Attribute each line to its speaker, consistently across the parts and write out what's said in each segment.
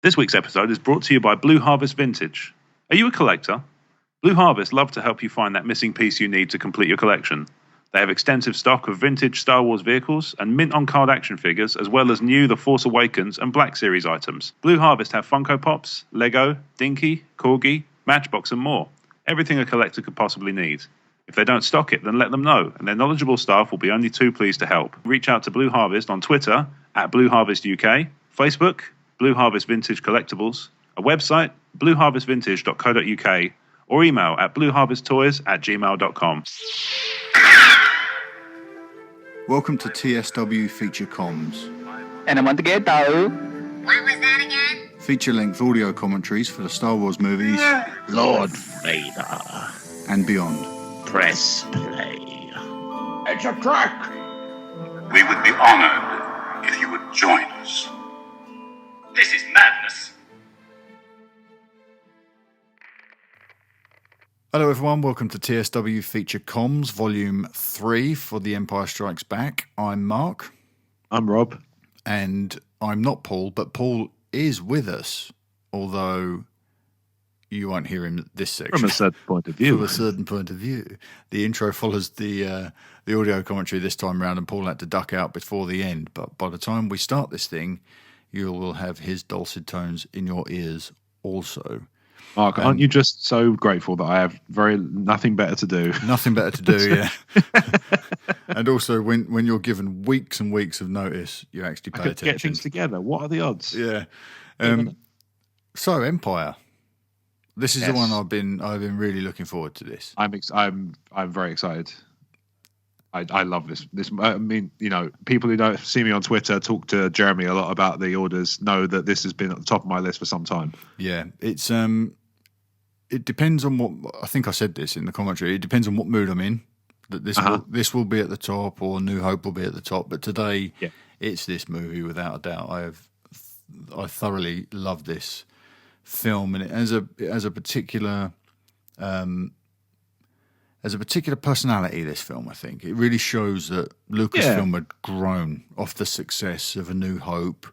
Speaker 1: This week's episode is brought to you by Blue Harvest Vintage. Are you a collector? Blue Harvest love to help you find that missing piece you need to complete your collection. They have extensive stock of vintage Star Wars vehicles and mint-on-card action figures, as well as new The Force Awakens and Black Series items. Blue Harvest have Funko Pops, Lego, Dinky, Corgi, Matchbox and more. Everything a collector could possibly need. If they don't stock it, then let them know, and their knowledgeable staff will be only too pleased to help. Reach out to Blue Harvest on Twitter at Blue Harvest UK, Facebook, Blue Harvest Vintage Collectibles, a website, blueharvestvintage.co.uk, or email at blueharvesttoys@gmail.com.
Speaker 2: Welcome to TSW Feature Comms.
Speaker 3: And I want to get tahu.
Speaker 4: What was that again?
Speaker 2: Feature-length audio commentaries for the Star Wars movies
Speaker 5: Lord Vader.
Speaker 2: and beyond.
Speaker 5: Press play.
Speaker 6: It's a track.
Speaker 7: We would be honored if you would join us.
Speaker 8: This is madness.
Speaker 2: Hello everyone, welcome to TSW Feature Comms, Volume 3 for The Empire Strikes Back. I'm Mark.
Speaker 6: I'm Rob.
Speaker 2: And I'm not Paul, but Paul is with us, although you won't hear him this section.
Speaker 6: From a certain point of view.
Speaker 2: From a certain point of view. The intro follows the audio commentary this time round, and Paul had to duck out before the end. But by the time we start this thing, you will have his dulcet tones in your ears also.
Speaker 6: Mark, aren't you just so grateful that I have nothing better to do?
Speaker 2: Nothing better to do, yeah. And also, when you're given weeks and weeks of notice, you actually pay attention.
Speaker 6: Get things together. What are the odds?
Speaker 2: Yeah. So, Empire. This is the one I've been really looking forward to. This.
Speaker 6: I'm very excited. I love this. I mean, you know, people who don't see me on Twitter talk to Jeremy a lot about the orders know that this has been at the top of my list for some time.
Speaker 2: Yeah, it's it depends on what I think I said this in the commentary. It depends on what mood I'm in. That this will be at the top, or New Hope will be at the top. But today, it's this movie without a doubt. I thoroughly love this film, and it has a particular personality. This film, I think, it really shows that Lucasfilm had grown off the success of A New Hope.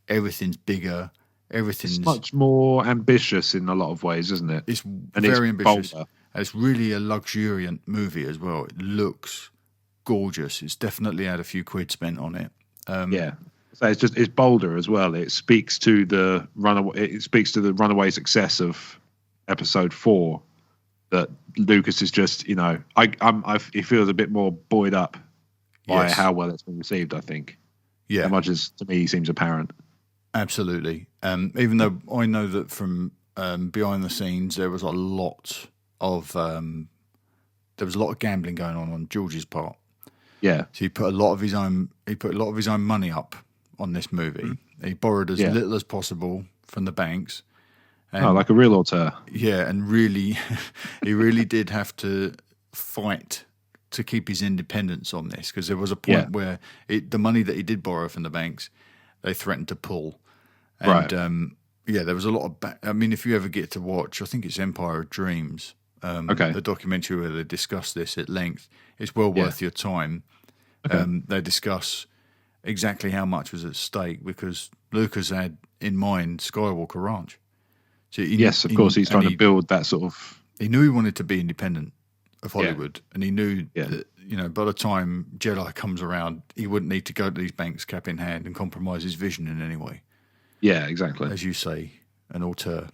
Speaker 2: Everything's bigger. Everything's
Speaker 6: much more ambitious in a lot of ways, isn't it?
Speaker 2: It's very ambitious. And it's really a luxuriant movie as well. It looks gorgeous. It's definitely had a few quid spent on it.
Speaker 6: So it's bolder as well. It speaks to the runaway success of Episode 4. That Lucas is just, you know, he feels a bit more buoyed up by how well it's been received. I think, as much as to me seems apparent.
Speaker 2: Absolutely. Even though I know that from behind the scenes there was a lot of gambling going on George's part. Yeah. So he put a lot of his own money up on this movie. Mm-hmm. He borrowed as little as possible from the banks.
Speaker 6: Like a real auteur.
Speaker 2: Yeah, and really, he really did have to fight to keep his independence on this, because there was a point where the money that he did borrow from the banks, they threatened to pull. And, there was a lot of... I mean, if you ever get to watch, I think it's Empire of Dreams, the documentary where they discuss this at length, it's well worth your time. Okay. They discuss exactly how much was at stake, because Lucas had in mind Skywalker Ranch. So
Speaker 6: of course, he's trying to build that sort of...
Speaker 2: He knew he wanted to be independent of Hollywood, and he knew that, you know, by the time Jedi comes around, he wouldn't need to go to these banks cap in hand and compromise his vision in any way.
Speaker 6: Yeah, exactly.
Speaker 2: As you say, an auteur.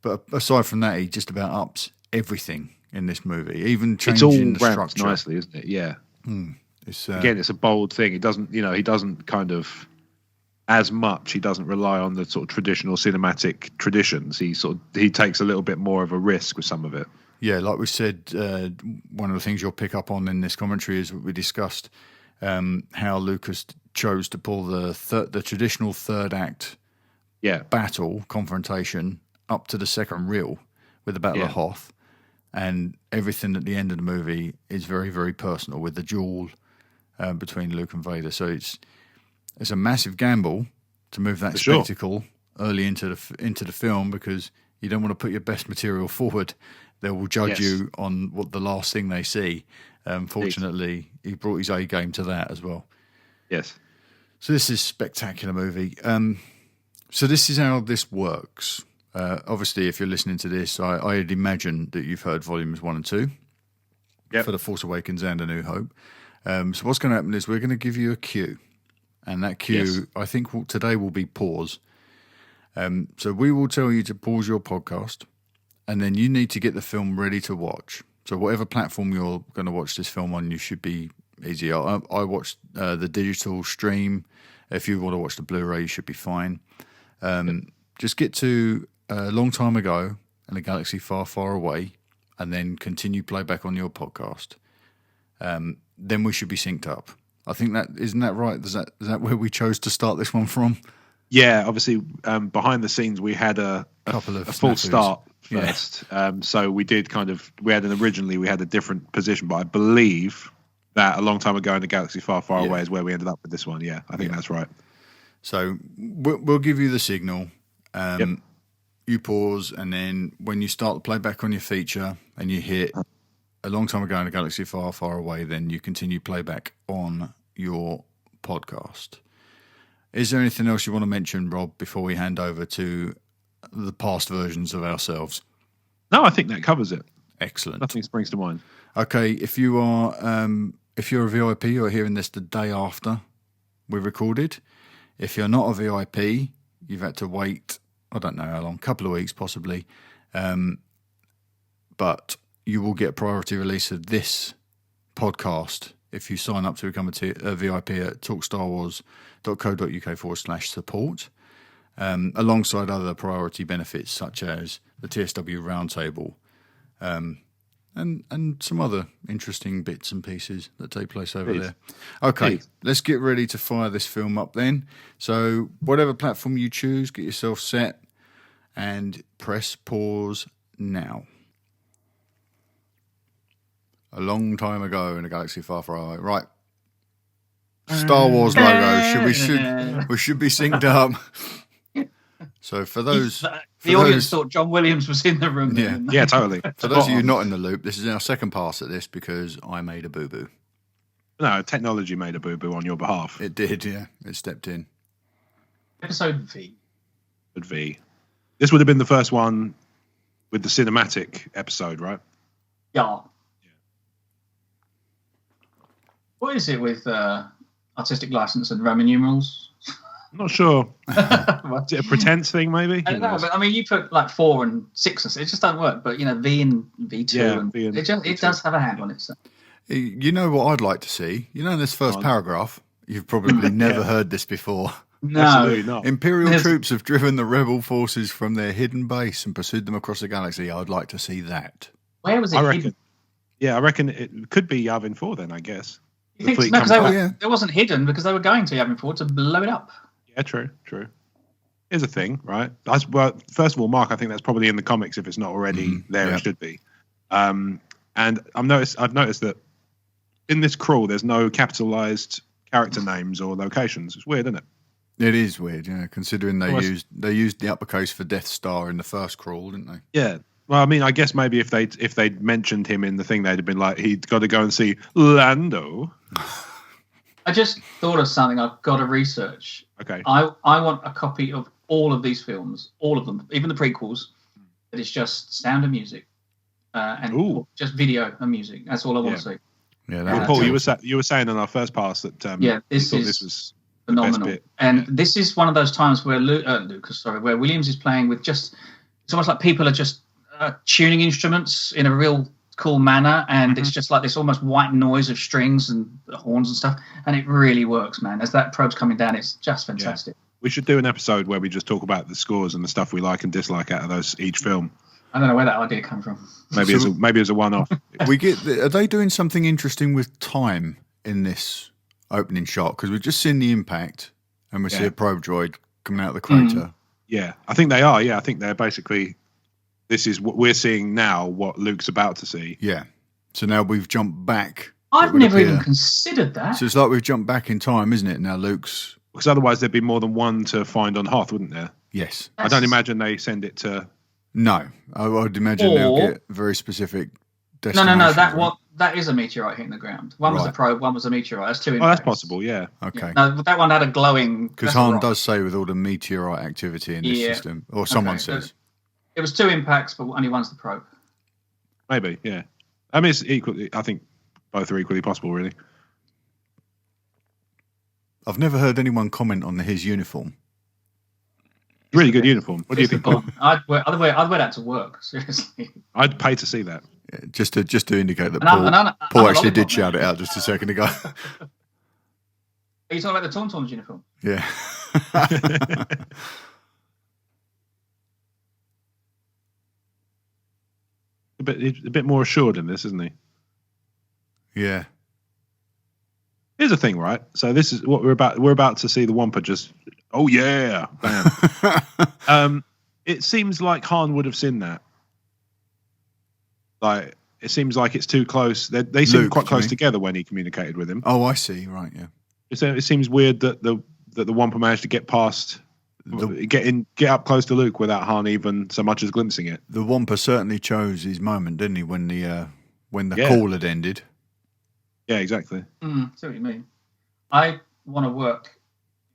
Speaker 2: But aside from that, he just about ups everything in this movie, even changing the structure.
Speaker 6: Nicely, isn't it? Yeah.
Speaker 2: Again,
Speaker 6: it's a bold thing. He doesn't kind of... As much, he doesn't rely on the sort of traditional cinematic traditions. He takes a little bit more of a risk with some of it.
Speaker 2: Yeah, like we said, one of the things you'll pick up on in this commentary is we discussed how Lucas chose to pull the traditional third act battle confrontation up to the second reel with the Battle of Hoth, and everything at the end of the movie is very, very personal with the duel between Luke and Vader. So it's a massive gamble to move that spectacle early into the film, because you don't want to put your best material forward. They will judge you on what the last thing they see. Fortunately, he brought his A game to that as well.
Speaker 6: Yes.
Speaker 2: So this is a spectacular movie. So this is how this works. Obviously, if you're listening to this, I'd imagine that you've heard volumes 1 and 2 for The Force Awakens and A New Hope. So what's going to happen is we're going to give you a cue. And that cue, I think today will be pause. So we will tell you to pause your podcast, and then you need to get the film ready to watch. So whatever platform you're going to watch this film on, you should be easy. I watched the digital stream. If you want to watch the Blu-ray, you should be fine. Just get to a long time ago in a galaxy far, far away, and then continue playback on your podcast. Then we should be synced up. I think isn't that right? Is that where we chose to start this one from?
Speaker 6: Yeah, obviously behind the scenes we had a full start first. Yeah. So we did we had a different position, but I believe that a long time ago in a galaxy far, far away is where we ended up with this one. Yeah, I think that's right. So
Speaker 2: we'll give you the signal. You pause, and then when you start the playback on your feature and you hit a long time ago in a galaxy far, far away, then you continue playback on your podcast. Is there anything else you want to mention, Rob, before we hand over to the past versions of ourselves?
Speaker 6: No, I think that covers it.
Speaker 2: Excellent.
Speaker 6: Nothing springs to mind.
Speaker 2: Okay, if you're a VIP, you're hearing this the day after we recorded. If you're not a VIP, you've had to wait, I don't know how long, a couple of weeks possibly. But you will get priority release of this podcast if you sign up to become a VIP at talkstarwars.co.uk/support, alongside other priority benefits such as the TSW Roundtable, and some other interesting bits and pieces that take place over there. Okay, let's get ready to fire this film up then. So whatever platform you choose, get yourself set and press pause now. A long time ago in a galaxy far, far away. Right. Star Wars logo. We should be synced up. So for those...
Speaker 9: The audience thought John Williams was in the room.
Speaker 6: Yeah, totally.
Speaker 2: For those of you not in the loop, this is our second pass at this because I made a boo-boo.
Speaker 6: No, technology made a boo-boo on your behalf.
Speaker 2: It did, yeah. It stepped in.
Speaker 9: Episode V.
Speaker 6: This would have been the first one with the cinematic episode, right?
Speaker 9: Yeah. What is it with artistic license and Roman numerals?
Speaker 6: I'm not sure. Is it a pretense thing, maybe?
Speaker 9: I don't know, but I mean, you put like 4 and 6, it just don't work. But, V and V2, and
Speaker 6: V and
Speaker 9: it does have a handle on it. So.
Speaker 2: You know what I'd like to see? In this first paragraph, you've probably never heard this before.
Speaker 9: No.
Speaker 6: Absolutely not.
Speaker 2: Imperial troops have driven the rebel forces from their hidden base and pursued them across the galaxy. I'd like to see that.
Speaker 9: Where was it hidden?
Speaker 6: Yeah, I reckon it could be Yavin 4 then, I guess.
Speaker 9: You think no, because it wasn't hidden because they were going to Yavin 4 to blow it up.
Speaker 6: Yeah, true. Here's a thing, right? Well, first of all, Mark, I think that's probably in the comics if it's not already there. It should be. And I've noticed that in this crawl, there's no capitalized character names or locations. It's weird, isn't it?
Speaker 2: It is weird, yeah. Considering they used the uppercase for Death Star in the first crawl, didn't they?
Speaker 6: Yeah. Well, I mean, I guess maybe if they'd mentioned him in the thing, they'd have been like, he'd got to go and see Lando.
Speaker 9: I just thought of something I've got to research.
Speaker 6: Okay.
Speaker 9: I want a copy of all of these films, all of them, even the prequels. That is just sound and music, and just video and music. That's all I want to see.
Speaker 2: Yeah.
Speaker 6: Well, Paul, you were saying in our first pass that
Speaker 9: this was phenomenal, and this is one of those times where where Williams is playing with just. It's almost like people are just tuning instruments in a real cool manner, and it's just like this almost white noise of strings and horns and stuff, and it really works, man. As that probe's coming down, it's just fantastic.
Speaker 6: Yeah. We should do an episode where we just talk about the scores and the stuff we like and dislike out of each film.
Speaker 9: I don't know where that idea came from.
Speaker 6: Maybe as a one-off.
Speaker 2: Are they doing something interesting with time in this opening shot? Because we've just seen the impact, and we see a probe droid coming out of the crater.
Speaker 6: Yeah, I think they are. Yeah, I think they're basically. This is what we're seeing now. What Luke's about to see.
Speaker 2: Yeah. So now we've jumped back.
Speaker 9: I've never even considered that.
Speaker 2: So it's like we've jumped back in time, isn't it? Now Luke's.
Speaker 6: Because otherwise there'd be more than one to find on Hoth, wouldn't there?
Speaker 2: Yes.
Speaker 6: I don't imagine they send it to.
Speaker 2: No, I would imagine they'll get very specific destination.
Speaker 9: No. That is a meteorite hitting the ground. One was a probe, one was a meteorite. That's two impacts.
Speaker 6: Oh, that's possible. Yeah.
Speaker 2: Okay.
Speaker 9: Yeah. No, that one had a glowing.
Speaker 2: Because Han does say with all the meteorite activity in this system, or someone says
Speaker 9: it was two impacts, but only one's the probe.
Speaker 6: Maybe. Yeah. I mean, it's equally. I think both are equally possible, really.
Speaker 2: I've never heard anyone comment on his uniform.
Speaker 6: Really good uniform. What do you think, Paul?
Speaker 9: I'd wear that to work. Seriously,
Speaker 6: I'd pay to see that.
Speaker 2: Yeah, just to indicate that Paul actually did shout it out just a second ago.
Speaker 9: Are you talking about the Tauntaun's uniform?
Speaker 2: Yeah.
Speaker 6: a bit more assured in this, isn't he?
Speaker 2: Yeah.
Speaker 6: Here's the thing, right? So this is what we're about to see the Wampa just. Oh yeah, bam. It seems like Han would have seen that. Like it seems like it's too close. They seem quite close together when he communicated with him.
Speaker 2: Oh, I see. Right, yeah.
Speaker 6: It seems weird that the Wampa managed to get past, get up close to Luke without Han even so much as glimpsing it.
Speaker 2: The Wampa certainly chose his moment, didn't he? When the call had ended.
Speaker 6: Yeah, exactly.
Speaker 9: See what you mean. I want to work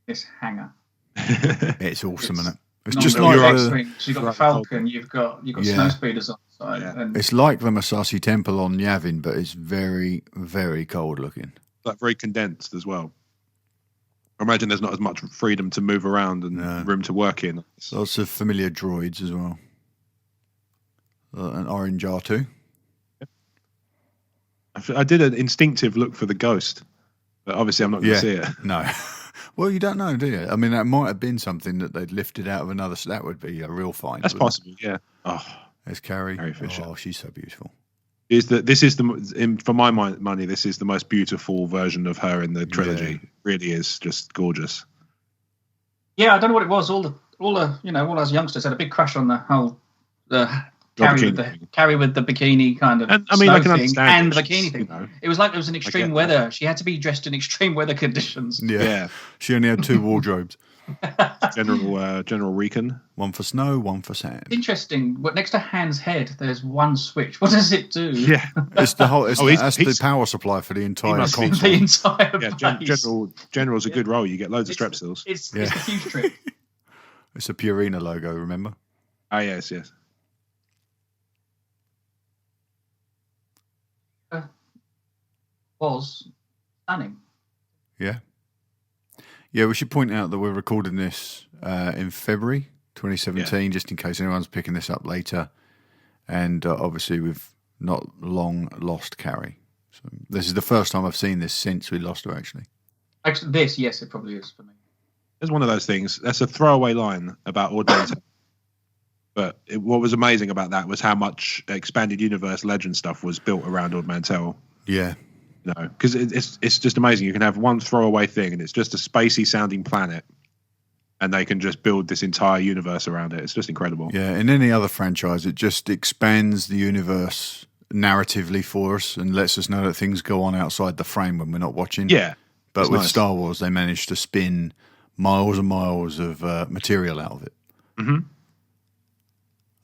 Speaker 9: this hangar.
Speaker 2: It's awesome, isn't it? It's just
Speaker 9: like
Speaker 2: like
Speaker 9: you've got the Falcon, you've got snow speeders on the side.
Speaker 6: Yeah.
Speaker 9: And
Speaker 2: it's like the Masashi Temple on Yavin, but it's very, very cold looking.
Speaker 6: Like very condensed as well. I imagine there's not as much freedom to move around and room to work in.
Speaker 2: Lots of familiar droids as well. An orange R2.
Speaker 6: I did an instinctive look for the ghost, but obviously I'm not going to see it.
Speaker 2: No. Well, you don't know, do you? I mean, that might have been something that they'd lifted out of another. That would be a real find.
Speaker 6: That's possible, yeah. Oh,
Speaker 2: there's Carrie.
Speaker 6: Carrie Fisher.
Speaker 2: Oh, she's so beautiful.
Speaker 6: For my money, this is the most beautiful version of her in the trilogy. It really is just gorgeous.
Speaker 9: Yeah, I don't know what it was. All those youngsters had a big crush on the whole Carrie with the bikini kind of.
Speaker 6: And, I mean, I can understand
Speaker 9: and the bikini thing. You know, it was like it was in extreme weather. She had to be dressed in extreme weather conditions.
Speaker 2: Yeah. She only had two wardrobes.
Speaker 6: General Recon.
Speaker 2: One for snow, one for sand.
Speaker 9: Interesting. But next to Han's head, there's one switch. What does it do?
Speaker 6: Yeah,
Speaker 2: it's the whole. That's the power supply for the entire console.
Speaker 9: The entire base.
Speaker 6: General's a good role. You get loads of Strepsils.
Speaker 9: It's the huge trick.
Speaker 2: It's a Purina logo. Remember?
Speaker 6: Oh yes.
Speaker 9: Was stunning.
Speaker 2: Yeah. Yeah, we should point out that we're recording this in February 2017, just in case anyone's picking this up later. And obviously, we've not long lost Carrie. So this is the first time I've seen this since we lost her, actually.
Speaker 9: Actually, yes, it probably is for me.
Speaker 6: It's one of those things. That's a throwaway line about Ordnance. But what was amazing about that was how much expanded universe legend stuff was built around Ord Mantell.
Speaker 2: Yeah.
Speaker 6: No, because it's just amazing. You can have one throwaway thing, and it's just a spacey sounding planet, and they can just build this entire universe around it. It's just incredible.
Speaker 2: Yeah, in any other franchise, it just expands the universe narratively for us and lets us know that things go on outside the frame when we're not watching.
Speaker 6: Yeah,
Speaker 2: but with Star Wars, they managed to spin miles and miles of material out of it.
Speaker 6: Mm-hmm.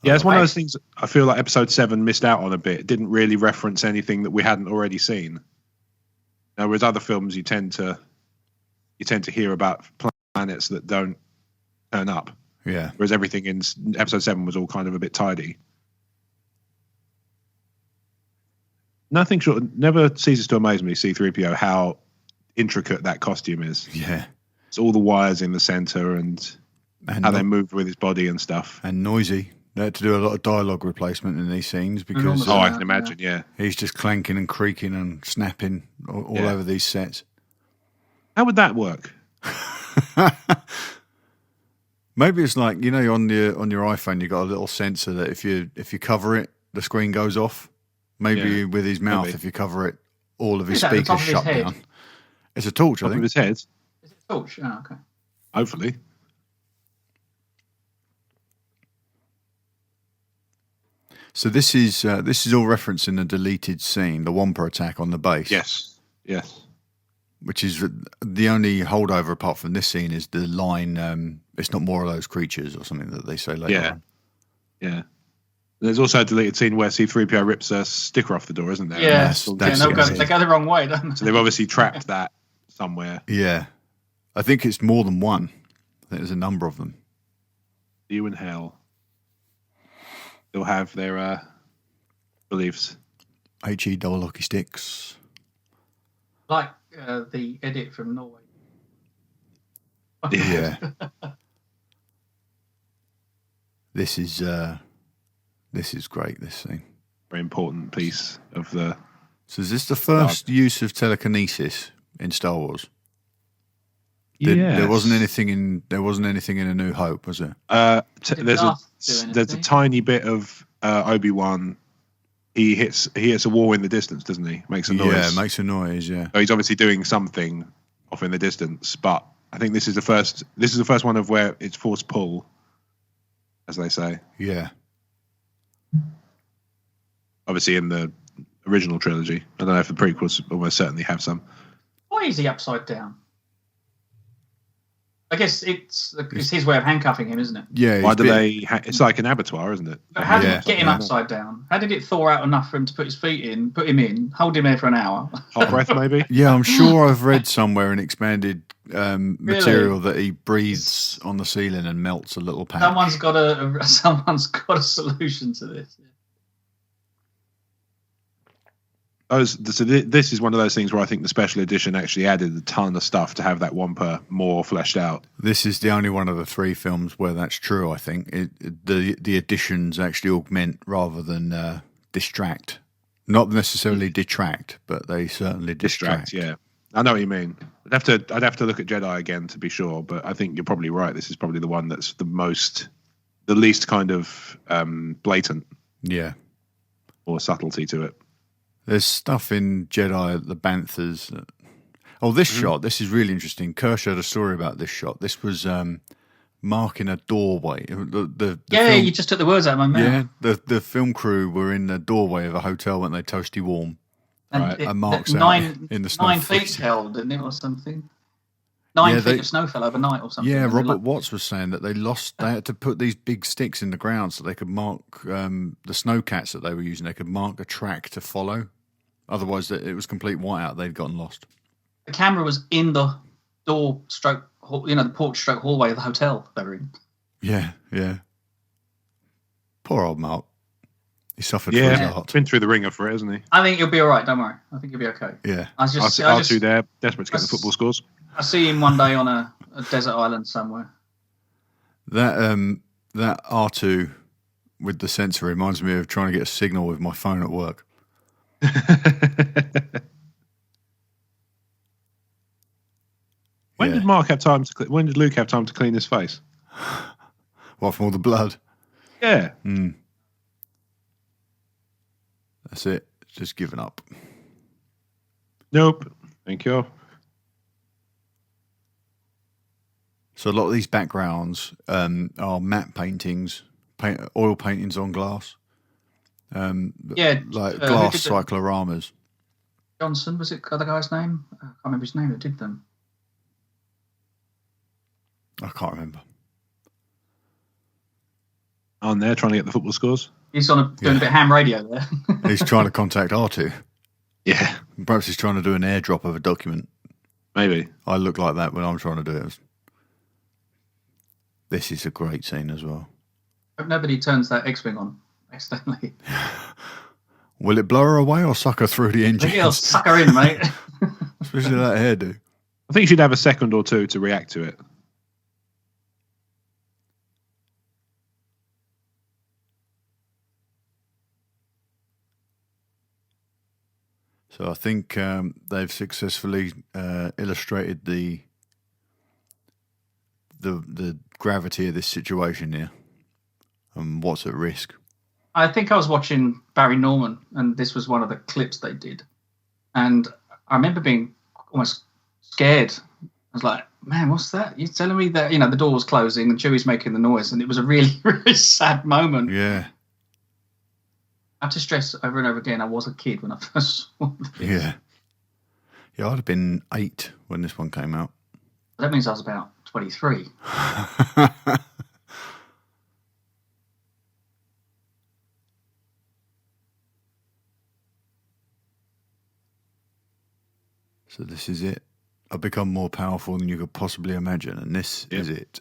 Speaker 6: Yeah, it's one of those things I feel like Episode 7 missed out on a bit. It didn't really reference anything that we hadn't already seen. Now, whereas other films, you tend to hear about planets that don't turn up.
Speaker 2: Yeah.
Speaker 6: Whereas everything in Episode 7 was all kind of a bit tidy. Nothing short. Never ceases to amaze me, C-3PO, how intricate that costume is.
Speaker 2: Yeah.
Speaker 6: It's all the wires in the center and how they move with his body and stuff.
Speaker 2: And noisy. They had to do a lot of dialogue replacement in these scenes because
Speaker 6: I can imagine, yeah.
Speaker 2: He's just clanking and creaking and snapping all over these sets.
Speaker 6: How would that work?
Speaker 2: Maybe it's like, on your iPhone you got a little sensor that if you cover it, the screen goes off. Maybe with his mouth, if you cover it, all of his speakers shut down. It's a torch, I think.
Speaker 6: Of his head.
Speaker 9: Is it a torch? Oh, okay.
Speaker 6: Hopefully.
Speaker 2: So this is all referencing the deleted scene, the Wampa attack on the base.
Speaker 6: Yes.
Speaker 2: Which is the only holdover apart from this scene is the line, it's not more of those creatures or something that they say later on.
Speaker 6: Yeah. There's also a deleted scene where C-3PO rips a sticker off the door, isn't there?
Speaker 9: Yeah,
Speaker 2: That's
Speaker 9: they go the wrong way, don't they?
Speaker 6: So they've obviously trapped that somewhere.
Speaker 2: Yeah. I think it's more than one. I think there's a number of them.
Speaker 6: You and hell. They'll have their beliefs.
Speaker 2: HE double hockey sticks.
Speaker 9: Like the edit from Norway.
Speaker 2: Yeah. This is great, this scene.
Speaker 6: Very important piece of the...
Speaker 2: So is this the first use of telekinesis in Star Wars? There wasn't anything in A New Hope, was there?
Speaker 6: There's a tiny bit of Obi-Wan. He hits a wall in the distance, doesn't he? Makes a noise.
Speaker 2: Yeah, makes a noise. Yeah.
Speaker 6: So he's obviously doing something off in the distance, but I think this is the first one of where it's force pull, as they say.
Speaker 2: Yeah.
Speaker 6: Obviously, in the original trilogy, I don't know if the prequels almost certainly have some.
Speaker 9: Why is he upside down? I guess it's his way of handcuffing him, isn't it?
Speaker 2: Yeah.
Speaker 6: Why do they? It's like an abattoir, isn't it?
Speaker 9: But how did you get him upside down? How did it thaw out enough for him to put his feet in, put him in, hold him there for an hour?
Speaker 6: Hot breath, maybe.
Speaker 2: Yeah, I'm sure I've read somewhere in expanded material that he breathes on the ceiling and melts a little patch.
Speaker 9: Someone's got a solution to this.
Speaker 6: So this is one of those things where I think the special edition actually added a ton of stuff to have that Wampa more fleshed out.
Speaker 2: This is the only one of the three films where that's true, I think. The additions actually augment rather than distract. Not necessarily detract, but they certainly distract.
Speaker 6: Yeah, I know what you mean. I'd have to look at Jedi again to be sure, but I think you're probably right. This is probably the one that's the least kind of blatant.
Speaker 2: Yeah.
Speaker 6: Or subtlety to it.
Speaker 2: There's stuff in Jedi, the Banthas. This shot, this is really interesting. Kirsch had a story about this shot. This was marking a doorway.
Speaker 9: You just took the words out of my mouth.
Speaker 2: Yeah, the film crew were in the doorway of a hotel, weren't they? Toasty warm.
Speaker 9: And
Speaker 2: Mark's
Speaker 9: in the snow.
Speaker 2: 9
Speaker 9: feet fell, didn't it, or something? 9 feet of snow fell overnight or something.
Speaker 2: Yeah, Robert Watts was saying that they had to put these big sticks in the ground so they could mark the snowcats that they were using. They could mark a track to follow. Otherwise, it was complete whiteout. They'd gotten lost.
Speaker 9: The camera was in the door stroke, the porch stroke hallway of the hotel they were in.
Speaker 2: Yeah. Poor old Mark. He suffered for his art.
Speaker 6: Been through the ringer for it, hasn't he?
Speaker 9: I think he'll be all right. Don't worry. I think he'll be okay.
Speaker 2: Yeah.
Speaker 6: R2 there, desperate to get the football scores.
Speaker 9: I see him one day on a desert island somewhere.
Speaker 2: That R2 with the sensor reminds me of trying to get a signal with my phone at work.
Speaker 6: When did Mark have time to? When did Luke have time to clean his face?
Speaker 2: What, from all the blood?
Speaker 6: Yeah.
Speaker 2: That's it. Just given up.
Speaker 6: Nope. Thank you.
Speaker 2: So a lot of these backgrounds are matte paintings, oil paintings on glass. Like glass cycloramas.
Speaker 9: Johnson, was it the other guy's name? I can't remember his name who did them.
Speaker 2: I can't remember.
Speaker 6: On there, trying to get the football scores.
Speaker 9: He's doing a bit of ham radio there.
Speaker 2: He's trying to contact R2.
Speaker 6: Yeah.
Speaker 2: Perhaps he's trying to do an airdrop of a document.
Speaker 6: Maybe.
Speaker 2: I look like that when I'm trying to do it. This is a great scene as well.
Speaker 9: Hope nobody turns that X-Wing on accidentally.
Speaker 2: Will it blow her away or suck her through the engine?
Speaker 9: I think it'll suck her in, mate.
Speaker 2: Especially that hairdo.
Speaker 6: I think you should have a second or two to react to it.
Speaker 2: So I think they've successfully illustrated the gravity of this situation here and what's at risk.
Speaker 9: I think I was watching Barry Norman, and this was one of the clips they did. And I remember being almost scared. I was like, man, what's that? You're telling me that, the door was closing and Chewie's making the noise, and it was a really, really sad moment.
Speaker 2: Yeah.
Speaker 9: I have to stress over and over again, I was a kid when I first saw this.
Speaker 2: Yeah. Yeah, I'd have been 8 when this one came out.
Speaker 9: That means I was about 23.
Speaker 2: So this is it. I've become more powerful than you could possibly imagine, and this is it.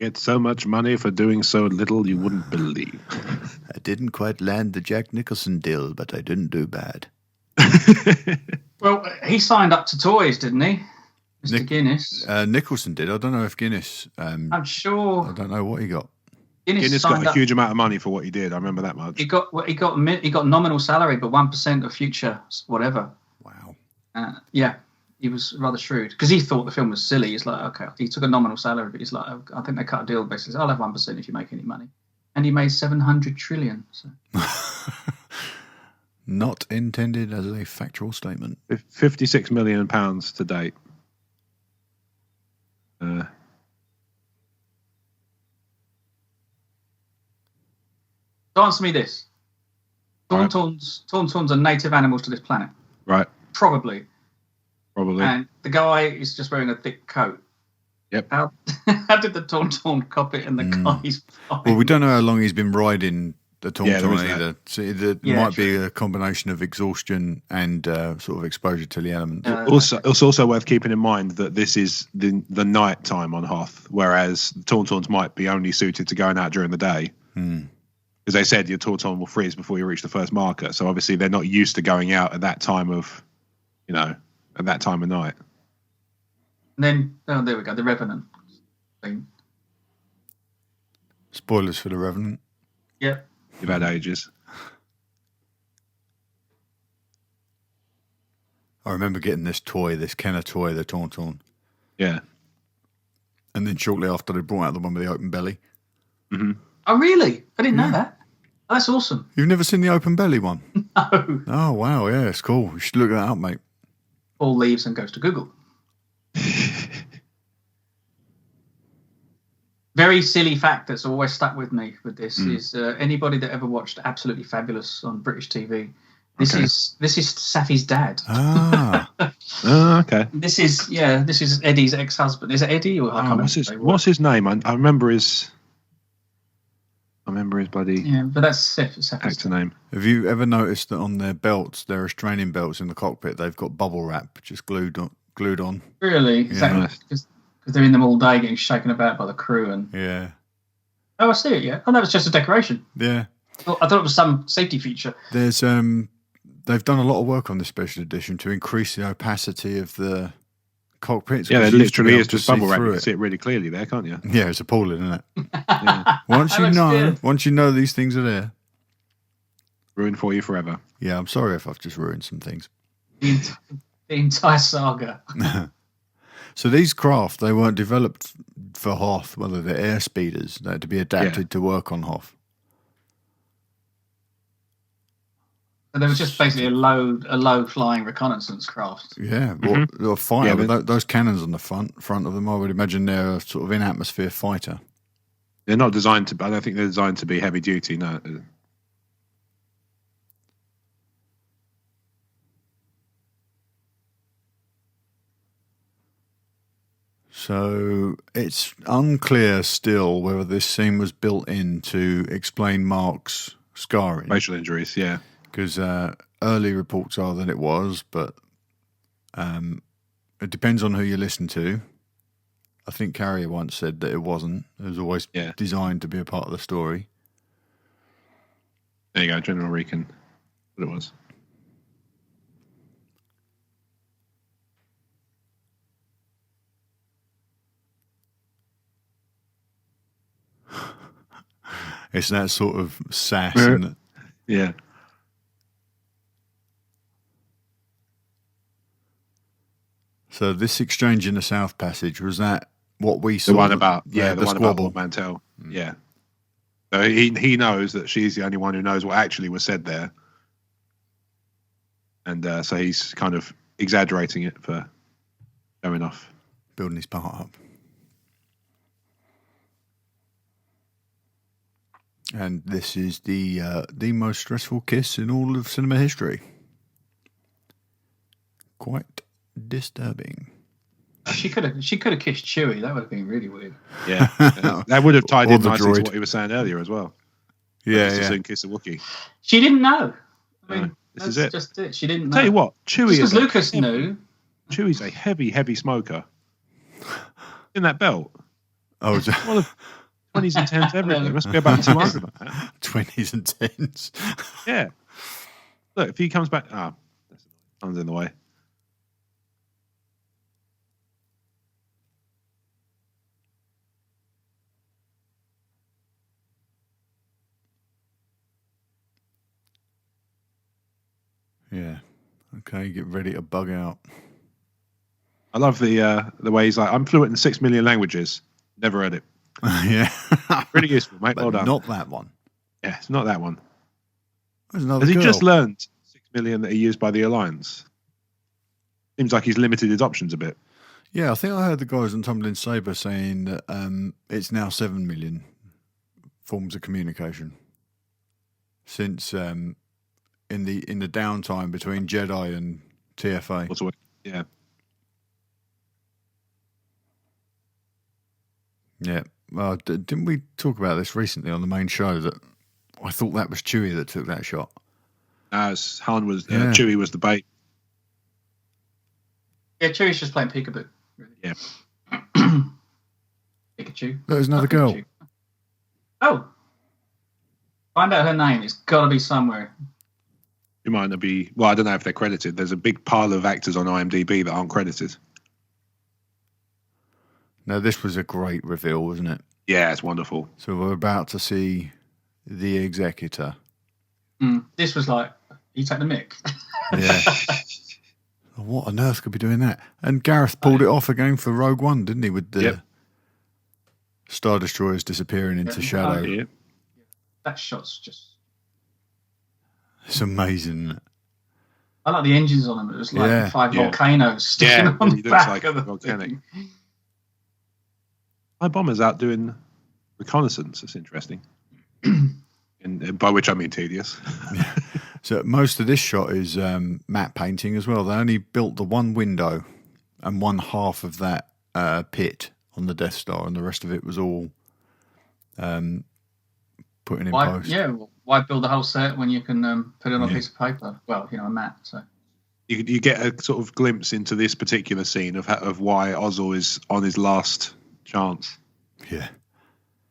Speaker 6: Get so much money for doing so little you wouldn't believe.
Speaker 2: I didn't quite land the Jack Nicholson deal, but I didn't do bad.
Speaker 9: Well, he signed up to toys, didn't he? Mr. Guinness.
Speaker 2: Nicholson did. I don't know if Guinness...
Speaker 9: I'm sure...
Speaker 2: I don't know what he got.
Speaker 6: Guinness got a huge amount of money for what he did. I remember that much.
Speaker 9: He got nominal salary, but 1% of future whatever.
Speaker 2: Wow.
Speaker 9: Yeah, he was rather shrewd because he thought the film was silly. He's like, okay, he took a nominal salary, but he's like, I think they cut a deal basically. I'll have 1% if you make any money, and he made 700 trillion. So.
Speaker 2: Not intended as a factual statement.
Speaker 6: £56 million to date.
Speaker 9: So answer me this. Tauntauns are native animals to this planet.
Speaker 6: Right.
Speaker 9: Probably.
Speaker 6: Probably.
Speaker 9: And the guy is just wearing a thick coat.
Speaker 6: Yep.
Speaker 9: How did the Tauntaun cop it and the guy's fine?
Speaker 2: Well, we don't know how long he's been riding the Tauntaun
Speaker 6: Yeah,
Speaker 2: either. So there might be a combination of exhaustion and sort of exposure to the elements.
Speaker 6: It's also worth keeping in mind that this is the night time on Hoth, whereas the Tauntauns might be only suited to going out during the day. As they said, your Tauntaun will freeze before you reach the first marker. So obviously they're not used to going out at that time of, at that time of night.
Speaker 9: And then, there we go, the Revenant thing.
Speaker 2: Spoilers for the Revenant.
Speaker 9: Yeah.
Speaker 6: You've had ages.
Speaker 2: I remember getting this Kenner toy, the Tauntaun.
Speaker 6: Yeah.
Speaker 2: And then shortly after they brought out the one with the open belly.
Speaker 6: Mm-hmm.
Speaker 9: Oh, really? I didn't know that. Oh, that's awesome.
Speaker 2: You've never seen the open belly one?
Speaker 9: No.
Speaker 2: Oh, wow. Yeah, it's cool. You should look that up, mate.
Speaker 9: Paul leaves and goes to Google. Very silly fact that's always stuck with me with this is anybody that ever watched Absolutely Fabulous on British TV. This is Safi's dad.
Speaker 2: Ah.
Speaker 6: Okay.
Speaker 9: This is Eddie's ex-husband. Is it Eddie or
Speaker 6: what's his name? I remember his bloody
Speaker 9: but that's Safi's
Speaker 6: actor name.
Speaker 2: Have you ever noticed that on their belts, their restraining belts in the cockpit, they've got bubble wrap just glued on?
Speaker 9: Really?
Speaker 2: Yeah.
Speaker 9: Because they're in them all day getting shaken about by the crew and.
Speaker 2: Yeah.
Speaker 9: Oh, I see it. Yeah. Oh, that was just a decoration.
Speaker 2: Yeah.
Speaker 9: I thought it was some safety feature.
Speaker 2: There's they've done a lot of work on this special edition to increase the opacity of the cockpits.
Speaker 6: Yeah, there literally is just bubble wrap. You can see it really clearly there, can't you?
Speaker 2: Yeah, it's appalling, isn't it? Yeah. Once you know these things are there.
Speaker 6: Ruined for you forever.
Speaker 2: Yeah, I'm sorry if I've just ruined some things.
Speaker 9: The entire saga.
Speaker 2: So these craft, they weren't developed for Hoth, whether they're air speeders. They had to be adapted to work on Hoth.
Speaker 9: And there was just basically a low flying reconnaissance craft.
Speaker 2: Yeah, or fighter. But those cannons on the front of them, I would imagine they're a sort of in-atmosphere fighter.
Speaker 6: They're not designed to. I don't think they're designed to be heavy duty. No.
Speaker 2: So it's unclear still whether this scene was built in to explain Mark's scarring.
Speaker 6: Facial injuries, yeah.
Speaker 2: Because early reports are that it was, but it depends on who you listen to. I think Carrier once said that it wasn't. It was always designed to be a part of the story.
Speaker 6: There you go, General Recon. What it was.
Speaker 2: It's that sort of sass, isn't it?
Speaker 6: Yeah.
Speaker 2: So this exchange in the South Passage, was that what we saw?
Speaker 6: The one about
Speaker 2: the
Speaker 6: one
Speaker 2: squabble.
Speaker 6: about Mantell. Yeah. So he knows that she's the only one who knows what actually was said there. And so he's kind of exaggerating it for showing off.
Speaker 2: Building his part up. And this is the most stressful kiss in all of cinema history. Quite disturbing.
Speaker 9: She could have kissed Chewie. That would have been really weird.
Speaker 6: Yeah, that would have tied in nicely to what he was saying earlier as well.
Speaker 2: Yeah,
Speaker 6: Just
Speaker 2: yeah.
Speaker 6: as soon kiss a Wookiee.
Speaker 9: She didn't know. I mean,
Speaker 6: this is it.
Speaker 9: Just it. She didn't know.
Speaker 6: Tell you what, Chewie
Speaker 9: because
Speaker 6: is a
Speaker 9: Lucas
Speaker 6: heavy-
Speaker 9: knew.
Speaker 6: Chewie's a heavy smoker. In that belt.
Speaker 2: Oh, it's-
Speaker 6: Well, 20s and 10s everything. It must be about 200 of that.
Speaker 2: 20s and 10s.
Speaker 6: Yeah. Look, if he comes back... someone's in the way.
Speaker 2: Yeah. Okay, get ready to bug out.
Speaker 6: I love the way he's like, I'm fluent in 6 million languages. Never heard it.
Speaker 2: Yeah.
Speaker 6: Pretty useful, mate.
Speaker 2: But
Speaker 6: Well done.
Speaker 2: not that one.
Speaker 6: Yeah, it's not that one.
Speaker 2: There's another
Speaker 6: Has he
Speaker 2: girl.
Speaker 6: just learned 6 million that are used by the Alliance? Seems like he's limited his options a bit.
Speaker 2: Yeah, I think I heard the guys on Tumbling Saber saying that it's now 7 million forms of communication since in the downtime between Jedi and TFA.
Speaker 6: Yeah.
Speaker 2: Yeah. Well, didn't we talk about this recently on the main show that I thought that was Chewie that took that shot?
Speaker 6: As Han was,
Speaker 2: Yeah.
Speaker 6: Chewie was the bait.
Speaker 9: Yeah, Chewie's just playing peekaboo. Really.
Speaker 6: Yeah.
Speaker 9: Pikachu.
Speaker 2: There's another girl.
Speaker 9: Pikachu. Oh. Find out her name. It's got to be somewhere.
Speaker 6: It might not be. Well, I don't know if they're credited. There's a big pile of actors on IMDb that aren't credited.
Speaker 2: Now, this was a great reveal, wasn't it?
Speaker 6: Yeah, it's wonderful.
Speaker 2: So we're about to see the Executor.
Speaker 9: This was like, you take the mic.
Speaker 2: Yeah. What on earth could be doing that? And Gareth pulled it off again for Rogue One, didn't he? With the Star Destroyers disappearing into shadow.
Speaker 6: Yeah.
Speaker 9: That shot's just...
Speaker 2: It's amazing, isn't it?
Speaker 9: I like the engines on them. It was like 5 volcanoes sticking
Speaker 6: Yeah,
Speaker 9: on
Speaker 6: he
Speaker 9: the
Speaker 6: looks
Speaker 9: back
Speaker 6: like
Speaker 9: of the
Speaker 6: volcanic.
Speaker 9: thing.
Speaker 6: My bomber's out doing reconnaissance. It's interesting. And by which I mean tedious.
Speaker 2: Yeah. So most of this shot is matte painting as well. They only built the one window and one half of that pit on the Death Star, and the rest of it was all put in post.
Speaker 9: Yeah, why build the whole set when you can put it on a piece of paper? Well, a matte. So
Speaker 6: You get a sort of glimpse into this particular scene of why Ozzel is on his last chance.
Speaker 2: Yeah.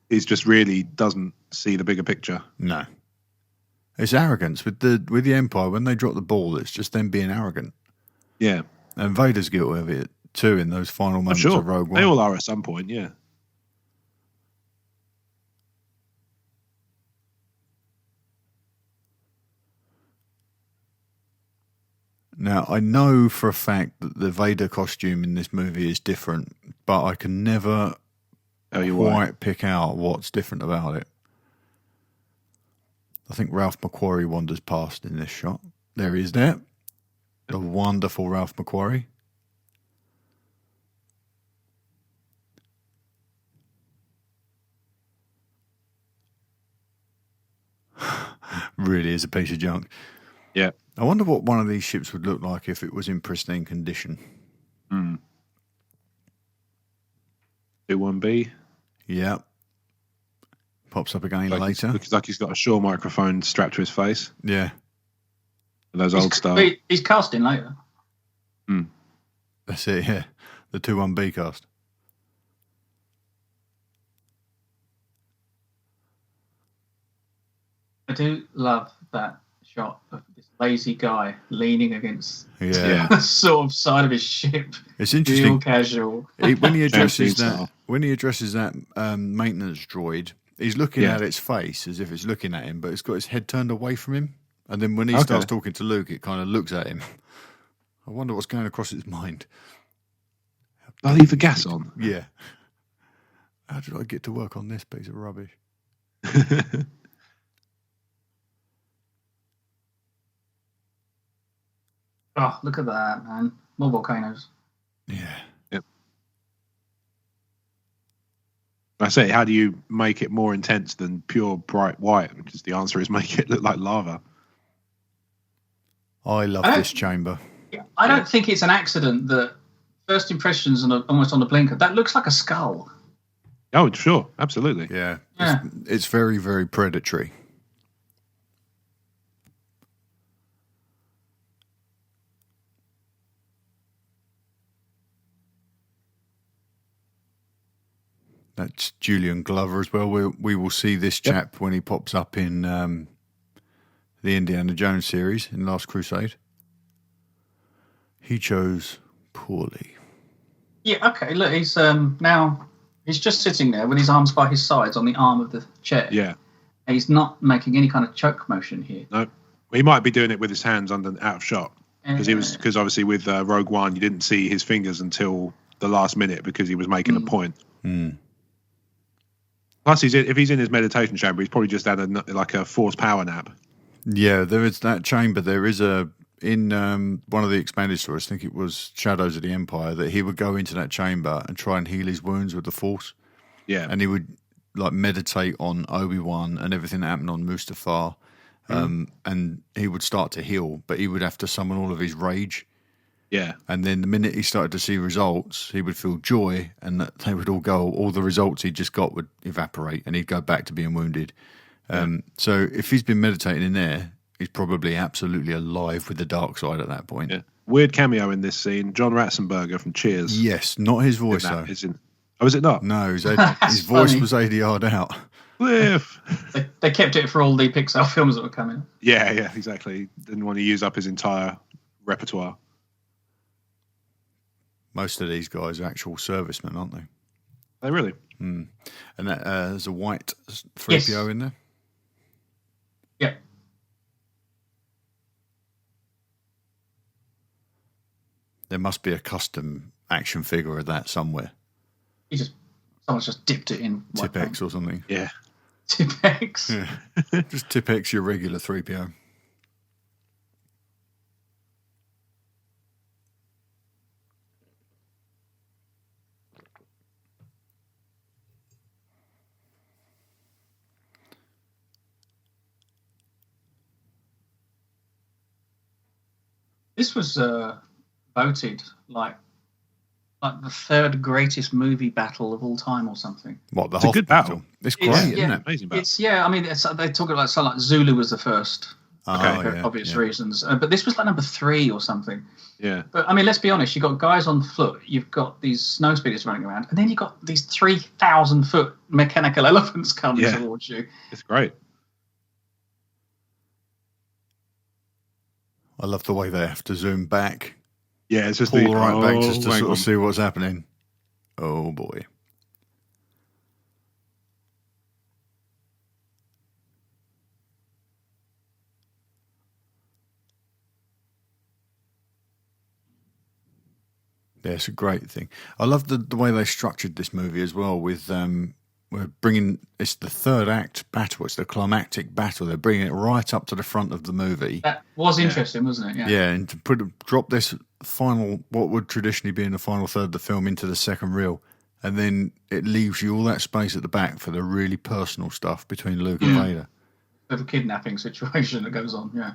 Speaker 6: He just really doesn't see the bigger picture.
Speaker 2: No. It's arrogance with the Empire. When they drop the ball, it's just them being arrogant.
Speaker 6: Yeah.
Speaker 2: And Vader's guilty of it too in those final moments of Rogue One.
Speaker 6: They all are at some point, yeah.
Speaker 2: Now, I know for a fact that the Vader costume in this movie is different, but I can never quite pick out what's different about it. I think Ralph McQuarrie wanders past in this shot. There he is there. The wonderful Ralph McQuarrie. Really is a piece of junk.
Speaker 6: Yeah.
Speaker 2: I wonder what one of these ships would look like if it was in pristine condition.
Speaker 6: 21B.
Speaker 2: Yeah. Pops up again later.
Speaker 6: Looks like he's got a Shaw microphone strapped to his face.
Speaker 2: Yeah.
Speaker 6: Those old style.
Speaker 9: He's casting later.
Speaker 2: That's it, yeah. The 21B cast.
Speaker 9: I do love that shot of this lazy guy leaning against
Speaker 2: Yeah.
Speaker 9: the sort of side of his ship.
Speaker 2: It's interesting.
Speaker 9: Real casual.
Speaker 2: When he addresses
Speaker 6: style.
Speaker 2: that maintenance droid, he's looking at its face as if it's looking at him, but it's got its head turned away from him. And then when he starts talking to Luke, it kind of looks at him. I wonder what's going across its mind.
Speaker 6: I'll leave the gas on.
Speaker 2: Yeah. How did I get to work on this piece of rubbish?
Speaker 9: Oh, look at that, man. More volcanoes.
Speaker 2: Yeah.
Speaker 6: Yep. I say, how do you make it more intense than pure bright white? Because the answer is make it look like lava.
Speaker 2: I love this chamber.
Speaker 9: I don't think it's an accident that first impressions almost on the blinker. That looks like a skull.
Speaker 6: Oh, sure. Absolutely.
Speaker 2: Yeah.
Speaker 9: Yeah.
Speaker 2: It's very, very predatory. That's Julian Glover as well. We will see this chap when he pops up in the Indiana Jones series in Last Crusade. He chose poorly.
Speaker 9: Yeah, okay, look, he's now he's just sitting there with his arms by his sides on the arm of the chair.
Speaker 6: Yeah.
Speaker 9: And he's not making any kind of choke motion here.
Speaker 6: No. He might be doing it with his hands out of shot. Because obviously with Rogue One you didn't see his fingers until the last minute because he was making a point. Plus, if he's in his meditation chamber, he's probably just had a forced power nap.
Speaker 2: Yeah, there is that chamber. There is in one of the expanded stories, I think it was Shadows of the Empire, that he would go into that chamber and try and heal his wounds with the Force.
Speaker 6: Yeah,
Speaker 2: and he would like meditate on Obi-Wan and everything that happened on Mustafar, and he would start to heal, but he would have to summon all of his rage.
Speaker 6: Yeah.
Speaker 2: And then the minute he started to see results, he would feel joy, and they would all go. All the results he just got would evaporate, and he'd go back to being wounded. So if he's been meditating in there, he's probably absolutely alive with the dark side at that point.
Speaker 6: Yeah. Weird cameo in this scene. John Ratzenberger from Cheers.
Speaker 2: Yes, not his voice though.
Speaker 6: Was it not?
Speaker 2: No, his voice was ADR'd out.
Speaker 6: Cliff.
Speaker 9: They kept it for all the Pixar films that were coming.
Speaker 6: Yeah, exactly. Didn't want to use up his entire repertoire.
Speaker 2: Most of these guys are actual servicemen, aren't they?
Speaker 6: They really?
Speaker 2: And there's a white 3PO in there?
Speaker 9: Yeah.
Speaker 2: There must be a custom action figure of that somewhere.
Speaker 9: Someone's just dipped it in.
Speaker 2: Tipex or something.
Speaker 6: Yeah.
Speaker 9: Tipex?
Speaker 2: Yeah. Just Tipex your regular 3PO.
Speaker 9: This was voted like the third greatest movie battle of all time or something.
Speaker 2: What, the Hoth battle? It's great, isn't it?
Speaker 6: Amazing battle.
Speaker 9: I mean, they talk about something like Zulu was the first. For obvious reasons. But this was like number 3 or something.
Speaker 6: Yeah.
Speaker 9: But I mean, let's be honest, you've got guys on foot, you've got these snow speeders running around, and then you've got these 3,000-foot mechanical elephants coming towards you.
Speaker 6: It's great.
Speaker 2: I love the way they have to zoom back.
Speaker 6: Yeah, it's just
Speaker 2: pull right back just to sort of see what's happening. Oh boy. Yeah, it's a great thing. I love the way they structured this movie as well with we're bringing, it's the third act battle, it's the climactic battle. They're bringing it right up to the front of the movie.
Speaker 9: That was interesting, wasn't it?
Speaker 2: Yeah, and to drop this final, what would traditionally be in the final third of the film, into the second reel, and then it leaves you all that space at the back for the really personal stuff between Luke and Vader.
Speaker 9: The kidnapping situation that goes on,
Speaker 6: Yeah.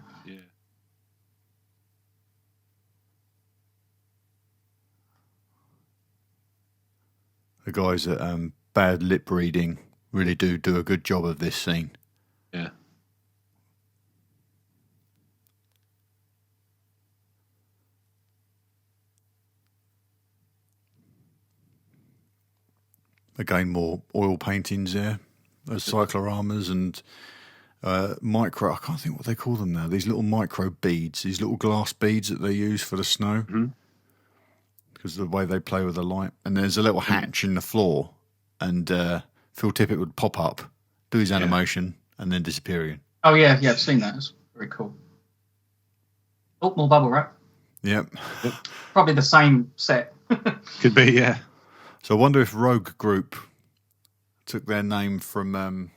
Speaker 2: The guys at Bad Lip Reading really do a good job of this scene.
Speaker 6: Yeah.
Speaker 2: Again, more oil paintings there. Those cycloramas and micro, I can't think what they call them now. These little micro beads, these little glass beads that they use for the snow. Because of the way they play with the light. And there's a little hatch in the floor, and Phil Tippett would pop up, do his animation, and then disappear again.
Speaker 9: Oh, yeah, I've seen that. It's very cool. Oh, more bubble wrap.
Speaker 2: Yep.
Speaker 9: Probably the same set.
Speaker 6: Could be, yeah.
Speaker 2: So I wonder if Rogue Group took their name from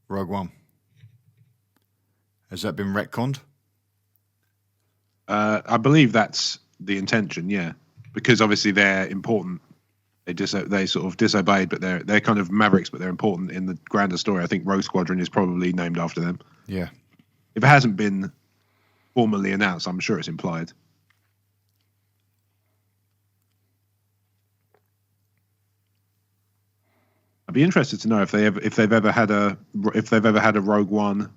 Speaker 2: Rogue One. Has that been retconned?
Speaker 6: I believe that's the intention, yeah, because obviously they're important. They sort of disobeyed, but they're kind of mavericks, but they're important in the grander story. I think Rogue Squadron is probably named after them.
Speaker 2: Yeah.
Speaker 6: If it hasn't been formally announced, I'm sure it's implied. I'd be interested to know if they've ever had a Rogue One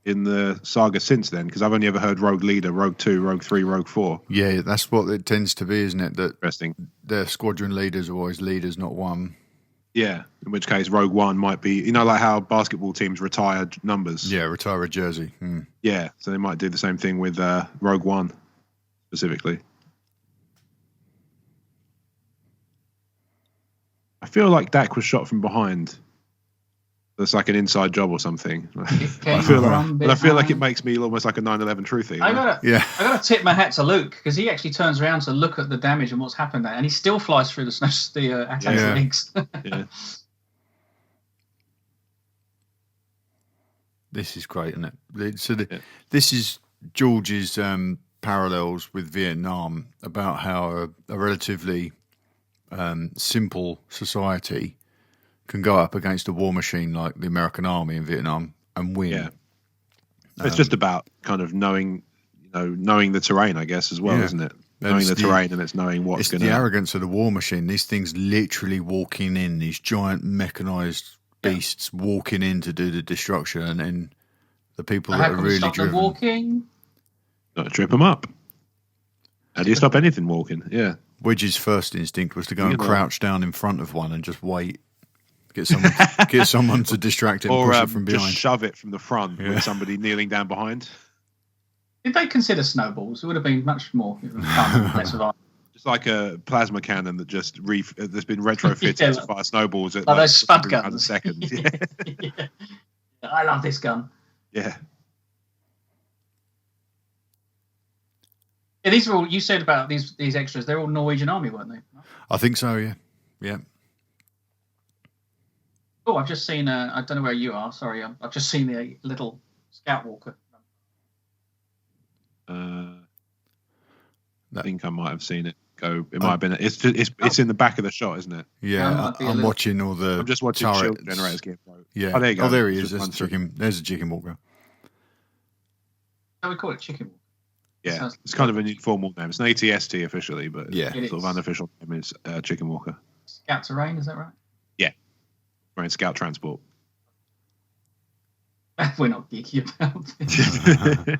Speaker 6: in the saga since then, because I've only ever heard Rogue Leader, Rogue 2, Rogue 3, Rogue 4.
Speaker 2: Yeah, that's what it tends to be, isn't it? That
Speaker 6: interesting.
Speaker 2: Their squadron leaders are always leaders, not one.
Speaker 6: Yeah, in which case Rogue One might be, like how basketball teams retire numbers.
Speaker 2: Yeah, retire a jersey.
Speaker 6: Yeah, so they might do the same thing with Rogue One specifically. I feel like Dak was shot from behind. That's like an inside job or something. I feel like it makes me almost like a 9/11 truthy.
Speaker 9: I gotta tip my hat to Luke because he actually turns around to look at the damage and what's happened there, and he still flies through the attack links.
Speaker 6: Yeah.
Speaker 2: This is great, isn't it? So this is George's parallels with Vietnam about how a relatively simple society can go up against a war machine like the American Army in Vietnam and win.
Speaker 6: Yeah, it's just about kind of knowing the terrain, I guess, as well, isn't it? Knowing the terrain and it's knowing what's going to.
Speaker 2: It's the arrogance of the war machine. These things literally walking in, these giant mechanized beasts walking in to do the destruction, and then the people that are really driven.
Speaker 9: Walking?
Speaker 6: Not to trip them up. How do you stop anything walking? Yeah.
Speaker 2: Wedge's first instinct was to go and crouch down in front of one and just wait. Get someone to distract it and push it from behind.
Speaker 6: Just shove it from the front with somebody kneeling down behind.
Speaker 9: Did they consider snowballs? It would have been much more fun, less of a...
Speaker 6: Just like a plasma cannon that just that's been retrofitted to fire snowballs at
Speaker 9: those spud guns.
Speaker 6: A second.
Speaker 9: Yeah. I love this gun.
Speaker 6: Yeah.
Speaker 9: Yeah, these are all you said about these extras. They're all Norwegian Army, weren't they?
Speaker 2: I think so. Yeah.
Speaker 9: Oh, I've just seen. I don't know where you are. Sorry, I've just seen the little scout walker.
Speaker 6: I think I might have seen it go. It might have been. It's in the back of the shot, isn't it?
Speaker 2: Yeah, I'm watching all the.
Speaker 6: I'm just watching shield generators get broke.
Speaker 2: Yeah.
Speaker 6: Oh, there you go.
Speaker 2: Oh, there he is. There's a chicken walker.
Speaker 9: So we call it chicken walker.
Speaker 6: Yeah, it's kind of an informal name. It's an ATST officially, but sort of unofficial name is Chicken Walker.
Speaker 9: Scout terrain, is that right?
Speaker 6: Yeah, right. Scout transport.
Speaker 9: We're not geeky about this.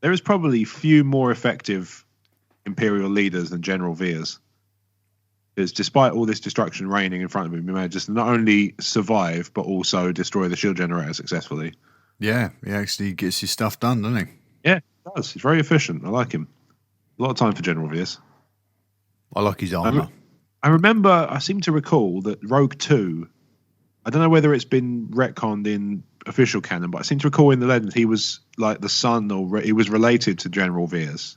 Speaker 6: There is probably few more effective Imperial leaders than General Veers. Because despite all this destruction raining in front of him, he manages to not only survive but also destroy the shield generator successfully.
Speaker 2: Yeah, he actually gets his stuff done, doesn't he?
Speaker 6: Yeah, he does. He's very efficient. I like him. A lot of time for General Veers.
Speaker 2: I like his armor.
Speaker 6: I seem to recall that Rogue 2, I don't know whether it's been retconned in official canon, but I seem to recall in the legend he was like the son or he was related to General Veers.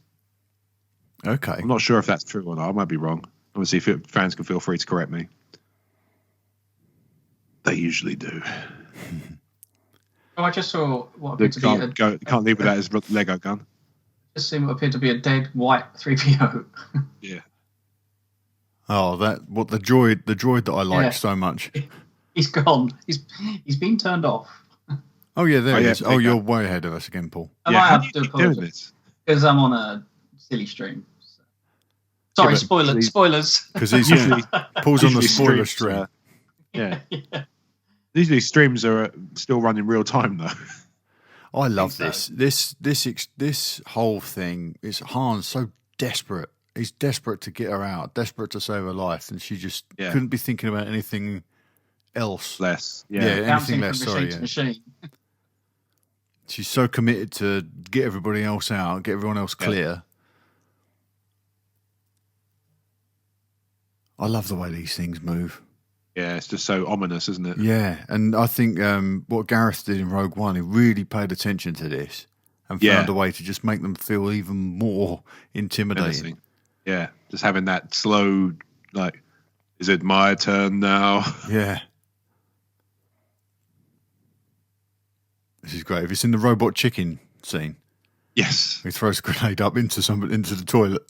Speaker 2: Okay.
Speaker 6: I'm not sure if that's true or not. I might be wrong. Obviously, fans can feel free to correct me. They usually do.
Speaker 9: Oh, I just saw what appeared to be
Speaker 6: can't leave without his Lego gun.
Speaker 9: Just seen what appeared to be a dead white 3PO.
Speaker 6: Yeah.
Speaker 2: Oh, the droid that I like so much.
Speaker 9: He's gone. He's been turned off.
Speaker 2: Oh yeah, there he is. Oh, you're way ahead of us again, Paul.
Speaker 9: I might have to apologize because I'm on a silly stream. So. Sorry, spoilers.
Speaker 2: Because he's Paul's on the spoiler stream.
Speaker 6: Yeah. Usually streams are still running real time though.
Speaker 2: I love this. This whole thing is Han's so desperate. He's desperate to get her out, desperate to save her life, and she just couldn't be thinking about anything else. Anything less. Sorry.
Speaker 9: Machine.
Speaker 2: She's so committed to get everybody else out, get everyone else clear. I love the way these things move.
Speaker 6: Yeah, it's just so ominous, isn't it?
Speaker 2: Yeah, and I think what Gareth did in Rogue One, he really paid attention to this and found a way to just make them feel even more intimidating.
Speaker 6: Yeah, just having that slow, like, is it my turn now?
Speaker 2: Yeah. This is great. Have you seen the robot chicken scene?
Speaker 6: Yes.
Speaker 2: He throws a grenade up into the toilet.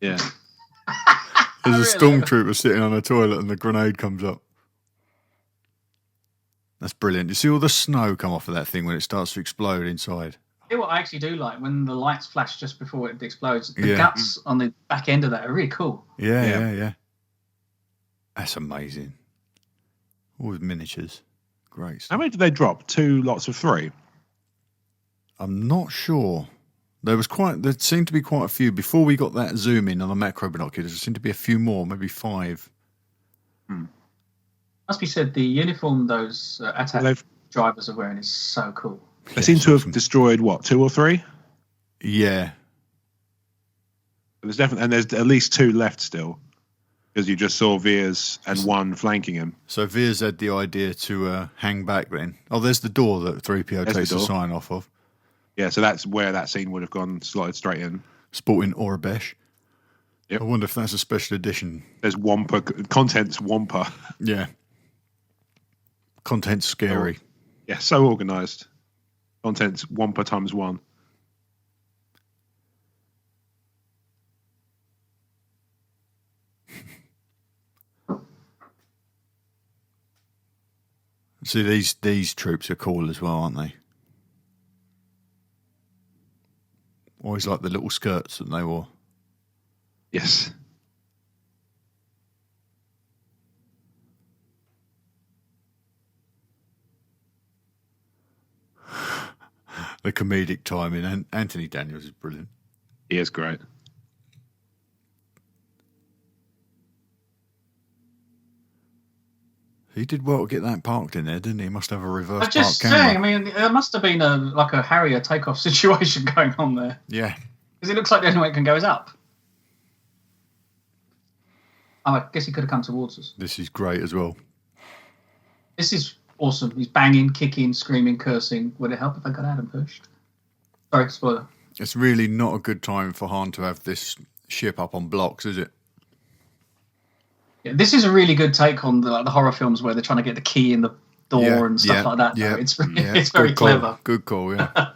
Speaker 6: Yeah.
Speaker 2: There's a stormtrooper sitting on a toilet and the grenade comes up. That's brilliant. You see all the snow come off of that thing when it starts to explode inside.
Speaker 9: You know what I actually do like? When the lights flash just before it explodes, the guts on the back end of that are really cool.
Speaker 2: Yeah. That's amazing. All with miniatures. Great stuff.
Speaker 6: How many did they drop? 2 lots of 3?
Speaker 2: I'm not sure. There seemed to be quite a few before we got that zoom in on the macro binoculars. There seemed to be a few more, maybe 5.
Speaker 9: Must be said, the uniform those attack drivers are wearing is so cool.
Speaker 6: They seem to have destroyed 2 or 3.
Speaker 2: Yeah.
Speaker 6: There's at least 2 left still, because you just saw Veers and 1 flanking him.
Speaker 2: So Veers had the idea to hang back then. Oh, there's the door that 3PO takes a sign off of.
Speaker 6: Yeah, so that's where that scene would have gone, slotted straight in.
Speaker 2: Sporting Orabesh.
Speaker 6: Yep.
Speaker 2: I wonder if that's a special edition.
Speaker 6: There's Wampa, contents Wampa.
Speaker 2: Yeah. Contents scary.
Speaker 6: Oh, yeah, so organised. Contents Wampa ×1.
Speaker 2: See, these troops are cool as well, aren't they? Always like the little skirts that they wore.
Speaker 6: Yes.
Speaker 2: The comedic timing, and Anthony Daniels is brilliant.
Speaker 6: He is great.
Speaker 2: He did well to get that parked in there, didn't he? He must have a reverse park
Speaker 9: I'm just
Speaker 2: camera.
Speaker 9: saying, I mean, there must have been a Harrier takeoff situation going on there.
Speaker 2: Yeah.
Speaker 9: Because it looks like the only way it can go is up. Oh, I guess he could have come towards us.
Speaker 2: This is great as well.
Speaker 9: This is awesome. He's banging, kicking, screaming, cursing. Would it help if I got out and pushed? Sorry, spoiler.
Speaker 2: It's really not a good time for Han to have this ship up on blocks, is it?
Speaker 9: Yeah, this is a really good take on the horror films where they're trying to get the key in the door and stuff like that.
Speaker 2: Yeah,
Speaker 9: it's very clever.
Speaker 2: Good call, yeah.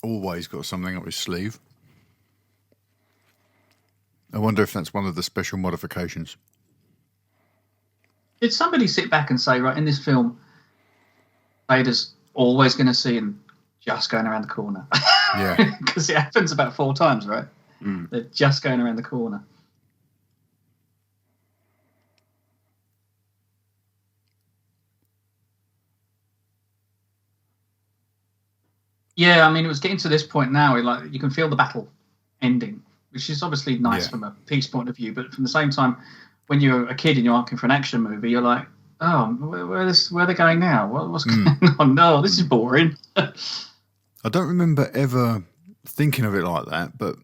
Speaker 2: Always got something up his sleeve. I wonder if that's one of the special modifications.
Speaker 9: Did somebody sit back and say, right, in this film, Vader's always going to see him just going around the corner?
Speaker 2: Yeah.
Speaker 9: Because it happens about 4 times, right? They're just going around the corner. Yeah, I mean, it was getting to this point now where, you can feel the battle ending, which is obviously nice from a peace point of view, but from the same time, when you're a kid and you're looking for an action movie, you're like, oh, where are they going now? What's going on? No, this is boring.
Speaker 2: I don't remember ever thinking of it like that, but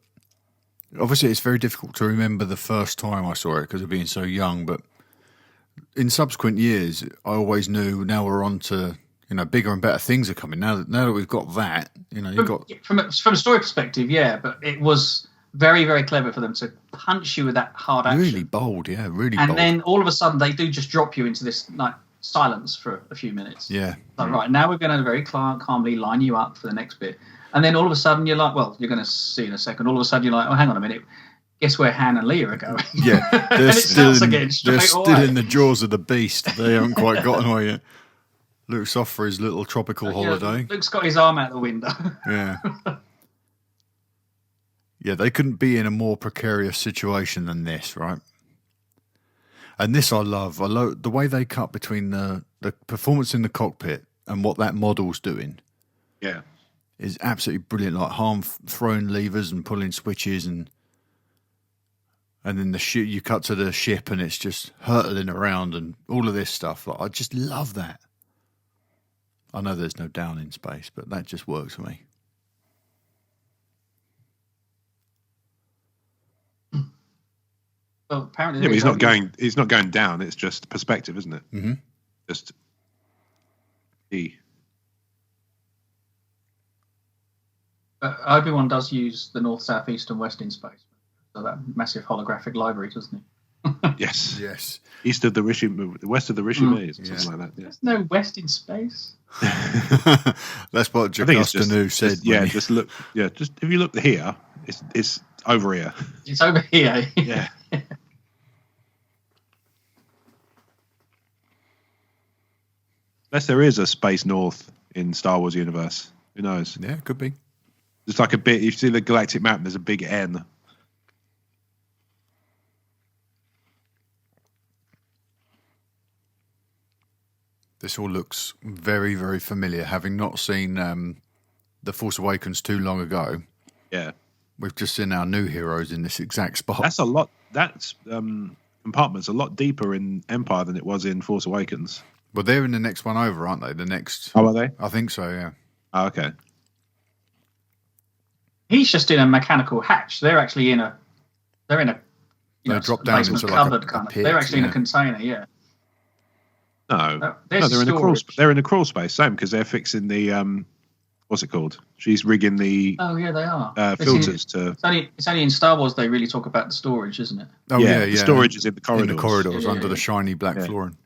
Speaker 2: obviously it's very difficult to remember the first time I saw it because of being so young, but in subsequent years, I always knew now we're on to, bigger and better things are coming. Now that we've got that, you've got...
Speaker 9: From a story perspective, yeah, but it was very, very clever for them to punch you with that hard action.
Speaker 2: Really bold, yeah, really bold.
Speaker 9: And then all of a sudden, they do just drop you into this silence for a few minutes.
Speaker 2: Yeah.
Speaker 9: Right, now we're going to very calmly line you up for the next bit. And then all of a sudden, you're like, well, you're going to see in a second. All of a sudden, you're like, oh, hang on a minute. Guess where Han and Leia are going?
Speaker 2: Yeah, they're still in the jaws of the beast. They haven't quite gotten away yet. Luke's off for his little tropical holiday.
Speaker 9: Luke's got his arm out the window.
Speaker 2: Yeah. Yeah, they couldn't be in a more precarious situation than this, right? And this I love. I love the way they cut between the performance in the cockpit and what that model's doing.
Speaker 6: Yeah.
Speaker 2: Is absolutely brilliant. Like Han throwing levers and pulling switches and then you cut to the ship and it's just hurtling around and all of this stuff. Like, I just love that. I know there's no down in space, but that just works for me.
Speaker 9: Well, apparently,
Speaker 6: yeah, but he's not going down. It's just perspective, isn't it?
Speaker 2: Mm-hmm.
Speaker 6: Just E.
Speaker 9: But Obi-Wan does use the north, south, east, and west in space. So that massive holographic library, doesn't he?
Speaker 6: Yes.
Speaker 2: Yes.
Speaker 6: East of the Rishi, west of the Rishi Maze, or something like that. Yeah.
Speaker 9: There's no west in space.
Speaker 2: That's what Jocasta Nu said.
Speaker 6: Just look. Yeah, just if you look here, it's over here.
Speaker 9: It's over here.
Speaker 6: Yeah. Unless there is a space north in Star Wars universe, who knows?
Speaker 2: Yeah, could be.
Speaker 6: It's like a bit. You see the galactic map. There's a big N.
Speaker 2: This all looks very, very familiar. Having not seen The Force Awakens too long ago,
Speaker 6: Yeah.
Speaker 2: we've just seen our new heroes in this exact spot.
Speaker 6: That's a lot. That's compartment's a lot deeper in Empire than it was in Force Awakens.
Speaker 2: Well, they're in the next one over, aren't they? The next.
Speaker 6: Oh, are they?
Speaker 2: I think so. Yeah.
Speaker 6: Oh, okay.
Speaker 9: He's just in a mechanical hatch. They're actually in a. They're in a.
Speaker 2: They drop down
Speaker 9: basement
Speaker 2: into
Speaker 9: cupboard
Speaker 2: like a
Speaker 9: kind of.
Speaker 2: pit,
Speaker 9: They're actually in a container. Yeah.
Speaker 6: No,
Speaker 9: there's
Speaker 6: they're in a crawl.
Speaker 9: storage.
Speaker 6: They're in a crawl space. Same because they're fixing the what's it called? She's rigging the
Speaker 9: Oh yeah, they are.
Speaker 6: filters to.
Speaker 9: It's only in Star Wars they really talk about the storage, isn't it?
Speaker 2: Oh yeah,
Speaker 6: The storage is in the corridors.
Speaker 2: In the corridors
Speaker 9: Yeah,
Speaker 2: under
Speaker 9: yeah.
Speaker 2: the shiny black flooring.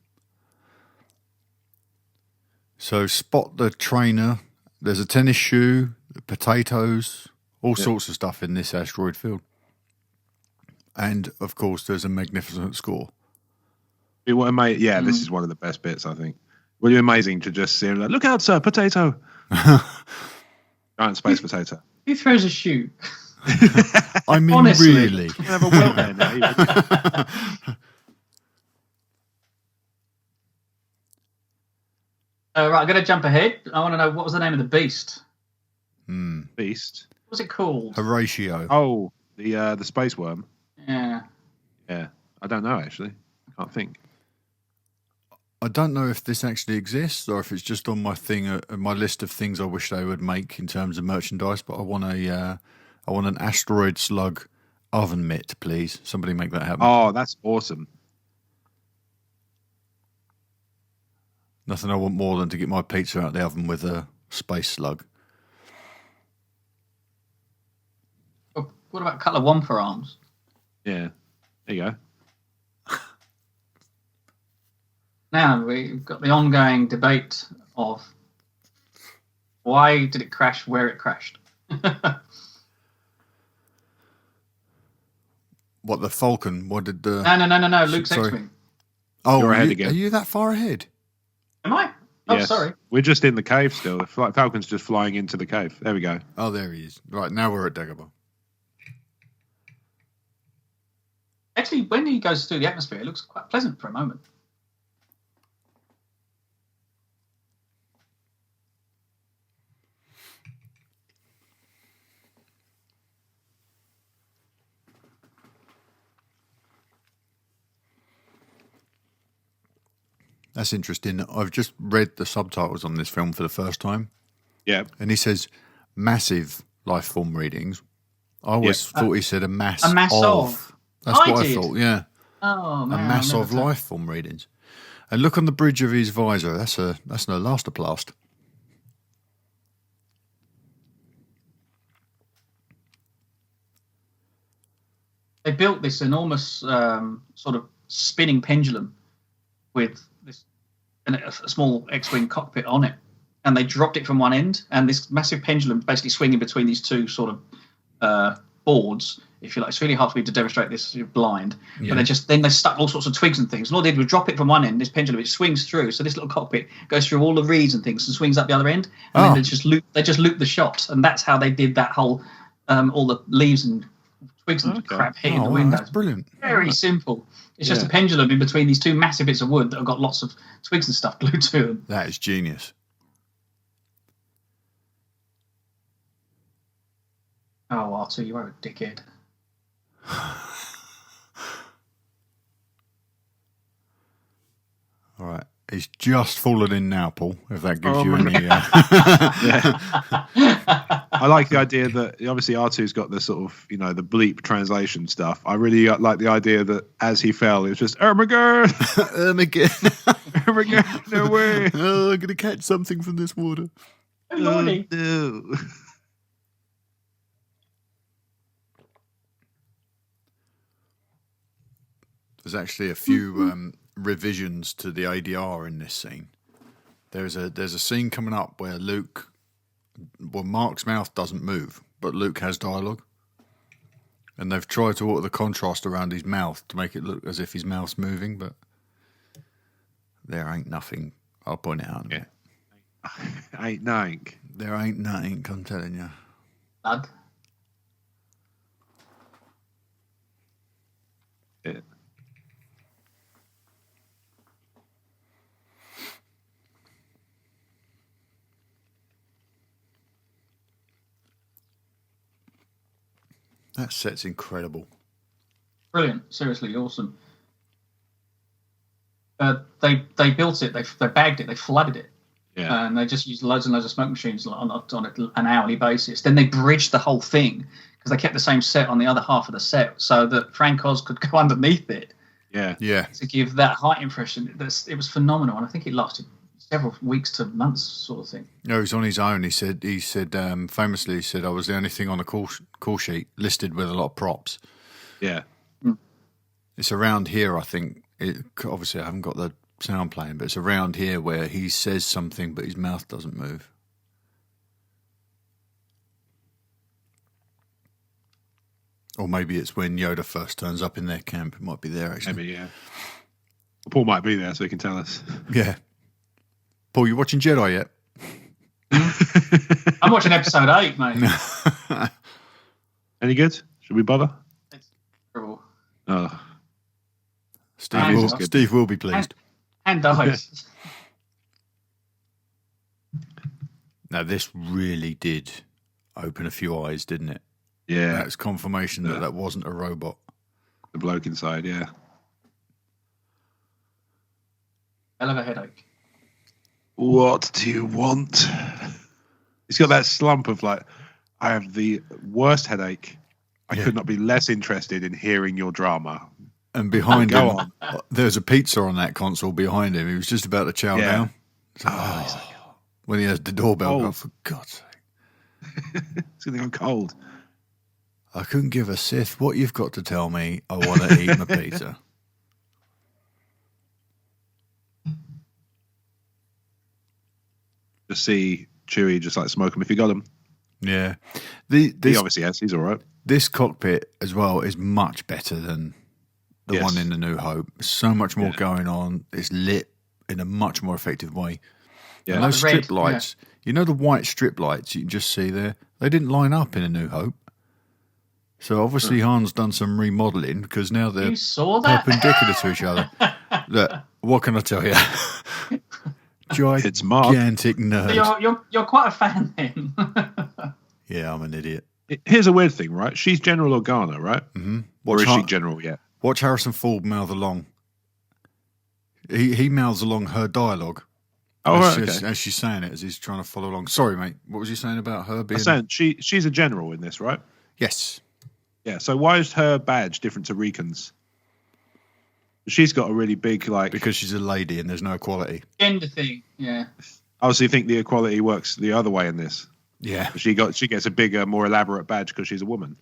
Speaker 2: So spot the trainer. There's a tennis shoe, potatoes, all sorts of stuff in this asteroid field. And of course, there's a magnificent score.
Speaker 6: This is one of the best bits, I think. Really amazing to just see, like, look out, sir, potato. Giant space potato.
Speaker 9: Who throws a shoe?
Speaker 2: I mean,
Speaker 9: Honestly.
Speaker 2: really.
Speaker 6: You have a well there now.
Speaker 9: Right, I'm going to jump ahead. I want to know what was the name of the beast.
Speaker 6: Beast.
Speaker 9: What was it called?
Speaker 2: Horatio.
Speaker 6: Oh, the space worm.
Speaker 9: Yeah.
Speaker 6: Yeah, I don't know actually. I can't think.
Speaker 2: I don't know if this actually exists or if it's just on my my list of things I wish they would make in terms of merchandise. But I want an asteroid slug oven mitt, please. Somebody make that happen.
Speaker 6: Oh, that's awesome.
Speaker 2: Nothing I want more than to get my pizza out of the oven with a space slug.
Speaker 9: Oh, what about a couple of Wampa arms?
Speaker 6: Yeah, there you go.
Speaker 9: Now we've got the ongoing debate of why did it crash where it crashed.
Speaker 2: What, the Falcon? What did the...
Speaker 9: No. Luke's
Speaker 2: Sorry.
Speaker 9: X-Wing.
Speaker 2: Oh,
Speaker 6: You're ahead again.
Speaker 2: Are you that far ahead?
Speaker 9: Am I? Oh,
Speaker 6: Yes.
Speaker 9: sorry.
Speaker 6: We're just in the cave still. The Falcon's just flying into the cave. There we go.
Speaker 2: Oh, there he is. Right, now we're at Dagobah.
Speaker 9: Actually, when he goes through the atmosphere, it looks quite pleasant for a moment.
Speaker 2: That's interesting. I've just read the subtitles on this film for the first time.
Speaker 6: Yeah.
Speaker 2: And he says massive life form readings. I always thought he said a mass of. That's
Speaker 9: I
Speaker 2: what
Speaker 9: did.
Speaker 2: I thought, yeah.
Speaker 9: Oh, man.
Speaker 2: A mass
Speaker 9: I'll
Speaker 2: of
Speaker 9: never
Speaker 2: life form readings. And look on the bridge of his visor. That's no elastoplast.
Speaker 9: They built this enormous sort of spinning pendulum with this a small X-wing cockpit on it, and they dropped it from one end, and this massive pendulum basically swinging between these two sort of boards, if you like. It's really hard for me to demonstrate this blind, but they stuck all sorts of twigs and things, and all they did was drop it from one end, this pendulum, it swings through, so this little cockpit goes through all the reeds and things and swings up the other end, and then they just loop the shot, and that's how they did that whole all the leaves and twigs and crap hitting the windows.
Speaker 2: That's brilliant.
Speaker 9: Very simple. It's just a pendulum in between these two massive bits of wood that have got lots of twigs and stuff glued to them.
Speaker 2: That is genius.
Speaker 9: Oh, Arthur, you are a dickhead.
Speaker 2: All right. He's just fallen in now, Paul, if that gives you any...
Speaker 6: I like the idea that obviously R2's got the sort of, the bleep translation stuff. I really like the idea that as he fell, it was just, oh my God!
Speaker 2: Oh my God.
Speaker 6: Oh my God, no way!
Speaker 2: Oh, I'm going to catch something from this water.
Speaker 9: Oh, Lordy.
Speaker 6: No.
Speaker 2: There's actually a few revisions to the ADR in this scene. There's a scene coming up where Mark's mouth doesn't move, but Luke has dialogue. And they've tried to alter the contrast around his mouth to make it look as if his mouth's moving, but there ain't nothing. I'll point it out in a minute.
Speaker 6: Ain't nothing.
Speaker 2: There ain't nothing, I'm telling you.
Speaker 9: Blood.
Speaker 6: Yeah.
Speaker 2: That set's incredible.
Speaker 9: Brilliant. Seriously, awesome. They built it. They bagged it. They flooded it.
Speaker 6: Yeah.
Speaker 9: And they just used loads and loads of smoke machines on an hourly basis. Then they bridged the whole thing because they kept the same set on the other half of the set so that Frank Oz could go underneath it.
Speaker 6: Yeah.
Speaker 9: To give that height impression. It was phenomenal. And I think it lasted several weeks to months sort of thing.
Speaker 2: No, he was on his own. He said famously, he said, I was the only thing on the call sheet listed with a lot of props.
Speaker 6: Yeah.
Speaker 2: It's around here, I think. Obviously, I haven't got the sound playing, but it's around here where he says something, but his mouth doesn't move. Or maybe it's when Yoda first turns up in their camp. It might be there, actually.
Speaker 6: Maybe, yeah. Paul might be there so he can tell us.
Speaker 2: Yeah. Paul, you watching Jedi yet?
Speaker 9: I'm watching episode 8, mate.
Speaker 6: Any good? Should we bother?
Speaker 9: It's terrible.
Speaker 6: Oh.
Speaker 2: Steve will be pleased.
Speaker 9: And dies.
Speaker 2: Now, this really did open a few eyes, didn't it?
Speaker 6: Yeah.
Speaker 2: That's confirmation that wasn't a robot.
Speaker 6: The bloke inside, yeah.
Speaker 9: Hell of a headache.
Speaker 6: What do you want? He's got that slump of like, I have the worst headache. I could not be less interested in hearing your drama.
Speaker 2: And behind him, there's a pizza on that console behind him. He was just about to chow down. When he has the doorbell go, for God's sake.
Speaker 6: It's going to go cold.
Speaker 2: I couldn't give a Sith what you've got to tell me. I want to eat my pizza.
Speaker 6: Just see Chewie just like smoke him if you got him.
Speaker 2: Yeah.
Speaker 6: He obviously has. He's all right.
Speaker 2: This cockpit as well is much better than the one in the New Hope. There's so much more going on. It's lit in a much more effective way. Yeah. And those strip lights, you know the white strip lights you can just see there? They didn't line up in A New Hope. So obviously Han's done some remodelling because now they're perpendicular to each other. Look, what can I tell you?
Speaker 6: It's Mark.
Speaker 2: Gigantic nerd.
Speaker 9: So you're quite a fan then.
Speaker 2: Yeah, I'm an idiot.
Speaker 6: Here's a weird thing, right? She's General Organa, right?
Speaker 2: Mm-hmm.
Speaker 6: Or is she General yet?
Speaker 2: Watch Harrison Ford mouth along. He mouths along her dialogue. As she's saying it, as he's trying to follow along. Sorry, mate. What was you saying about her being?
Speaker 6: I'm saying she's a general in this, right?
Speaker 2: Yes.
Speaker 6: Yeah. So why is her badge different to Rikon's? She's got a really big
Speaker 2: because she's a lady and there's no equality.
Speaker 9: Gender thing, yeah.
Speaker 6: Obviously, think the equality works the other way in this.
Speaker 2: Yeah.
Speaker 6: She gets a bigger, more elaborate badge because she's a woman,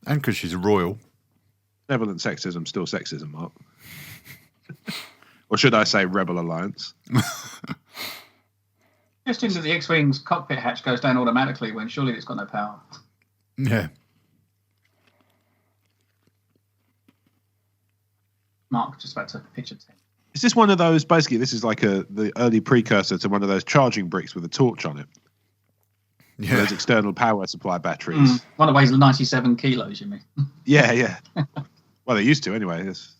Speaker 2: and because she's a royal.
Speaker 6: Benevolent sexism, still sexism, Mark. Or should I say, Rebel Alliance?
Speaker 9: Just into the X-Wing's cockpit hatch goes down automatically when surely it's got no power.
Speaker 2: Yeah.
Speaker 9: Mark, just about to pitch a 10.
Speaker 6: Is this one of those, basically, this is like the early precursor to one of those charging bricks with a torch on it?
Speaker 2: Yeah.
Speaker 6: Those external power supply batteries.
Speaker 9: One that weighs 97 kilos, you mean?
Speaker 6: Yeah. Well, they used to anyway. This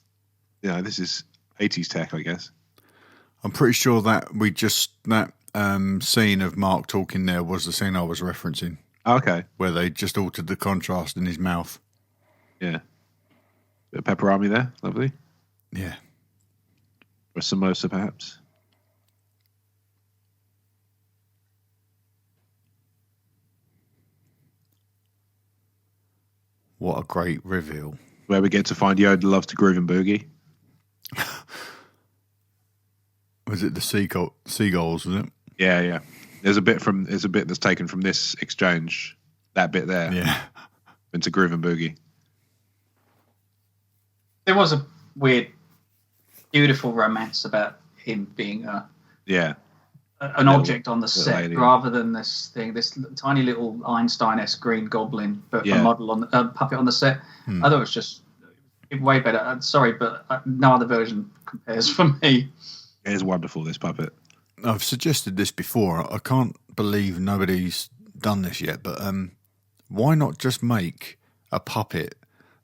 Speaker 6: is 80s tech, I guess.
Speaker 2: I'm pretty sure that that scene of Mark talking there was the scene I was referencing.
Speaker 6: Okay.
Speaker 2: Where they just altered the contrast in his mouth.
Speaker 6: Yeah. Bit of pepperami there. Lovely.
Speaker 2: Yeah.
Speaker 6: Or a samosa, perhaps.
Speaker 2: What a great reveal.
Speaker 6: Where we get to find Yoda loves to groove and boogie.
Speaker 2: Was it the seagulls, was it?
Speaker 6: Yeah. There's a bit that's taken from this exchange. That bit there.
Speaker 2: Yeah.
Speaker 6: Into groove and boogie.
Speaker 9: There was a weird, beautiful romance about him being an object on the set alien. Rather than this tiny little Einstein-esque green goblin, but a model on puppet on the set. I thought it was just way better. I'm sorry, but no other version compares for me.
Speaker 6: It is wonderful, this puppet.
Speaker 2: I've suggested this before. I can't believe nobody's done this yet, but why not just make a puppet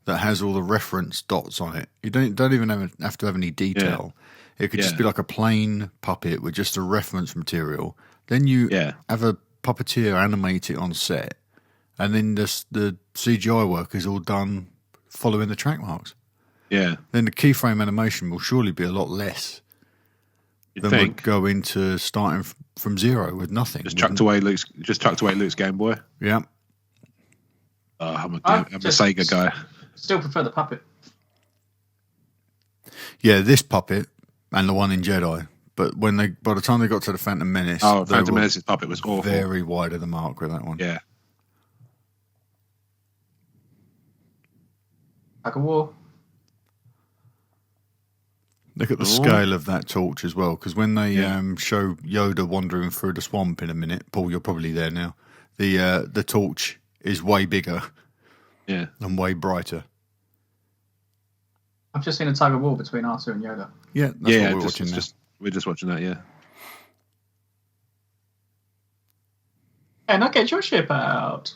Speaker 2: that has all the reference dots on it? You don't even have to have any detail. Yeah. It could just be like a plain puppet with just a reference material. Then you have a puppeteer animate it on set, and then the CGI work is all done following the track marks.
Speaker 6: Yeah.
Speaker 2: Then the keyframe animation will surely be a lot less than would go into starting from zero with nothing.
Speaker 6: Just chucked away Luke's Game Boy.
Speaker 2: Yeah.
Speaker 6: I'm a Sega guy.
Speaker 9: Still prefer the puppet.
Speaker 2: Yeah, this puppet and the one in Jedi. But by the time they got to the Phantom Menace,
Speaker 6: Phantom Menace's puppet was awful.
Speaker 2: Very wide of the mark with that one.
Speaker 6: Yeah.
Speaker 9: Like a war.
Speaker 2: Look at the scale of that torch as well, because when they show Yoda wandering through the swamp in a minute, Paul, you're probably there now. The torch is way bigger, and way brighter.
Speaker 9: I've just seen a tug of war between R2 and Yoda.
Speaker 2: Yeah, that's what we're watching now.
Speaker 6: We're just watching that, yeah.
Speaker 9: And now get your ship out.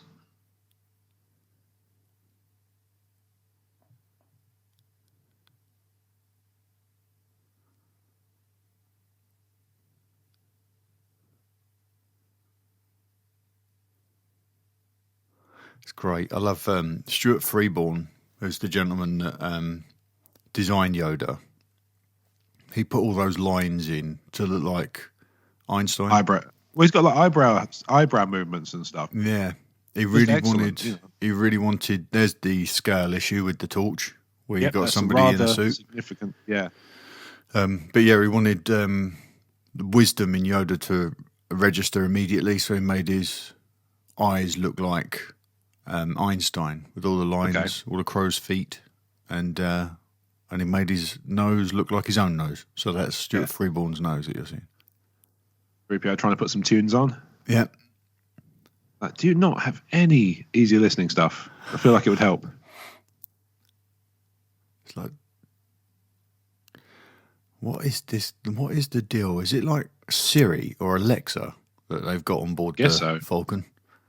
Speaker 2: It's great. I love Stuart Freeborn, who's the gentleman that designed Yoda. He put all those lines in to look like Einstein.
Speaker 6: Well, he's got like eyebrow movements and stuff.
Speaker 2: Yeah, he really wanted. There's the scale issue with the torch, where you got somebody in a suit.
Speaker 6: Significant, yeah.
Speaker 2: But yeah, he wanted the wisdom in Yoda to register immediately, so he made his eyes look like Einstein with all the lines, all the crow's feet, and he made his nose look like his own nose. So that's Stuart Freeborn's nose that you're seeing.
Speaker 6: 3PO trying to put some tunes on.
Speaker 2: Yeah.
Speaker 6: Do you not have any easy listening stuff? I feel like it would help.
Speaker 2: It's like, what is this? What is the deal? Is it like Siri or Alexa that they've got on board the Falcon?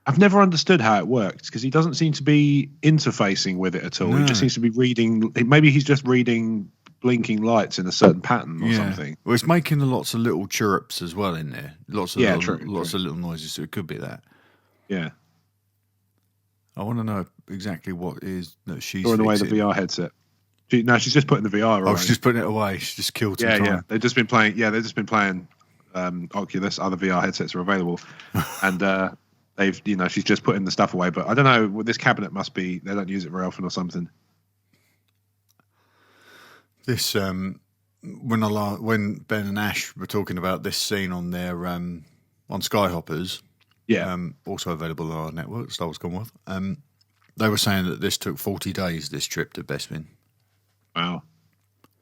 Speaker 6: I've never understood how it works because he doesn't seem to be interfacing with it at all. No. He just seems to be reading. Maybe he's just reading blinking lights in a certain pattern or something.
Speaker 2: Well, it's making lots of little chirps as well in there. Lots of little noises. So it could be that.
Speaker 6: Yeah.
Speaker 2: I want to know exactly what is that she's
Speaker 6: throwing away the VR headset. She's just putting the VR away.
Speaker 2: Oh, she's just putting it away. She's just killed some time.
Speaker 6: Yeah. They've just been playing Oculus. Other VR headsets are available, and she's just putting the stuff away. But I don't know. This cabinet must be. They don't use it very often or something.
Speaker 2: This when Ben and Ash were talking about this scene on their on Skyhoppers, also available on our network, Star Wars Commonwealth. They were saying that this took 40 days. This trip to Bespin.
Speaker 6: Wow.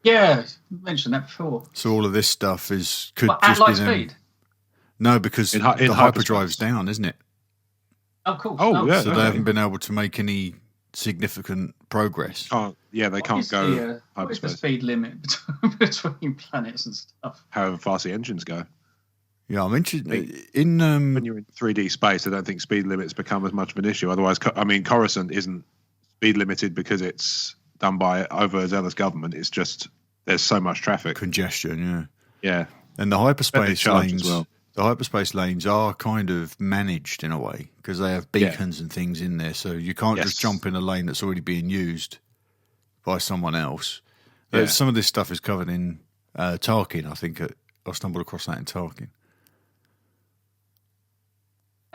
Speaker 9: Yeah, you mentioned that before.
Speaker 2: So all of this stuff could
Speaker 9: at
Speaker 2: just
Speaker 9: light
Speaker 2: be them.
Speaker 9: Speed.
Speaker 2: No, because the hyperdrive's down, isn't it?
Speaker 9: Oh, cool.
Speaker 6: Yeah.
Speaker 2: So they haven't been able to make any significant progress.
Speaker 6: Oh, yeah, they can't go.
Speaker 9: What is the speed limit between planets and stuff?
Speaker 6: However fast the engines go.
Speaker 2: Yeah, I'm interested in
Speaker 6: when you're in 3D space. I don't think speed limits become as much of an issue. Otherwise, Coruscant isn't speed limited because it's done by overzealous government. It's just there's so much traffic,
Speaker 2: congestion.
Speaker 6: Yeah,
Speaker 2: and the hyperspace lanes. Well. The hyperspace lanes are kind of managed in a way because they have beacons and things in there, so you can't just jump in a lane that's already being used by someone else. Yeah. Some of this stuff is covered in Tarkin. I think I stumbled across that in Tarkin.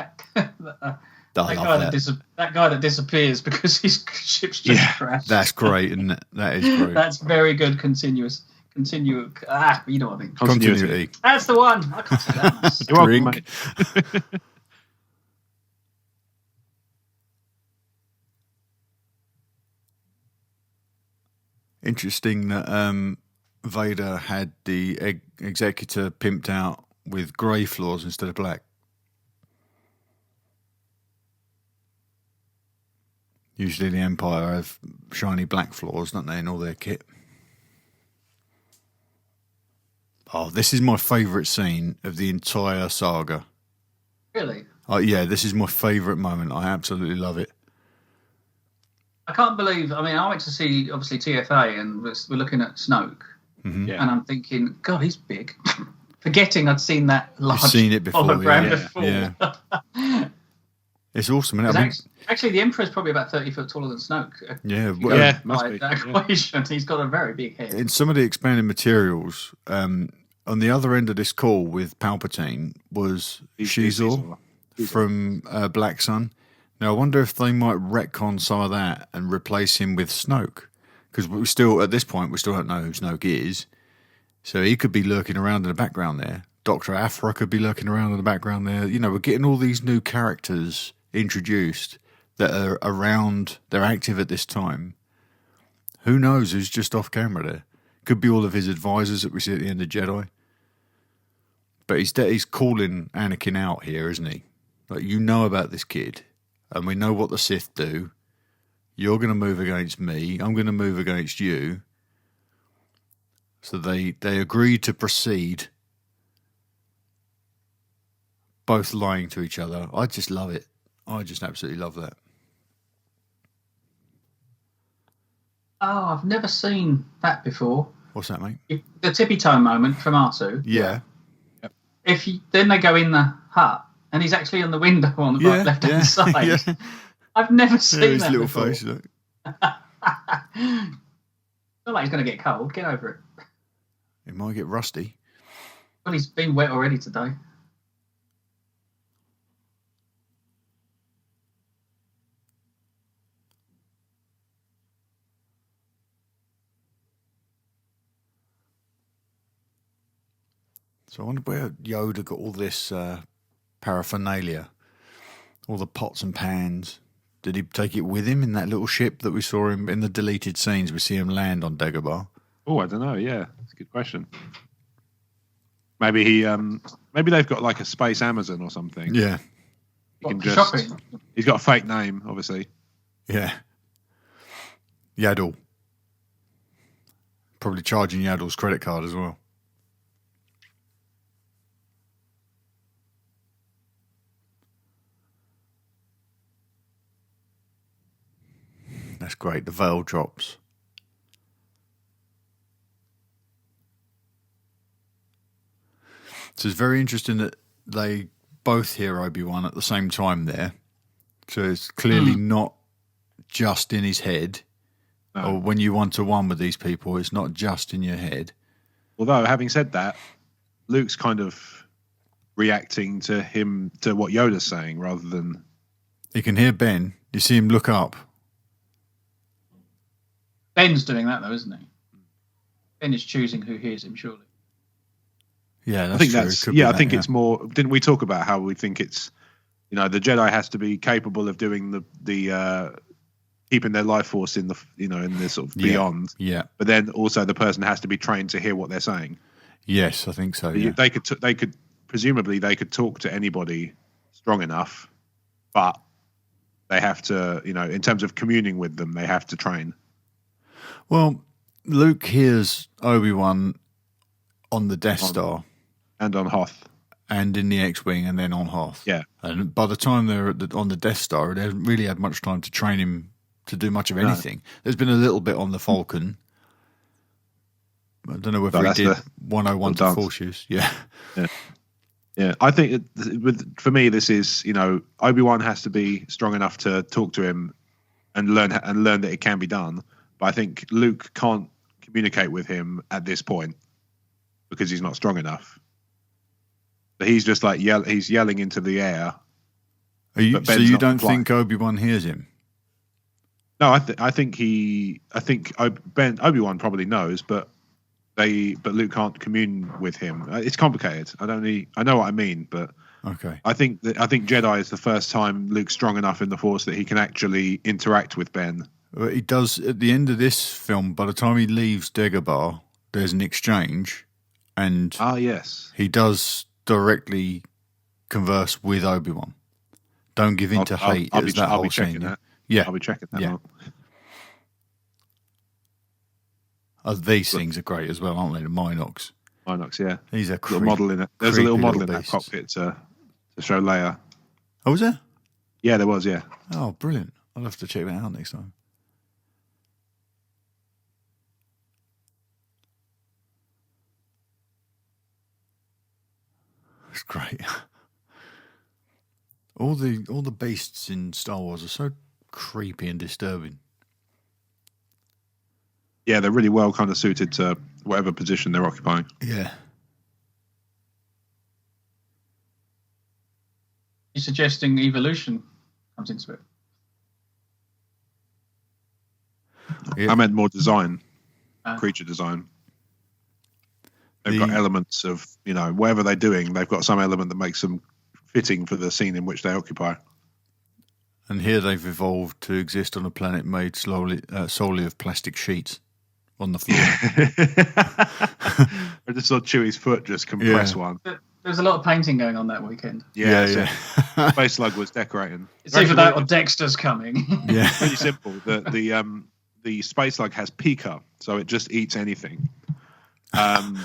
Speaker 9: That guy that disappears because his ship's just crashed.
Speaker 2: That's great, isn't it? That is great.
Speaker 9: That's very good. You know what I mean.
Speaker 2: Continuity.
Speaker 9: That's the one. I can't say that.
Speaker 6: You're welcome, mate.
Speaker 2: Interesting that Vader had the executor pimped out with grey floors instead of black. Usually the Empire have shiny black floors, don't they, in all their kit? Oh, this is my favourite scene of the entire saga.
Speaker 9: Really?
Speaker 2: Oh, yeah, this is my favourite moment. I absolutely love it.
Speaker 9: I can't believe... I mean, I went to see, obviously, TFA, and we're looking at Snoke.
Speaker 2: Mm-hmm.
Speaker 9: And I'm thinking, God, he's big. Forgetting I'd seen that large
Speaker 2: hologram
Speaker 9: before.
Speaker 2: Yeah. It's awesome. Isn't it?
Speaker 9: Actually, the Emperor's probably about 30 foot taller than Snoke.
Speaker 2: Must
Speaker 9: be. That equation. He's got a very big head.
Speaker 2: In some of the expanded materials, on the other end of this call with Palpatine was Shizor from Black Sun. Now, I wonder if they might retcon some of that and replace him with Snoke. Because at this point, we still don't know who Snoke is. So he could be lurking around in the background there. Dr. Aphra could be lurking around in the background there. You know, we're getting all these new characters introduced that are around, they're active at this time. Who knows who's just off camera there? Could be all of his advisors that we see at the end of Jedi. But he's calling Anakin out here, isn't he? Like, you know about this kid, and we know what the Sith do. You're going to move against me. I'm going to move against you. So they agreed to proceed, both lying to each other. I just love it. I just absolutely love that.
Speaker 9: Oh, I've never seen that before.
Speaker 2: What's that, mate?
Speaker 9: The tippy toe moment from R2.
Speaker 2: Yeah.
Speaker 9: Then they go in the hut, and he's actually on the window on the left-hand side.
Speaker 2: Yeah.
Speaker 9: I've never seen
Speaker 2: his
Speaker 9: that
Speaker 2: little
Speaker 9: before.
Speaker 2: face. Look.
Speaker 9: Not like he's going to get cold. Get over it.
Speaker 2: It might get rusty.
Speaker 9: Well, he's been wet already today.
Speaker 2: So I wonder where Yoda got all this paraphernalia, all the pots and pans. Did he take it with him in that little ship that we saw him in the deleted scenes? We see him land on Dagobah.
Speaker 6: Oh, I don't know. Yeah, that's a good question. Maybe maybe they've got like a space Amazon or something.
Speaker 2: Yeah,
Speaker 6: he's got a fake name, obviously.
Speaker 2: Yeah, Yaddle. Probably charging Yaddle's credit card as well. That's great. The veil drops. So it's very interesting that they both hear Obi-Wan at the same time there. So it's clearly not just in his head. No. Or when you one-to-one with these people, it's not just in your head.
Speaker 6: Although, having said that, Luke's kind of reacting to what Yoda's saying rather than...
Speaker 2: He can hear Ben. You see him look up.
Speaker 9: Ben's doing that, though, isn't he? Ben is choosing who hears him, surely.
Speaker 2: Yeah,
Speaker 6: I think it's more. Didn't we talk about how we think it's, the Jedi has to be capable of doing the keeping their life force in the in the sort of beyond.
Speaker 2: Yeah.
Speaker 6: But then also the person has to be trained to hear what they're saying.
Speaker 2: Yes, I think so. Yeah.
Speaker 6: They could presumably they could talk to anybody strong enough, but they have to in terms of communing with them they have to train.
Speaker 2: Well, Luke hears Obi-Wan on the Death Star.
Speaker 6: And on Hoth.
Speaker 2: And in the X-Wing and then on Hoth.
Speaker 6: Yeah.
Speaker 2: And by the time they're on the Death Star, they haven't really had much time to train him to do much of anything. No. There's been a little bit on the Falcon. I don't know whether he did 101 to Force use. Yeah.
Speaker 6: Yeah. I think for me, this is, Obi-Wan has to be strong enough to talk to him and learn that it can be done. But I think Luke can't communicate with him at this point because he's not strong enough. But he's just like he's yelling into the air.
Speaker 2: So you don't think Obi-Wan hears him?
Speaker 6: No, I think Obi-Wan probably knows, but Luke can't commune with him. It's complicated. I know what I mean, but
Speaker 2: okay.
Speaker 6: I think Jedi is the first time Luke's strong enough in the Force that he can actually interact with Ben.
Speaker 2: Well, he does at the end of this film. By the time he leaves Dagobah, there's an exchange, and
Speaker 6: yes,
Speaker 2: he does directly converse with Obi-Wan. Don't give in to hate.
Speaker 6: I'll be checking that.
Speaker 2: Yeah,
Speaker 6: I'll be checking that out.
Speaker 2: These things are great as well, aren't they? The Minox.
Speaker 6: Yeah.
Speaker 2: He's a
Speaker 6: little model in it. There's a little model in that cockpit to show Leia.
Speaker 2: Oh, was there?
Speaker 6: Yeah, there was. Yeah.
Speaker 2: Oh, brilliant! I'll have to check that out next time. It's great. All the beasts in Star Wars are so creepy and disturbing.
Speaker 6: Yeah, they're really well kind of suited to whatever position they're occupying.
Speaker 2: Yeah.
Speaker 9: You're suggesting evolution comes into it?
Speaker 6: I meant more design, creature design. They've got elements of, whatever they're doing, they've got some element that makes them fitting for the scene in which they occupy.
Speaker 2: And here they've evolved to exist on a planet made solely of plastic sheets on the floor.
Speaker 6: I just saw Chewie's foot just compress one.
Speaker 9: There was a lot of painting going on that weekend.
Speaker 2: Yeah.
Speaker 6: Space Slug was decorating.
Speaker 9: It's either that or Dexter's coming.
Speaker 2: Yeah.
Speaker 6: Pretty simple. The Space Slug has pica, so it just eats anything. And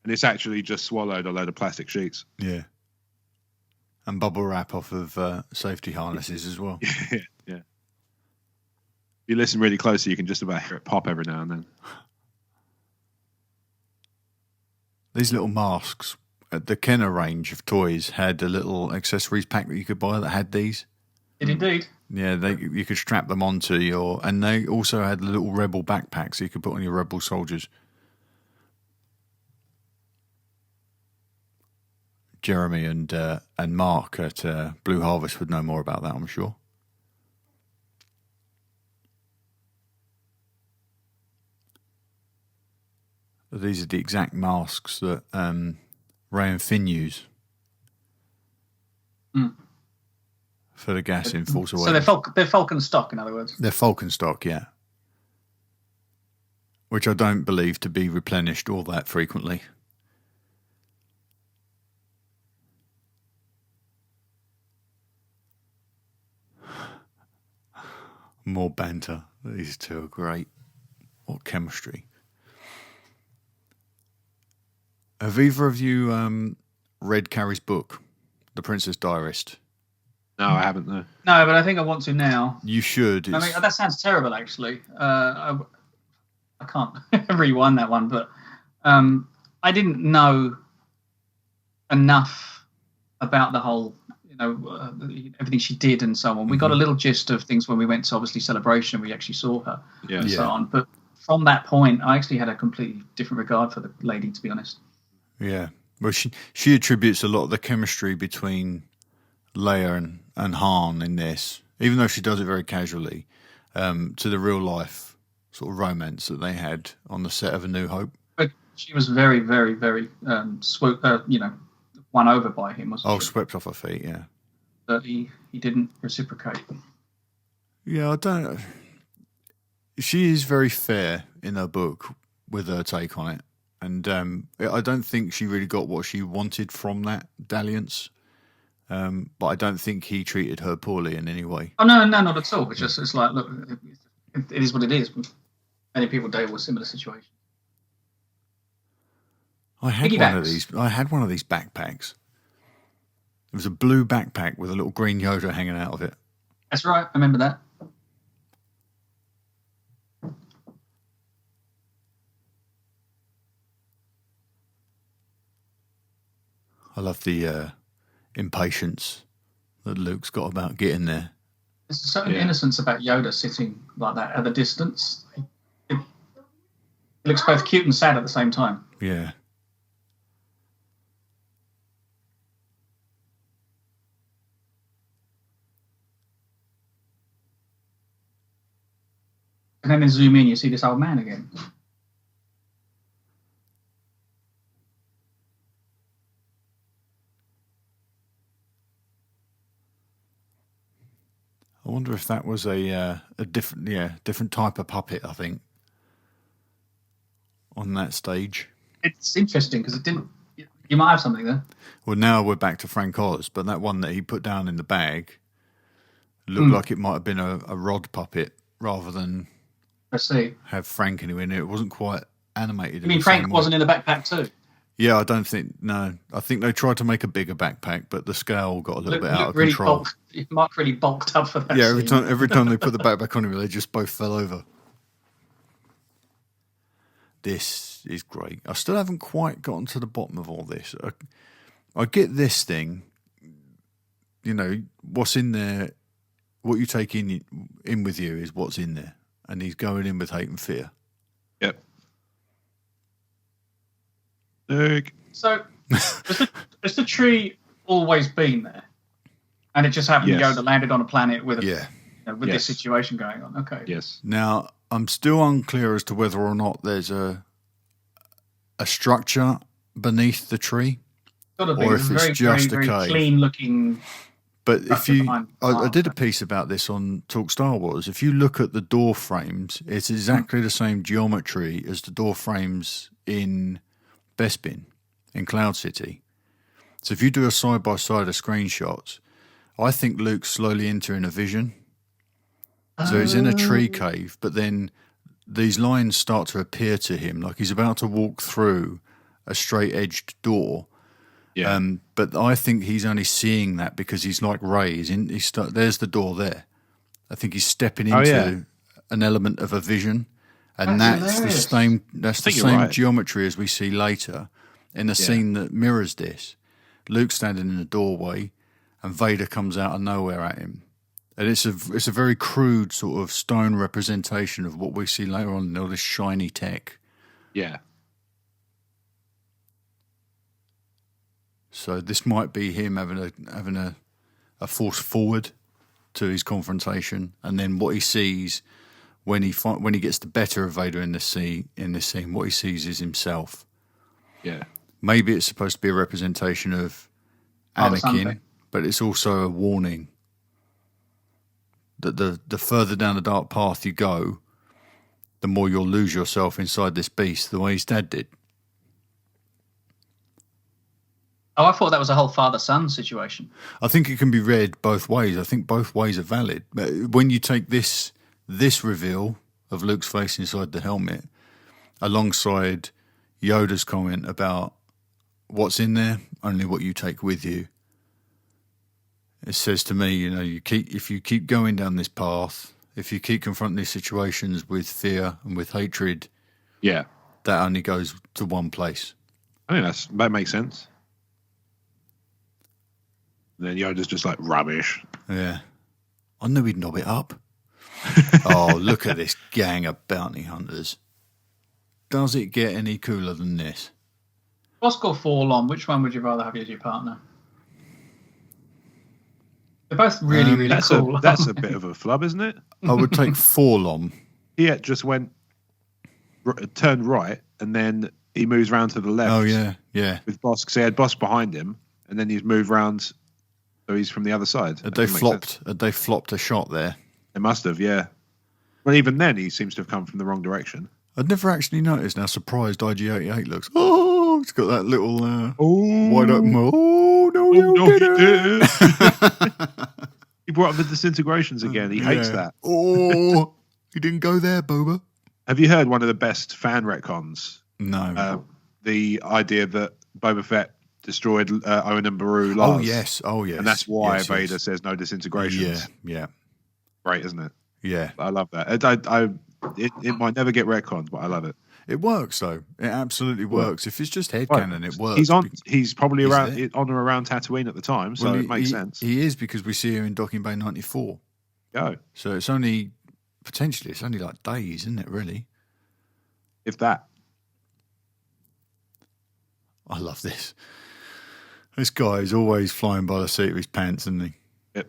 Speaker 6: it's actually just swallowed a load of plastic sheets.
Speaker 2: Yeah. And bubble wrap off of safety harnesses as well.
Speaker 6: Yeah. If you listen really closely, you can just about hear it pop every now and then.
Speaker 2: These little masks at the Kenner range of toys had a little accessories pack that you could buy that had these.
Speaker 9: It indeed.
Speaker 2: Yeah, you could strap them onto and they also had little Rebel backpacks so you could put on your Rebel soldiers. Jeremy and Mark at Blue Harvest would know more about that, I'm sure. These are the exact masks that Ray and Finn use for the gas in Force Awakens.
Speaker 9: So they're Falcon stock, in other words.
Speaker 2: They're Falcon stock, yeah. Which I don't believe to be replenished all that frequently. More banter. These two are great. What chemistry. Have either of you read Carrie's book, The Princess Diarist?
Speaker 6: No, I haven't, no.
Speaker 9: No, but I think I want to now.
Speaker 2: You should.
Speaker 9: I mean, that sounds terrible, actually. I can't rewind that one, but I didn't know enough about the whole, everything she did and so on. We got a little gist of things when we went to, obviously, Celebration. We actually saw her and so on. But from that point, I actually had a completely different regard for the lady, to be honest.
Speaker 2: Yeah. Well, she attributes a lot of the chemistry between Leia and Han in this, even though she does it very casually, to the real life sort of romance that they had on the set of A New Hope.
Speaker 9: But she was very, very, very won over by him, wasn't she?
Speaker 2: Swept off her feet, yeah.
Speaker 9: But he didn't reciprocate.
Speaker 2: Yeah, I don't. She is very fair in her book with her take on it. And I don't think she really got what she wanted from that dalliance. But I don't think he treated her poorly in any way.
Speaker 9: Oh, no, not at all. It's like, look, it is what it is. Many people deal with similar situations.
Speaker 2: I had one of these backpacks. It was a blue backpack with a little green Yoda hanging out of it.
Speaker 9: That's right. I remember that.
Speaker 2: I love the impatience that Luke's got about getting there.
Speaker 9: There's a certain innocence about Yoda sitting like that at a distance. It looks both cute and sad at the same time.
Speaker 2: Yeah.
Speaker 9: And then they zoom in, you see this old man again.
Speaker 2: I wonder if that was a different type of puppet, I think, on that stage.
Speaker 9: It's interesting because it didn't. You might have something there.
Speaker 2: Well, now we're back to Frank Oz, but that one that he put down in the bag looked like it might have been a rod puppet rather than have Frank anywhere near. It wasn't quite animated.
Speaker 9: You mean Frank wasn't in the backpack too?
Speaker 2: Yeah, I don't think. No, I think they tried to make a bigger backpack, but the scale got a little bit out of control.
Speaker 9: Mark really bulked up for that.
Speaker 2: Yeah, every time they put the backpack on him, they just both fell over. This is great. I still haven't quite gotten to the bottom of all this. I get this thing. what's in there, what you take in with you is what's in there. And he's going in with hate and fear.
Speaker 6: Yep. Nick.
Speaker 9: So, has the tree always been there? And it just happened Yoda landed on a planet with this situation going on. Okay.
Speaker 6: Yes.
Speaker 2: Now, I'm still unclear as to whether or not there's a structure beneath the tree,
Speaker 9: or if it's just a cave. Clean looking.
Speaker 2: But if I did a piece about this on Talk Star Wars. If you look at the door frames, it's exactly the same geometry as the door frames in Bespin, in Cloud City. So if you do a side by side of screenshots, I think Luke's slowly entering a vision. So he's in a tree cave, but then these lines start to appear to him like he's about to walk through a straight-edged door.
Speaker 6: Yeah.
Speaker 2: But I think he's only seeing that because he's like Ray. There's the door there. I think he's stepping into an element of a vision, and that's the same. That's the same geometry as we see later in a scene that mirrors this. Luke's standing in the doorway, and Vader comes out of nowhere at him. And it's a very crude sort of stone representation of what we see later on in all this shiny tech.
Speaker 6: Yeah.
Speaker 2: So this might be him having a force forward to his confrontation, and then what he sees when he gets the better of Vader in this scene, what he sees is himself.
Speaker 6: Yeah.
Speaker 2: Maybe it's supposed to be a representation of Anakin, but it's also a warning that the further down the dark path you go, the more you'll lose yourself inside this beast, the way his dad did.
Speaker 9: Oh, I thought that was a whole father-son situation.
Speaker 2: I think it can be read both ways. I think both ways are valid. But when you take this reveal of Luke's face inside the helmet, alongside Yoda's comment about what's in there, only what you take with you, it says to me, if you keep going down this path, if you keep confronting these situations with fear and with hatred,
Speaker 6: that
Speaker 2: only goes to one place.
Speaker 6: I think that makes sense. And then Yoda's just like, rubbish.
Speaker 2: Yeah. I knew he'd knob it up. Oh, look at this gang of bounty hunters. Does it get any cooler than this?
Speaker 9: Bossk or Forlom, which one would you rather have as your partner? They're both really cool.
Speaker 6: That's a bit of a flub, isn't it?
Speaker 2: I would take Forlom.
Speaker 6: He just turned right, and then he moves round to the left.
Speaker 2: Oh, yeah.
Speaker 6: With Bossk. So he had Bossk behind him, and then he's moved round. So he's from the other side.
Speaker 2: Had they flopped a shot there?
Speaker 6: They must have, yeah. Well, even then, he seems to have come from the wrong direction.
Speaker 2: I'd never actually noticed how surprised IG-88 looks. Oh, it's got that little wide open. Oh, no, he didn't.
Speaker 6: He brought up the disintegrations again. He hates that.
Speaker 2: Oh, he didn't go there, Boba.
Speaker 6: Have you heard one of the best fan retcons?
Speaker 2: No.
Speaker 6: The idea that Boba Fett destroyed Owen and Beru Lars.
Speaker 2: Oh, yes.
Speaker 6: And that's why Vader says no disintegrations.
Speaker 2: Yeah.
Speaker 6: Great, isn't it?
Speaker 2: Yeah.
Speaker 6: I love that. It might never get retconned, but I love it.
Speaker 2: It works, though. It absolutely works. If it's just headcanon, it works.
Speaker 6: He's probably on or around Tatooine at the time, so it makes sense.
Speaker 2: He is, because we see him in Docking Bay 94.
Speaker 6: Go.
Speaker 2: So it's only like days, isn't it, really?
Speaker 6: If that.
Speaker 2: I love this. This guy is always flying by the seat of his pants, isn't he?
Speaker 6: Yep.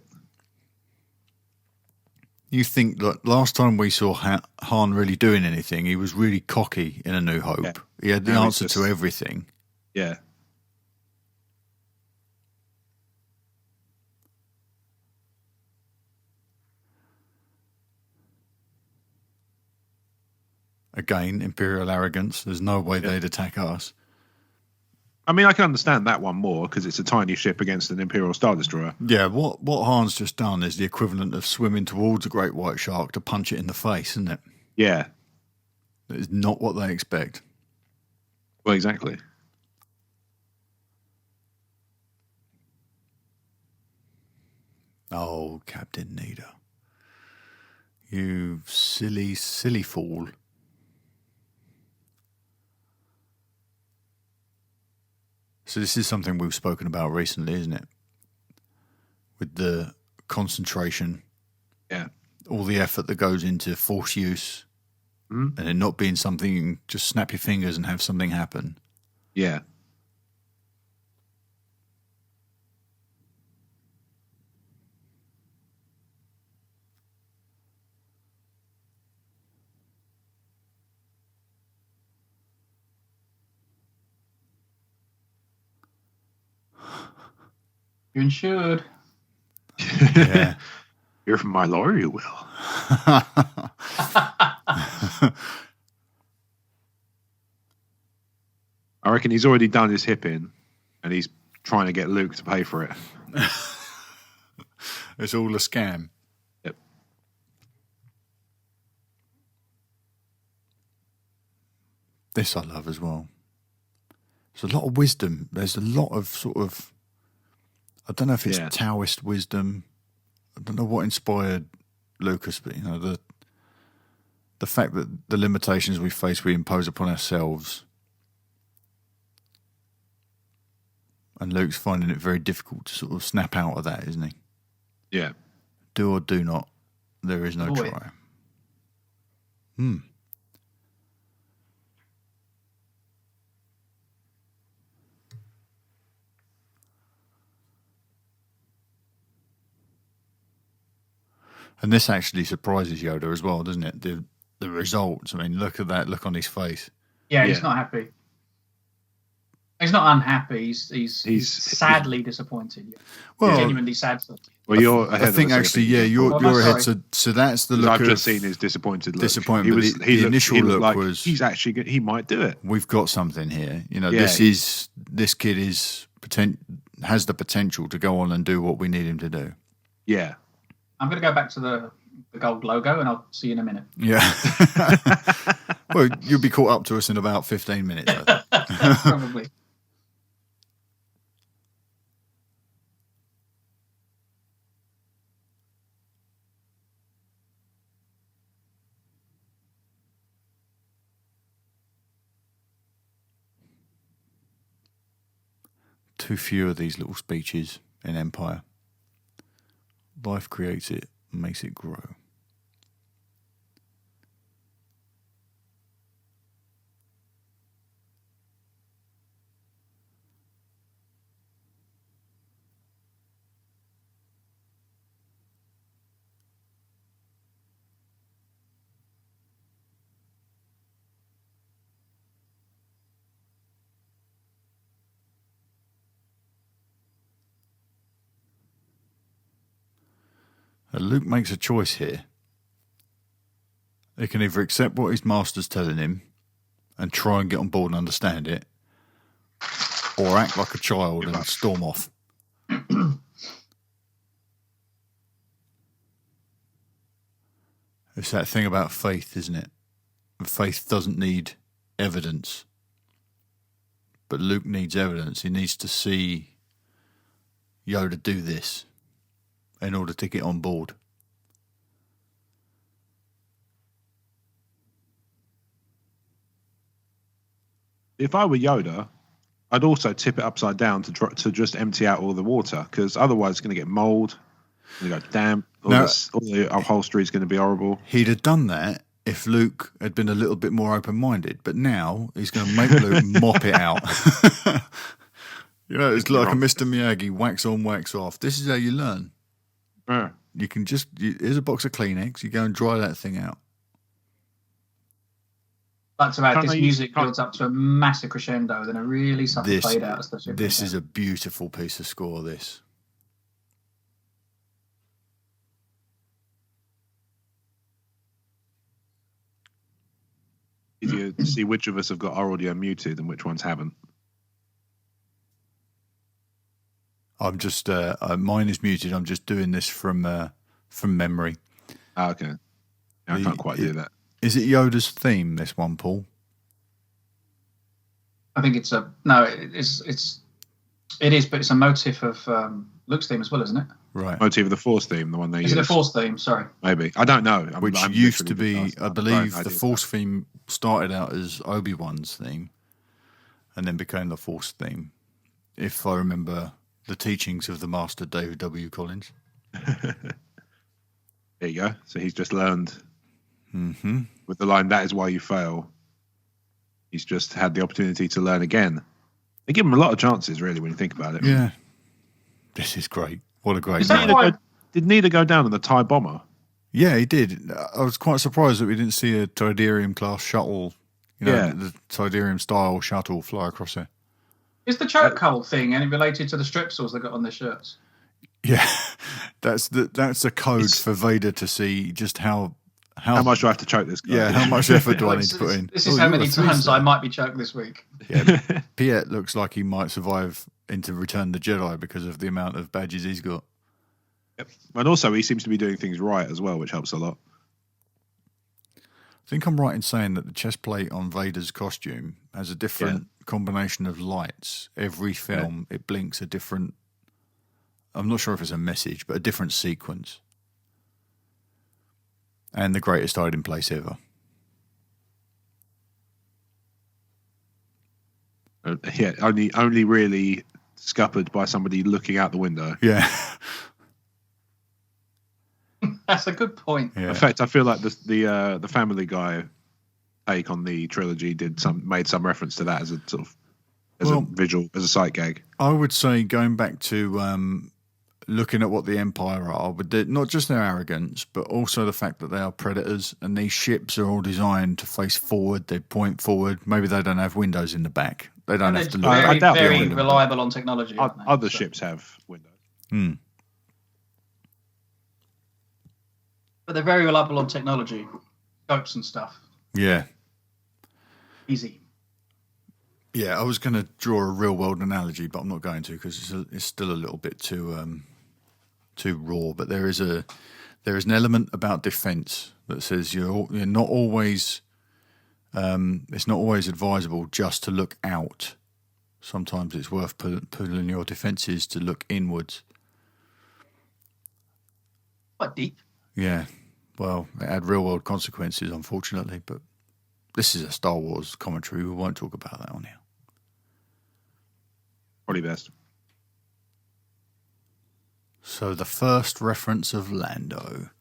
Speaker 2: You think that last time we saw Han really doing anything, he was really cocky in A New Hope. Yeah. He had the answer to everything.
Speaker 6: Yeah.
Speaker 2: Again, Imperial arrogance. There's no way they'd attack us.
Speaker 6: I mean, I can understand that one more because it's a tiny ship against an Imperial Star Destroyer.
Speaker 2: Yeah, what Han's just done is the equivalent of swimming towards a great white shark to punch it in the face, isn't it?
Speaker 6: Yeah.
Speaker 2: That is not what they expect.
Speaker 6: Well, exactly.
Speaker 2: Oh, Captain Nida. You silly, silly fool. So this is something we've spoken about recently, isn't it? with the concentration, all the effort that goes into force use, and it not being something you can just snap your fingers and have something happen.
Speaker 6: Yeah.
Speaker 9: You should.
Speaker 2: Yeah.
Speaker 6: Hear from my lawyer, you will. I reckon he's already done his hip in, and he's trying to get Luke to pay for it.
Speaker 2: It's all a scam.
Speaker 6: Yep.
Speaker 2: This I love as well. There's a lot of wisdom. There's a lot of sort of, I don't know if it's Taoist wisdom. I don't know what inspired Lucas, but you know, the fact that the limitations we face, we impose upon ourselves. And Luke's finding it very difficult to sort of snap out of that, isn't he?
Speaker 6: Yeah.
Speaker 2: Do or do not. There is no try. And this actually surprises Yoda as well, doesn't it? The results. I mean, look at that look on his face.
Speaker 9: Yeah, he's not happy. He's not unhappy. He's sadly disappointed. Yeah.
Speaker 2: Well,
Speaker 9: genuinely sad.
Speaker 6: Well, you're ahead.
Speaker 2: I think actually, you're ahead. So that's the look.
Speaker 6: I've just seen his disappointed look.
Speaker 2: Disappointment. The initial look
Speaker 6: like
Speaker 2: was
Speaker 6: he's actually he might do it.
Speaker 2: We've got something here. You know, this kid has the potential to go on and do what we need him to do.
Speaker 6: Yeah.
Speaker 9: I'm going to go back to the gold logo, and I'll see you in a minute.
Speaker 2: Yeah. Well, you'll be caught up to us in about 15 minutes.
Speaker 9: Probably.
Speaker 2: Too few of these little speeches in Empire. Life creates it and makes it grow. Luke makes a choice here. He can either accept what his master's telling him and try and get on board and understand it, or act like a child and storm off. It's that thing about faith, isn't it? Faith doesn't need evidence. But Luke needs evidence. He needs to see Yoda do this in order to get on board.
Speaker 6: If I were Yoda, I'd also tip it upside down to just empty out all the water, because otherwise it's going to get mold. It's going to go damp. All the upholstery is going to be horrible.
Speaker 2: He'd have done that if Luke had been a little bit more open-minded, but now he's going to make Luke mop it out. You know, it's like a Mr. Miyagi, wax on, wax off. This is how you learn. You can here's a box of Kleenex, you go and dry that thing out.
Speaker 9: That's about this music builds up to a massive crescendo, then a really subtle fade out.
Speaker 2: This is a beautiful piece of score, this.
Speaker 6: You see which of us have got our audio muted and which ones haven't.
Speaker 2: I'm just mine is muted. I'm just doing this from memory.
Speaker 6: Okay. I can't quite do that.
Speaker 2: Is it Yoda's theme, this one, Paul?
Speaker 9: I think it is, but it's a motif of Luke's theme as well, isn't it?
Speaker 2: Right.
Speaker 6: Motif of the Force theme, the one they use.
Speaker 9: Is it a Force theme? Sorry.
Speaker 6: Maybe. I don't know.
Speaker 2: Which used to be, I believe, the Force theme started out as Obi-Wan's theme and then became the Force theme, if I remember The teachings of the master David W. Collins.
Speaker 6: There you go. So he's just learned
Speaker 2: Mm-hmm.
Speaker 6: with the line, "That is why you fail." He's just had the opportunity to learn again. They give him a lot of chances, really, when you think about it.
Speaker 2: Yeah. This is great. What a great
Speaker 9: Is that
Speaker 2: line.
Speaker 9: why?
Speaker 6: Did Nida go down in the TIE bomber?
Speaker 2: Yeah, he did. I was quite surprised that we didn't see a Tidarium class shuttle, the Tidarium style shuttle fly across there.
Speaker 9: Is the chokehold thing any related to the strepsils they got on their shirts?
Speaker 2: Yeah, that's a code for Vader to see just how
Speaker 6: much do I have to choke this guy?
Speaker 2: Yeah, how much effort do I need to put in?
Speaker 9: This is how many times I might be choked this week.
Speaker 2: Yeah, Piet looks like he might survive into Return of the Jedi because of the amount of badges he's got.
Speaker 6: Yep. And also, he seems to be doing things right as well, which helps a lot.
Speaker 2: I think I'm right in saying that the chest plate on Vader's costume has a different combination of lights. Every film, it blinks a different... I'm not sure if it's a message, but a different sequence. And the greatest hiding place ever.
Speaker 6: Only really scuppered by somebody looking out the window.
Speaker 2: Yeah.
Speaker 9: That's a good point.
Speaker 2: Yeah.
Speaker 6: In fact, I feel like the Family Guy take on the trilogy made some reference to that as a sort of a visual, as a sight gag.
Speaker 2: I would say going back to looking at what the Empire are, but not just their arrogance, but also the fact that they are predators, and these ships are all designed to face forward. They point forward. Maybe they don't have windows in the back. They don't have to look.
Speaker 9: Very,
Speaker 6: I doubt
Speaker 9: very reliable on technology.
Speaker 6: Other ships have windows.
Speaker 2: Hmm.
Speaker 9: But they're very reliable on technology, scopes and stuff.
Speaker 2: Yeah.
Speaker 9: Easy.
Speaker 2: Yeah, I was going to draw a real world analogy, but I'm not going to because it's still a little bit too raw. But there is an element about defence that says you're not always. It's not always advisable just to look out. Sometimes it's worth pulling your defences to look inwards.
Speaker 9: Quite deep.
Speaker 2: Yeah, well, it had real world consequences, unfortunately. But this is a Star Wars commentary. We won't talk about that on here.
Speaker 6: Probably best.
Speaker 2: So the first reference of Lando.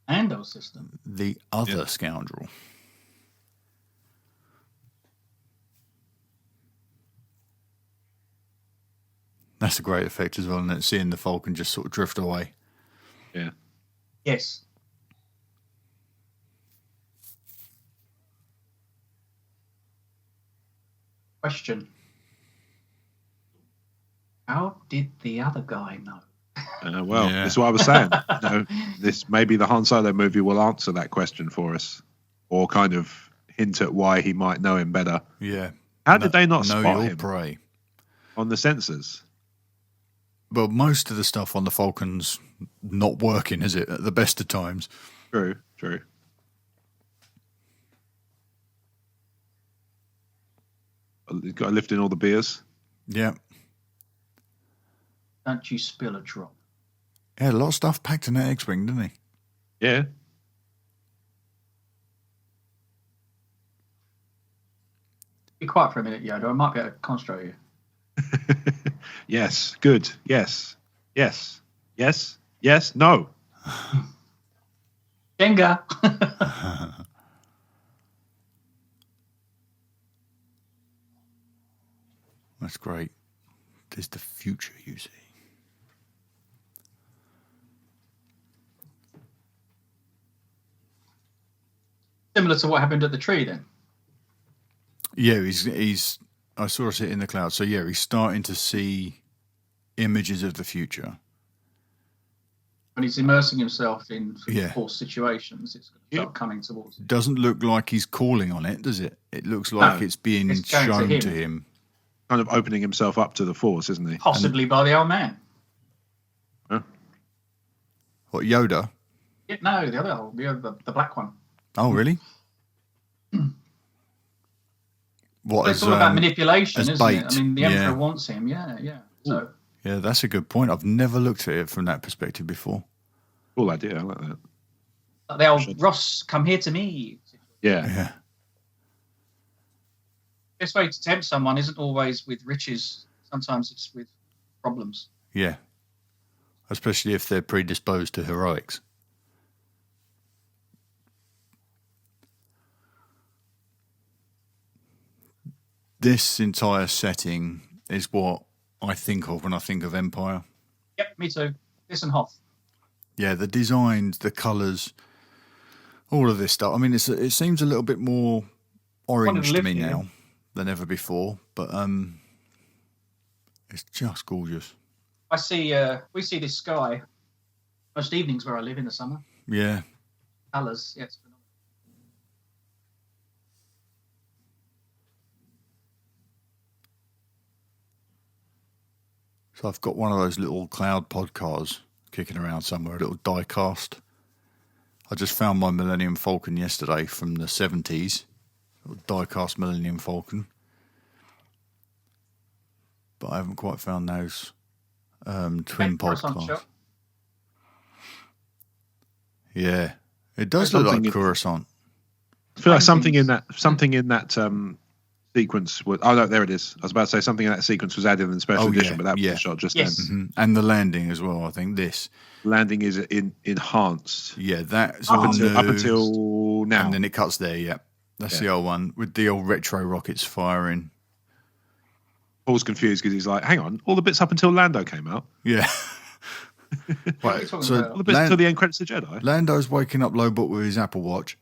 Speaker 9: Lando system.
Speaker 2: The other scoundrel. That's a great effect as well, isn't it? Seeing the Falcon just sort of drift away.
Speaker 6: Yeah.
Speaker 9: Yes. Question. How did the other guy know?
Speaker 6: That's what I was saying. This maybe the Han Solo movie will answer that question for us, or kind of hint at why he might know him better.
Speaker 2: Yeah.
Speaker 6: How did they not
Speaker 2: know
Speaker 6: spot
Speaker 2: your
Speaker 6: him
Speaker 2: prey
Speaker 6: on the sensors?
Speaker 2: Well, most of the stuff on the Falcon's not working, is it? At the best of times.
Speaker 6: True. You've got to lift in all the beers.
Speaker 2: Yeah.
Speaker 9: Don't you spill a drop.
Speaker 2: Yeah, a lot of stuff packed in that X-Wing, didn't he?
Speaker 6: Yeah.
Speaker 9: Be quiet for a minute, Yoda. I might be able to concentrate you.
Speaker 6: Yes. Good. Yes. No.
Speaker 9: Jenga.
Speaker 2: That's great. There's the future, you see.
Speaker 9: Similar to what happened at the tree, then.
Speaker 2: Yeah, he's. I saw it in the cloud. So yeah, he's starting to see images of the future.
Speaker 9: When he's immersing himself in
Speaker 2: Yeah.
Speaker 9: forced situations, it's going to start coming towards him.
Speaker 2: Doesn't look like he's calling on it, does it? It looks like it's being
Speaker 9: it's going
Speaker 2: shown
Speaker 9: to him.
Speaker 6: Kind of opening himself up to the Force, isn't he?
Speaker 9: Possibly by the old man.
Speaker 6: Huh?
Speaker 2: What, Yoda?
Speaker 9: Yeah, no, the other old, the black one.
Speaker 2: Oh, really? What?
Speaker 9: It's all about manipulation, isn't
Speaker 2: bait.
Speaker 9: it? I mean, the Emperor wants him. Yeah. So.
Speaker 2: Yeah, that's a good point. I've never looked at it from that perspective before.
Speaker 6: Cool idea. I like that.
Speaker 9: The old Ross, come here to me.
Speaker 6: Yeah.
Speaker 9: best way to tempt someone isn't always with riches. Sometimes it's with problems.
Speaker 2: Yeah. Especially if they're predisposed to heroics. This entire setting is what I think of when I think of Empire.
Speaker 9: Yep, me too. This and Hoth.
Speaker 2: Yeah, the designs, the colours, all of this stuff. I mean, it seems a little bit more orange to me now than ever before, but it's just gorgeous.
Speaker 9: We see this sky most evenings where I live in the summer.
Speaker 2: Yeah.
Speaker 9: Colours, yes.
Speaker 2: So I've got one of those little cloud pod cars kicking around somewhere, a little die-cast. I just found my Millennium Falcon yesterday from the 70s, little die-cast Millennium Falcon. But I haven't quite found those twin pod cars. Yeah, it does look like Coruscant.
Speaker 6: I feel like something in that sequence was. Oh no, there it is. I was about to say something in that sequence was added in the special edition, but that was shot just then.
Speaker 2: Mm-hmm. And the landing as well. I think this
Speaker 6: landing is enhanced.
Speaker 2: Yeah, that's
Speaker 6: up until now,
Speaker 2: and then it cuts there. Yeah, that's the old one with the old retro rockets firing.
Speaker 6: Paul's confused because he's like, "Hang on, all the bits up until Lando came out."
Speaker 2: Yeah. Right, so
Speaker 6: all the bits until the end credits of Jedi.
Speaker 2: Lando's waking up Lobot with his Apple Watch.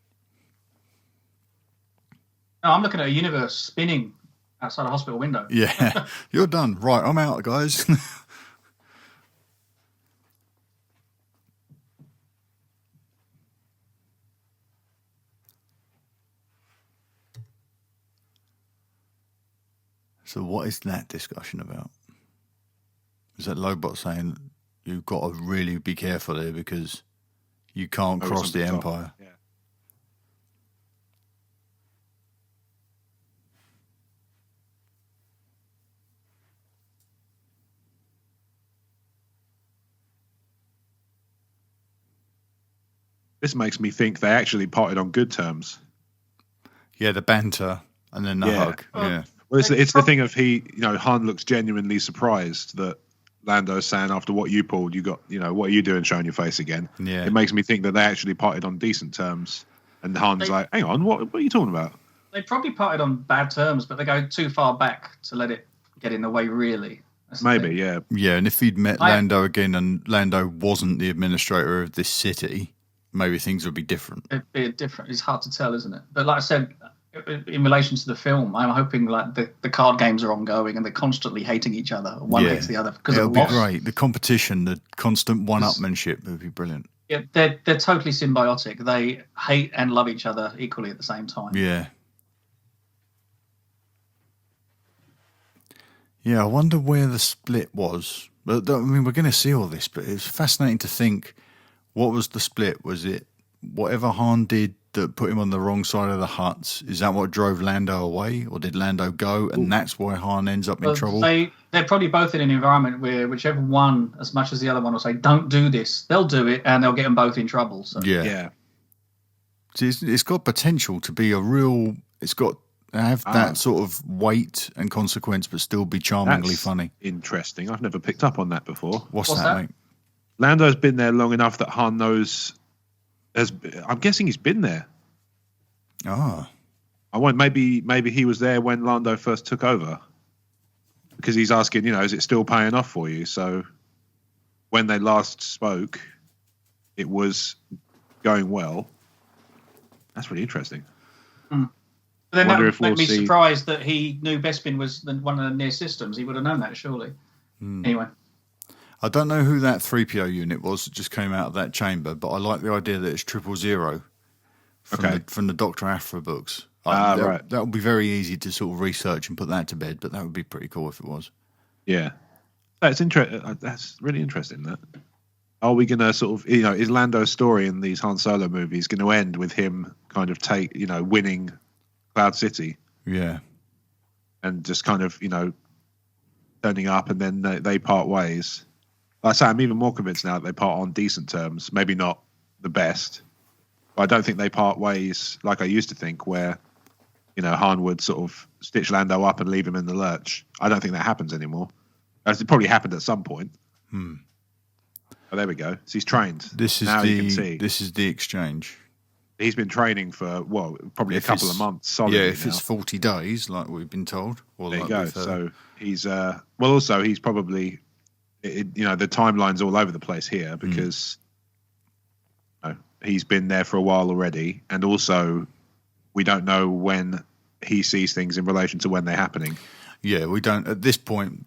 Speaker 9: No, I'm looking at a universe spinning outside a hospital window.
Speaker 2: Yeah, you're done. Right, I'm out, guys. So what is that discussion about? Is that Lobot saying you've got to really be careful here because you can't cross the Empire?
Speaker 6: Yeah. This makes me think they actually parted on good terms.
Speaker 2: Yeah, the banter and then the hug. Yeah.
Speaker 6: Well, it's the thing of Han looks genuinely surprised that Lando's saying after what you pulled, you got, what are you doing showing your face again?
Speaker 2: Yeah.
Speaker 6: It makes me think that they actually parted on decent terms. And Han's like, hang on, what are you talking about?
Speaker 9: They probably parted on bad terms, but they go too far back to let it get in the way, really.
Speaker 6: Maybe, yeah.
Speaker 2: Yeah, and if he'd met Lando again and Lando wasn't the administrator of this city, maybe things would be different.
Speaker 9: It'd be different. It's hard to tell, isn't it? But like I said, in relation to the film, I'm hoping like the card games are ongoing and they're constantly hating each other. One hates the other because
Speaker 2: it'll be great. The competition, the constant one-upmanship would be brilliant.
Speaker 9: Yeah, they're totally symbiotic. They hate and love each other equally at the same time.
Speaker 2: Yeah. Yeah, I wonder where the split was. But I mean, we're going to see all this, but it's fascinating to think, what was the split? Was it whatever Han did that put him on the wrong side of the huts? Is that what drove Lando away? Or did Lando go and that's why Han ends up in trouble?
Speaker 9: They're probably both in an environment where whichever one, as much as the other one will say, don't do this, they'll do it and they'll get them both in trouble. So.
Speaker 2: Yeah. See, it's got potential to be it's got to have that sort of weight and consequence, but still be charmingly funny.
Speaker 6: Interesting. I've never picked up on that before.
Speaker 2: What's that, mate?
Speaker 6: Lando's been there long enough that Han knows. I'm guessing he's been there. Maybe he was there when Lando first took over, because he's asking, is it still paying off for you? So when they last spoke, it was going well. That's really interesting.
Speaker 9: But then that would make me surprised that he knew Bespin was one of the near systems. He would have known that, surely. Anyway.
Speaker 2: I don't know who that 3PO unit was that just came out of that chamber, but I like the idea that it's 000 from the Dr. Aphra books.
Speaker 6: Right.
Speaker 2: That would be very easy to sort of research and put that to bed, but that would be pretty cool if it was.
Speaker 6: Yeah. That's interesting. That's really interesting, that. Are we going to sort of, is Lando's story in these Han Solo movies going to end with him kind of winning Cloud City?
Speaker 2: Yeah.
Speaker 6: And just kind of, turning up and then they part ways. Like I say, I'm even more convinced now that they part on decent terms. Maybe not the best, but I don't think they part ways like I used to think, where, Han would sort of stitch Lando up and leave him in the lurch. I don't think that happens anymore. As it probably happened at some point. Oh, there we go. So he's trained.
Speaker 2: This is
Speaker 6: you can see.
Speaker 2: This is the exchange.
Speaker 6: He's been training for probably a couple of months. Solidly
Speaker 2: if
Speaker 6: now.
Speaker 2: it's 40 days, like we've been told. Or
Speaker 6: There
Speaker 2: like
Speaker 6: you go. So he's also he's probably the timeline's all over the place here because he's been there for a while already, and also we don't know when he sees things in relation to when they're happening.
Speaker 2: Yeah, we don't at this point.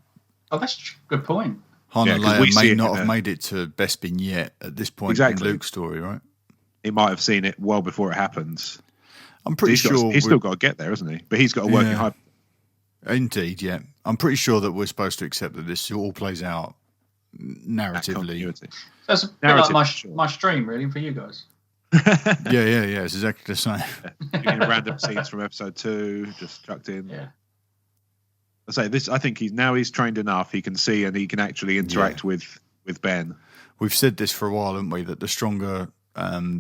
Speaker 9: Oh, that's a good point.
Speaker 2: Han and Leia may not have made it to Bespin yet at this point in Luke's story, right?
Speaker 6: He might have seen it well before it happens.
Speaker 2: I'm pretty sure
Speaker 6: he's still got to get there, isn't he? But he's got a working hype.
Speaker 2: Indeed, yeah. I'm pretty sure that we're supposed to accept that this all plays out narratively.
Speaker 9: So it's a bit like my stream, really, for you guys.
Speaker 2: Yeah. It's exactly the same.
Speaker 6: Random scenes from episode 2 just chucked in.
Speaker 9: Yeah.
Speaker 6: I say this. I think he's trained enough. He can see and he can actually interact with Ben.
Speaker 2: We've said this for a while, haven't we? That the stronger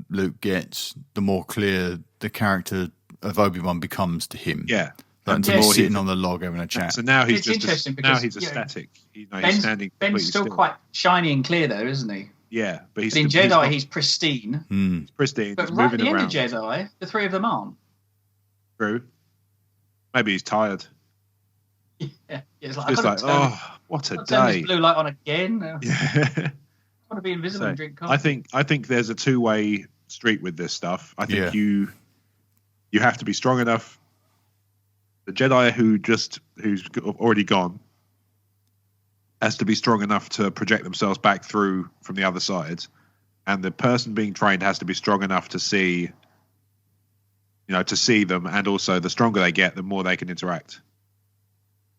Speaker 2: Luke gets, the more clear the character of Obi-Wan becomes to him.
Speaker 6: Yeah.
Speaker 2: And he's sitting on the log having a chat.
Speaker 6: So now he's
Speaker 9: he's
Speaker 6: static. He's standing.
Speaker 9: Ben's still quite shiny and clear, though, isn't he?
Speaker 6: Yeah, but
Speaker 9: in Jedi he's pristine.
Speaker 6: He's pristine.
Speaker 9: But right at the end of Jedi, the three of them aren't.
Speaker 6: True. Maybe he's tired.
Speaker 9: Yeah, it's
Speaker 6: like, what a day!
Speaker 9: Turn this blue light on again.
Speaker 6: Yeah.
Speaker 9: I want to be invisible and drink coffee.
Speaker 6: I think there's a two-way street with this stuff. I think you have to be strong enough. The Jedi who's already gone has to be strong enough to project themselves back through from the other side, and the person being trained has to be strong enough to see, them, and also the stronger they get, the more they can interact.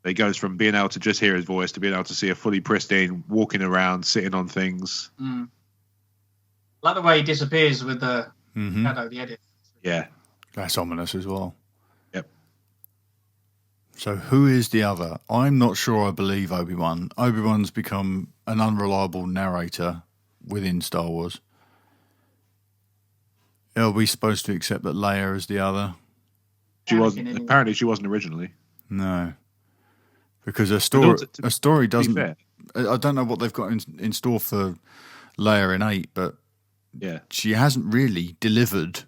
Speaker 6: It goes from being able to just hear his voice to being able to see a fully pristine, walking around, sitting on things.
Speaker 9: Like the way he disappears with the shadow, the edit.
Speaker 6: Yeah.
Speaker 2: That's ominous as well.
Speaker 6: Yep.
Speaker 2: So who is the other? I'm not sure I believe Obi-Wan. Obi-Wan's become an unreliable narrator within Star Wars. Are we supposed to accept that Leia is the other?
Speaker 6: She wasn't. Apparently she wasn't originally.
Speaker 2: No. Because a story doesn't. I don't know what they've got in store for Leia in 8, but she hasn't really delivered.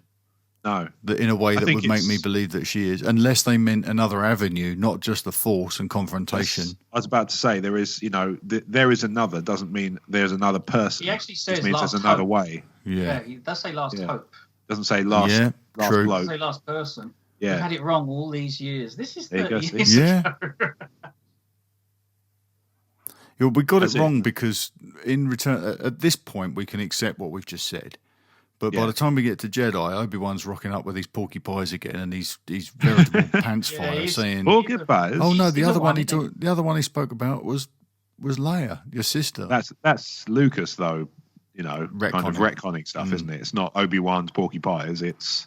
Speaker 6: No,
Speaker 2: in a way that would make me believe that she is, unless they meant another avenue, not just the Force and confrontation.
Speaker 6: I was about to say there is, there is another. Doesn't mean there's another person.
Speaker 9: He actually says
Speaker 6: it means
Speaker 9: last
Speaker 6: there's another
Speaker 9: hope.
Speaker 6: way.
Speaker 9: Yeah, he does say last hope.
Speaker 6: Doesn't say last.
Speaker 2: Yeah,
Speaker 6: last
Speaker 2: true.
Speaker 6: bloke.
Speaker 9: Doesn't say last person.
Speaker 6: Yeah,
Speaker 9: we've had it wrong all these years. This is 30
Speaker 6: go,
Speaker 9: years
Speaker 2: ago. We got
Speaker 6: That's
Speaker 2: it wrong because in return, at this point, we can accept what we've just said. But by the time we get to Jedi, Obi-Wan's rocking up with these porky pies again, and he's veritable pants fire saying,
Speaker 6: "Porky pies."
Speaker 2: Oh no, the other one he spoke about was Leia, your sister.
Speaker 6: That's Lucas though, kind of retconning stuff, isn't it? It's not Obi-Wan's porky pies. It's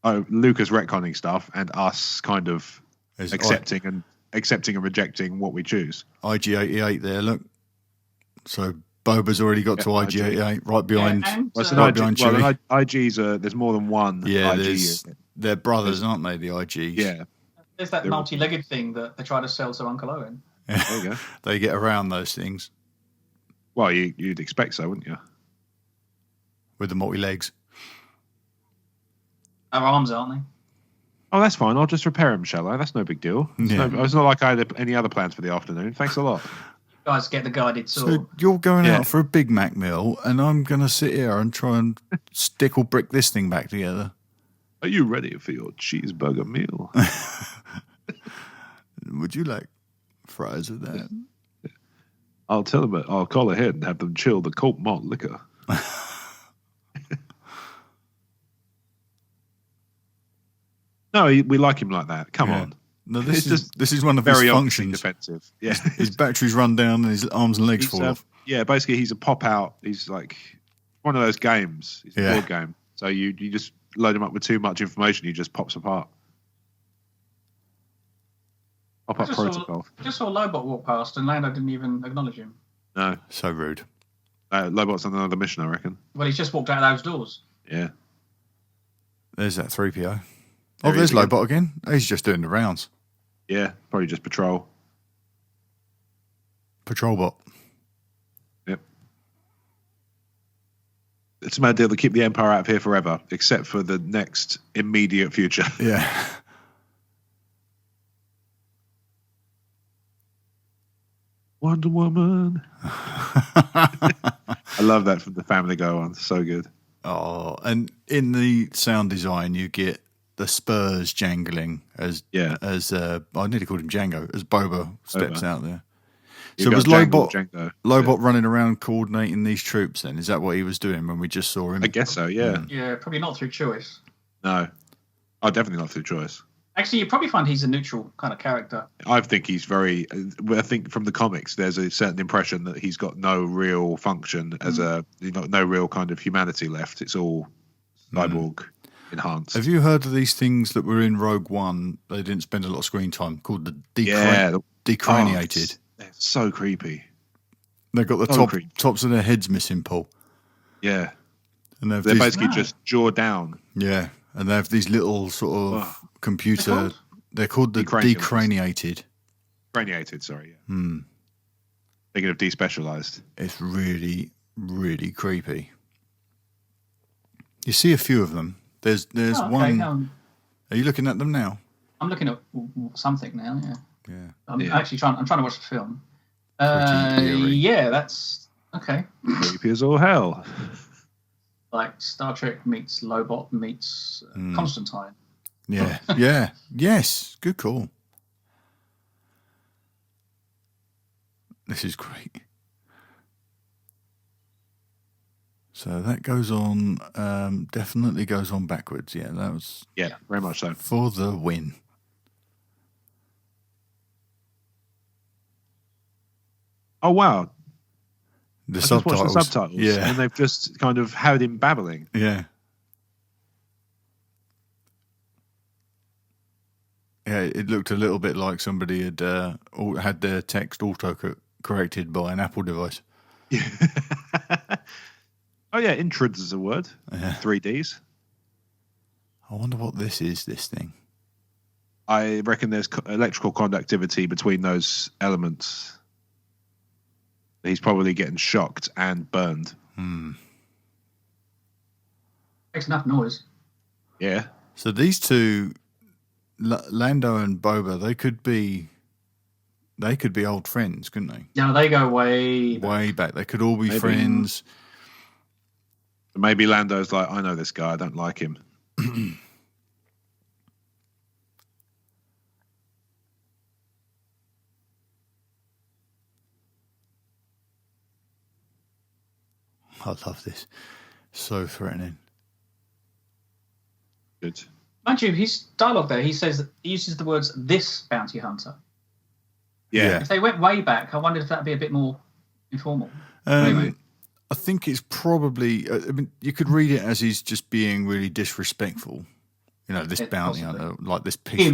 Speaker 6: Lucas retconning stuff, and us kind of accepting and rejecting what we choose.
Speaker 2: IG-88 there, look. So Boba's already got to IG-88 right behind Chewie.
Speaker 6: IGs there's more than one.
Speaker 2: Yeah,
Speaker 6: IG.
Speaker 2: They're brothers, aren't they? The IGs.
Speaker 6: Yeah.
Speaker 9: There's that multi-legged thing that they try to sell to Uncle Owen.
Speaker 6: There you go.
Speaker 2: They get around those things.
Speaker 6: Well, you'd expect so, wouldn't you?
Speaker 2: With the multi-legs.
Speaker 9: Our arms, aren't they?
Speaker 6: Oh, that's fine. I'll just repair them, shall I? That's no big deal. It's not like I had any other plans for the afternoon. Thanks a lot.
Speaker 9: You guys get the guided sword.
Speaker 2: So you're going out for a Big Mac meal, and I'm going to sit here and try and stick or brick this thing back together.
Speaker 6: Are you ready for your cheeseburger meal?
Speaker 2: Would you like fries with that?
Speaker 6: I'll tell them. I'll call ahead and have them chill the Colt malt liquor. No, we like him like that. Come on.
Speaker 2: No, this is one of his functions.
Speaker 6: Defensive. Yeah,
Speaker 2: his batteries run down and his arms and legs fall off.
Speaker 6: Yeah, basically he's a pop out. He's like one of those games. It's a board game. So you just load him up with too much information, he just pops apart. Pop-up protocol.
Speaker 9: Just saw Lobot walk past and Lando didn't even acknowledge him.
Speaker 6: No.
Speaker 2: So rude.
Speaker 6: Lobot's on another mission, I reckon.
Speaker 9: Well, he's just walked out of those doors.
Speaker 6: Yeah.
Speaker 2: There's that 3PO. Oh, there's Lobot again. He's just doing the rounds.
Speaker 6: Yeah, probably just patrol.
Speaker 2: Patrol bot.
Speaker 6: Yep. It's a mad deal to keep the Empire out of here forever, except for the next immediate future.
Speaker 2: Yeah.
Speaker 6: Wonder Woman. I love that from the Family Guy one. So good.
Speaker 2: Oh, and in the sound design, you get the spurs jangling as I nearly called him Django, as Boba steps out there. So was Lobot running around coordinating these troops then? Is that what he was doing when we just saw him?
Speaker 6: I guess so, yeah.
Speaker 9: Yeah, probably not through choice.
Speaker 6: No. Oh, definitely not through choice.
Speaker 9: Actually, you probably find he's a neutral kind of character.
Speaker 6: I think he's I think from the comics, there's a certain impression that he's got no real function as no real kind of humanity left. It's all cyborg enhanced.
Speaker 2: Have you heard of these things that were in Rogue One? They didn't spend a lot of screen time, called the decraniated.
Speaker 6: They're so creepy.
Speaker 2: They've got the tops of their heads missing, Paul.
Speaker 6: Yeah.
Speaker 2: And
Speaker 6: they're basically just jaw down.
Speaker 2: Yeah. And they have these little sort of computer. They're called the decraniated.
Speaker 6: Craniated, sorry. Yeah. Thinking of despecialized.
Speaker 2: It's really, really creepy. You see a few of them. There's one. Are you looking at them now?
Speaker 9: I'm looking at something now. Yeah.
Speaker 2: Yeah.
Speaker 9: I'm trying to watch the film. Yeah, that's okay.
Speaker 6: Creepy as all hell.
Speaker 9: Like Star Trek meets Lobot meets Constantine.
Speaker 2: Yeah, yeah, yes. Good call. This is great. So that goes on, definitely goes on backwards. Yeah, that was...
Speaker 6: Yeah, very much so.
Speaker 2: For the win.
Speaker 6: Oh, wow.
Speaker 2: The
Speaker 6: I
Speaker 2: subtitles.
Speaker 6: Just watched the subtitles.
Speaker 2: Yeah.
Speaker 6: And they've just kind of had him babbling.
Speaker 2: Yeah. Yeah, it looked a little bit like somebody had had their text auto-corrected by an Apple device.
Speaker 6: Yeah. Oh, yeah, intrids is a word.
Speaker 2: Yeah.
Speaker 6: 3Ds.
Speaker 2: I wonder what this is, this thing.
Speaker 6: I reckon there's electrical conductivity between those elements. He's probably getting shocked and burned.
Speaker 9: Makes enough noise.
Speaker 6: Yeah.
Speaker 2: So these two, Lando and Boba, they could be old friends, couldn't they?
Speaker 9: Yeah, they go way
Speaker 2: back. They could all be friends.
Speaker 6: Maybe Lando's like, I know this guy, I don't like him.
Speaker 2: I love this. So threatening.
Speaker 6: Good.
Speaker 9: Mind you, his dialogue there, he uses the words "this bounty hunter."
Speaker 6: Yeah.
Speaker 9: If they went way back, I wondered if that'd be a bit more informal.
Speaker 2: I think it's probably. I mean, you could read it as he's just being really disrespectful. You know, this bounty hunter, like this piece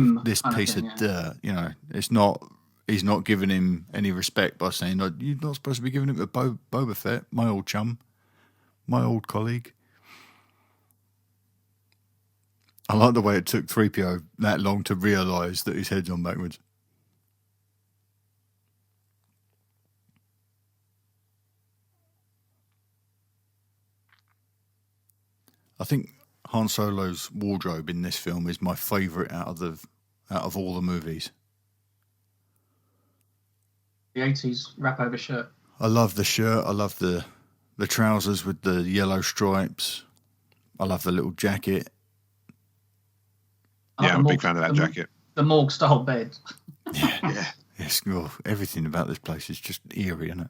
Speaker 2: of dirt. You know, it's not. He's not giving him any respect by saying, "No, you're not supposed to be giving it to Boba Fett, my old chum, my old colleague." I like the way it took 3PO that long to realise that his head's on backwards. I think Han Solo's wardrobe in this film is my favourite out of all the movies.
Speaker 9: The 80s wrap over shirt.
Speaker 2: I love the shirt. I love the trousers with the yellow stripes. I love the little jacket.
Speaker 6: Yeah, I'm a big fan of that jacket.
Speaker 9: The morgue style bed.
Speaker 2: Yeah. Yes, everything about this place is just eerie, isn't it?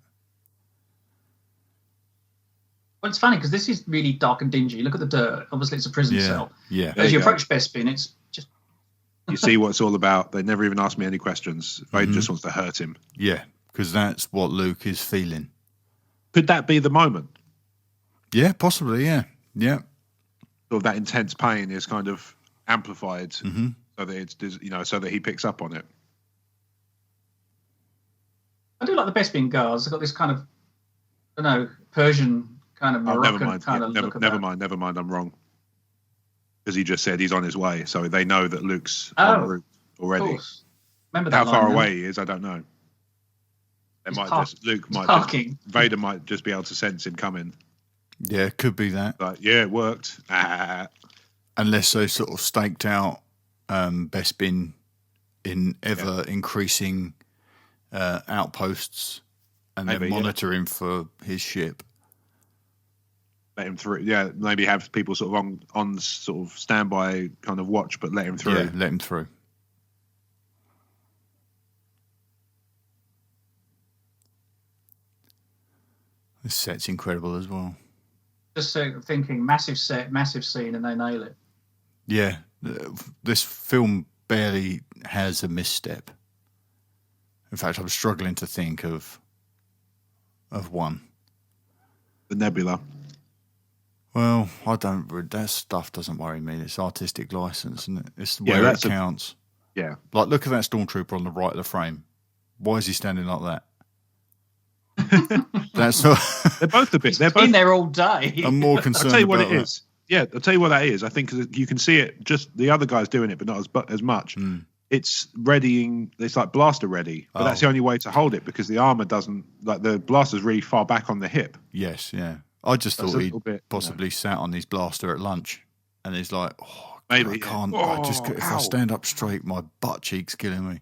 Speaker 9: Well, it's funny because this is really dark and dingy. Look at the dirt. Obviously, it's a prison cell.
Speaker 2: Yeah.
Speaker 9: As you approach Bespin, it's just...
Speaker 6: You see what it's all about. They never even ask me any questions. Vader just wants to hurt him.
Speaker 2: Yeah, because that's what Luke is feeling.
Speaker 6: Could that be the moment?
Speaker 2: Yeah, possibly, yeah. Yeah.
Speaker 6: Sort of that intense pain is kind of amplified so that it's, so that he picks up on it.
Speaker 9: I do like the Bespin guards. They've got this kind of, I don't know, Persian kind of Moroccan kind of look.
Speaker 6: Never mind. I'm wrong. because he just said he's on his way, so they know that Luke's en route already.
Speaker 9: Of course. Remember that
Speaker 6: How far
Speaker 9: line,
Speaker 6: away he is, I don't know. Vader might just be able to sense him coming.
Speaker 2: Yeah, could be that.
Speaker 6: Like, yeah, it worked.
Speaker 2: Unless they sort of staked out Bespin in ever increasing outposts and then monitor him for his ship.
Speaker 6: Let him through. Yeah, maybe have people sort of on sort of standby kind of watch, but let him through.
Speaker 2: Yeah, let him through. This set's incredible as well.
Speaker 9: Just thinking, massive set, massive scene, and they nail it.
Speaker 2: Yeah, this film barely has a misstep. In fact, I'm struggling to think of one.
Speaker 6: The Nebula.
Speaker 2: Well, I don't. That stuff doesn't worry me. It's artistic license, and it's where it counts.
Speaker 6: Yeah.
Speaker 2: Like, look at that stormtrooper on the right of the frame. Why is he standing like that? That's not.
Speaker 6: They're both a bit. They're both
Speaker 9: been there all day.
Speaker 2: I'm more concerned.
Speaker 6: I'll tell you what
Speaker 2: about
Speaker 6: it is. Yeah, I'll tell you what that is. I think you can see it. Just the other guy's doing it, but not as much. It's readying. It's like blaster ready, but that's the only way to hold it because the armor doesn't. Like the blaster's really far back on the hip.
Speaker 2: Yes, yeah. I just thought he possibly sat on his blaster at lunch, and he's like, "Oh, maybe I can't. If I stand up straight, my butt cheek's killing me."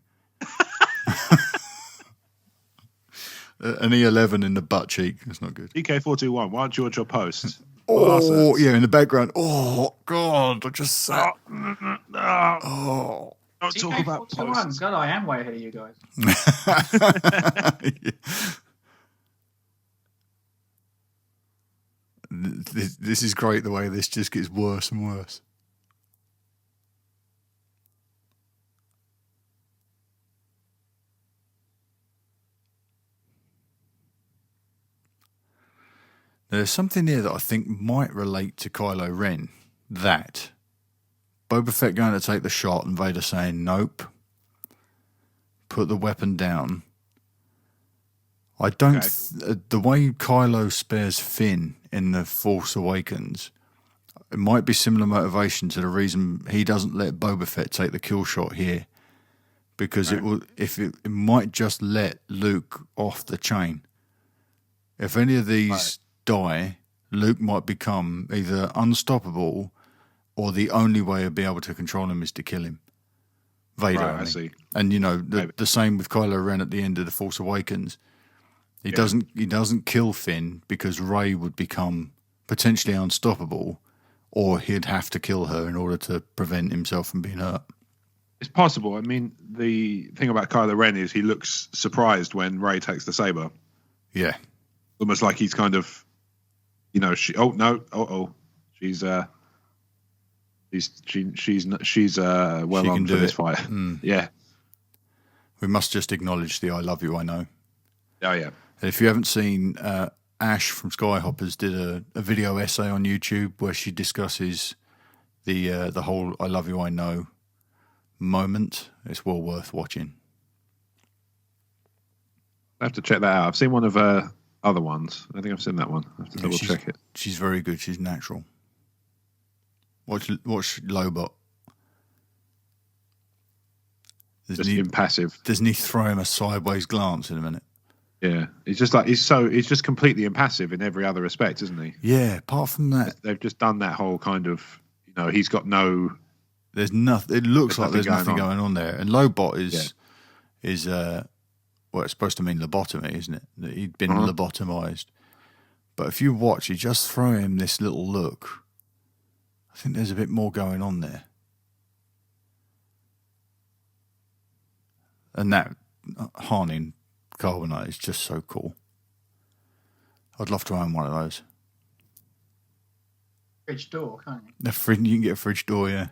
Speaker 2: An E11 in the butt cheek. That's not good.
Speaker 6: EK421, why don't you watch your post?
Speaker 2: Oh, yeah, in the background. Oh, God, I just sat.
Speaker 6: Oh. Don't talk about posts.
Speaker 9: God, I am way ahead of you guys.
Speaker 2: This is great, the way this just gets worse and worse. There's something here that I think might relate to Kylo Ren. That Boba Fett going to take the shot and Vader saying, nope, put the weapon down. I don't... the way Kylo spares Finn in The Force Awakens, it might be similar motivation to the reason he doesn't let Boba Fett take the kill shot here. Because it might just let Luke off the chain. If any of these die, Luke might become either unstoppable or the only way to be able to control him is to kill him. Vader,
Speaker 6: I see.
Speaker 2: And the same with Kylo Ren at the end of The Force Awakens. He doesn't kill Finn because Rey would become potentially unstoppable, or he'd have to kill her in order to prevent himself from being hurt.
Speaker 6: It's possible. I mean, the thing about Kylo Ren is he looks surprised when Rey takes the saber.
Speaker 2: Yeah,
Speaker 6: almost like he's kind of, she's well on for this fight. Yeah,
Speaker 2: we must just acknowledge the "I love you, I know."
Speaker 6: Oh yeah.
Speaker 2: And if you haven't seen, Ash from Skyhoppers did a video essay on YouTube where she discusses the whole "I love you, I know" moment. It's well worth watching.
Speaker 6: I have to check that out. I've seen one of her other ones. I think I've seen that one. I have to double check it.
Speaker 2: She's very good. She's natural. Watch Lobot.
Speaker 6: Impassive.
Speaker 2: Doesn't he throw him a sideways glance in a minute?
Speaker 6: Yeah, he's just completely impassive in every other respect, isn't he?
Speaker 2: Yeah, apart from that,
Speaker 6: they've just done that whole kind of, he's got no.
Speaker 2: There's nothing. It looks like there's nothing going on there. And Lobot is it's supposed to mean lobotomy, isn't it? That he'd been lobotomized. But if you watch, you just throw him this little look. I think there's a bit more going on there. And that hardening carbonite is just so cool. I'd love to own one of those.
Speaker 9: Fridge door, can't you?
Speaker 2: You can get a fridge door, yeah.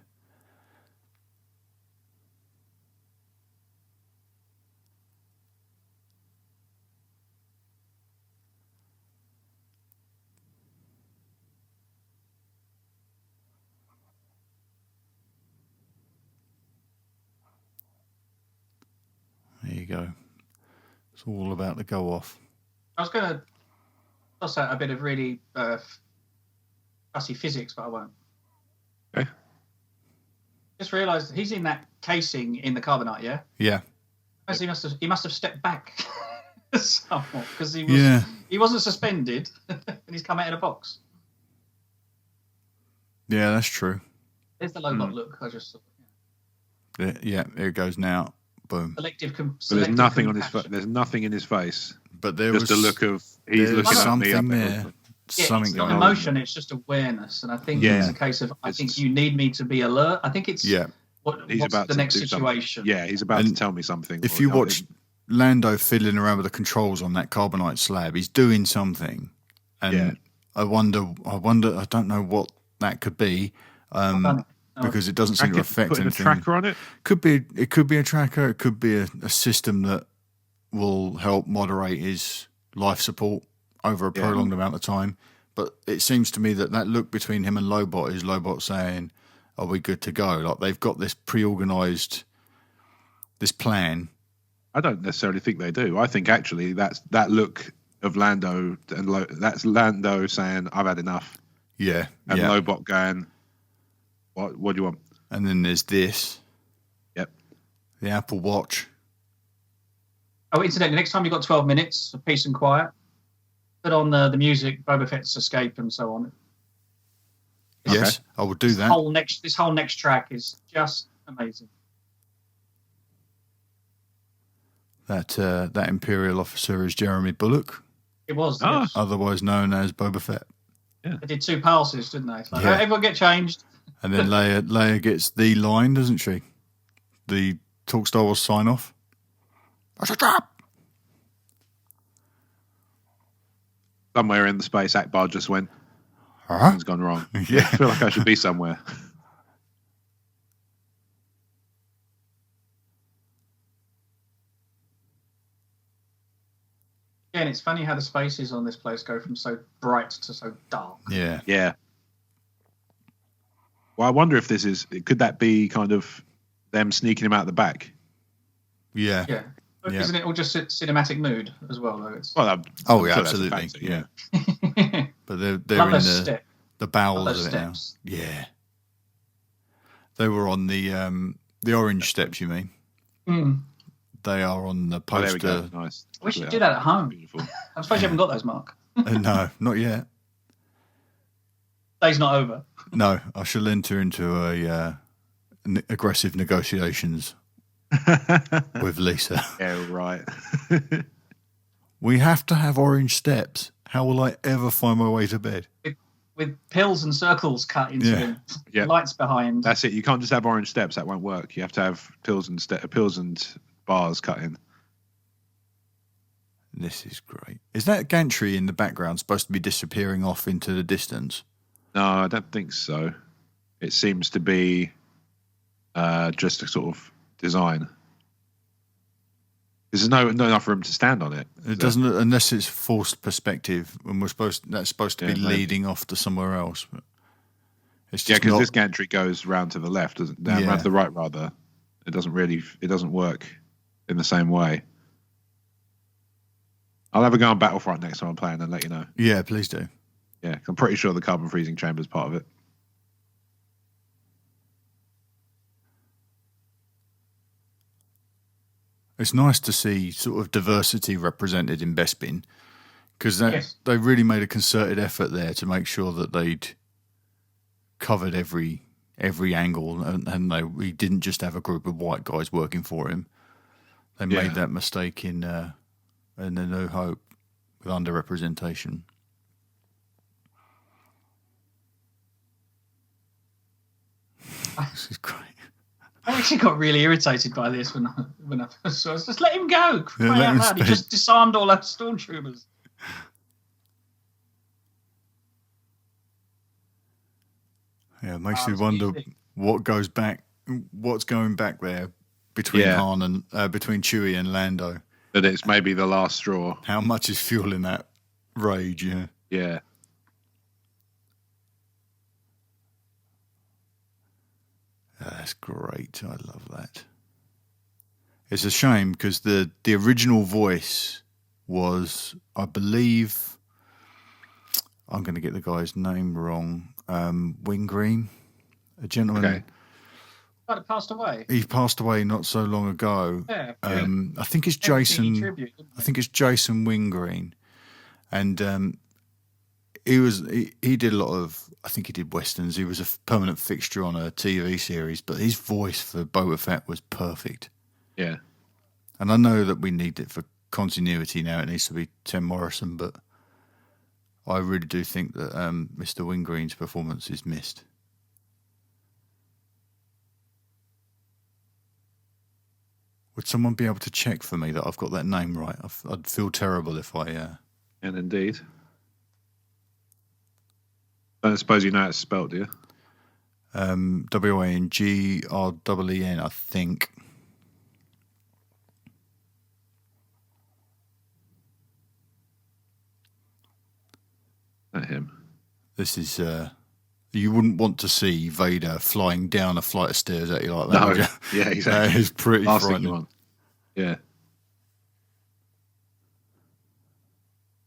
Speaker 2: There you go. It's all about the go off.
Speaker 9: I was going to toss out a bit of really fussy physics, but I won't.
Speaker 6: Okay.
Speaker 9: Just realised he's in that casing in the carbonite, yeah?
Speaker 2: Yeah.
Speaker 9: He must have stepped back somewhat because he wasn't suspended and he's come out in a box.
Speaker 2: Yeah, that's true.
Speaker 9: There's the Lobot look. I just saw.
Speaker 2: Yeah, here it goes now. Boom.
Speaker 6: But there's nothing on his face. There's nothing in his face.
Speaker 2: But there
Speaker 6: just
Speaker 2: was
Speaker 6: a look of he's looking at me.
Speaker 2: Something there.
Speaker 9: Yeah,
Speaker 2: something
Speaker 9: it's not
Speaker 2: going
Speaker 9: emotion.
Speaker 2: on.
Speaker 9: It's just awareness, and I think it's a case of I think you need me to be alert. I think it's
Speaker 6: he's
Speaker 9: what's
Speaker 6: about
Speaker 9: the
Speaker 6: to
Speaker 9: next
Speaker 6: do
Speaker 9: situation.
Speaker 6: Something. Yeah, he's about to tell me something.
Speaker 2: If you watch Lando fiddling around with the controls on that carbonite slab, he's doing something, and I wonder. I don't know what that could be. Because it doesn't seem to affect anything.
Speaker 6: Putting a tracker on it?
Speaker 2: It could be a tracker. It could be a system that will help moderate his life support over a prolonged amount of time. But it seems to me that look between him and Lobot is Lobot saying, "Are we good to go?" Like they've got this pre-organized, this plan.
Speaker 6: I don't necessarily think they do. I think actually that look of Lando and that's Lando saying, "I've had enough."
Speaker 2: Yeah,
Speaker 6: and Lobot going, What do you want?
Speaker 2: And then there's this.
Speaker 6: Yep.
Speaker 2: The Apple Watch.
Speaker 9: Oh, incidentally, next time you've got 12 minutes of peace and quiet, put on the music, Boba Fett's escape and so on.
Speaker 2: Yes, I will do that.
Speaker 9: This whole next track is just amazing.
Speaker 2: That Imperial officer is Jeremy Bullock.
Speaker 9: It was. Yes.
Speaker 2: Otherwise known as Boba Fett.
Speaker 9: Yeah. They did 2 passes, didn't they? It's like, everyone get changed.
Speaker 2: And then Leia gets the line, doesn't she? The Talk Star Wars sign off. That's a trap.
Speaker 6: Somewhere in the space, Akbar just went,
Speaker 2: Something's
Speaker 6: gone wrong.
Speaker 2: Yeah.
Speaker 6: I feel like I should be somewhere.
Speaker 9: Yeah, and it's funny how the spaces on this place go from so bright to so dark.
Speaker 2: Yeah.
Speaker 6: Yeah. Well, I wonder if could that be kind of them sneaking him out the back?
Speaker 2: Yeah.
Speaker 9: Yeah. But isn't it all just cinematic mood as well, though?
Speaker 2: Absolutely. Yeah. But they're in the bowels of it now. Yeah. They were on the orange steps, you mean?
Speaker 9: Mm.
Speaker 2: They are on the poster.
Speaker 6: There we go. Nice.
Speaker 9: We should do that at home. Beautiful. I'm surprised you haven't got those, Mark.
Speaker 2: No, not yet.
Speaker 9: Day's not over.
Speaker 2: No, I shall enter into aggressive negotiations with Lisa.
Speaker 6: Yeah, right.
Speaker 2: We have to have orange steps. How will I ever find my way to bed?
Speaker 9: With pills and circles cut into them. Yeah. Lights behind.
Speaker 6: That's it. You can't just have orange steps. That won't work. You have to have pills and bars cut in.
Speaker 2: This is great. Is that gantry in the background supposed to be disappearing off into the distance?
Speaker 6: No, I don't think so. It seems to be just a sort of design. There's no enough room to stand on it.
Speaker 2: It doesn't, unless it's forced perspective, and that's supposed to be leading off to somewhere else. But it's just
Speaker 6: because this gantry goes round to the left, round to the right rather. It doesn't work in the same way. I'll have a go on Battlefront next time I'm playing and let you know.
Speaker 2: Yeah, please do.
Speaker 6: Yeah, I'm pretty sure the carbon freezing chamber is part of it.
Speaker 2: It's nice to see sort of diversity represented in Bespin, because they really made a concerted effort there to make sure that they'd covered every angle, and we didn't just have a group of white guys working for him. They made that mistake in The New Hope with underrepresentation. This is great.
Speaker 9: I actually got really irritated by this when I first saw it. Just let him go. Cry out loud. He just disarmed all those stormtroopers.
Speaker 2: Yeah, it makes me wonder what's going back there between Han and between Chewie and Lando.
Speaker 6: That it's maybe the last straw.
Speaker 2: How much is fueling that rage? Yeah.
Speaker 6: Yeah.
Speaker 2: That's great. I love that. It's a shame because the original voice was, I believe, I'm going to get the guy's name wrong. Wingreen, a gentleman.
Speaker 6: Okay.
Speaker 9: But it passed away.
Speaker 2: He passed away not so long ago.
Speaker 9: Yeah.
Speaker 2: I think it's
Speaker 9: MTV
Speaker 2: Jason.
Speaker 9: tribute,
Speaker 2: I think it's Jason Wingreen, and he did a lot of. I think he did westerns. He was a permanent fixture on a TV series, but his voice for Boba Fett was perfect.
Speaker 6: Yeah.
Speaker 2: And I know that we need it for continuity now. It needs to be Tim Morrison, but I really do think that Mr. Wingreen's performance is missed. Would someone be able to check for me that I've got that name right? I'd feel terrible if I...
Speaker 6: And indeed. I suppose you know how it's spelled, do you?
Speaker 2: Wangren, I think.
Speaker 6: Not him.
Speaker 2: This is... you wouldn't want to see Vader flying down a flight of stairs at you like that, would you?
Speaker 6: Yeah, exactly.
Speaker 2: It's pretty
Speaker 6: Last thing you
Speaker 2: frightening.
Speaker 6: want. Yeah.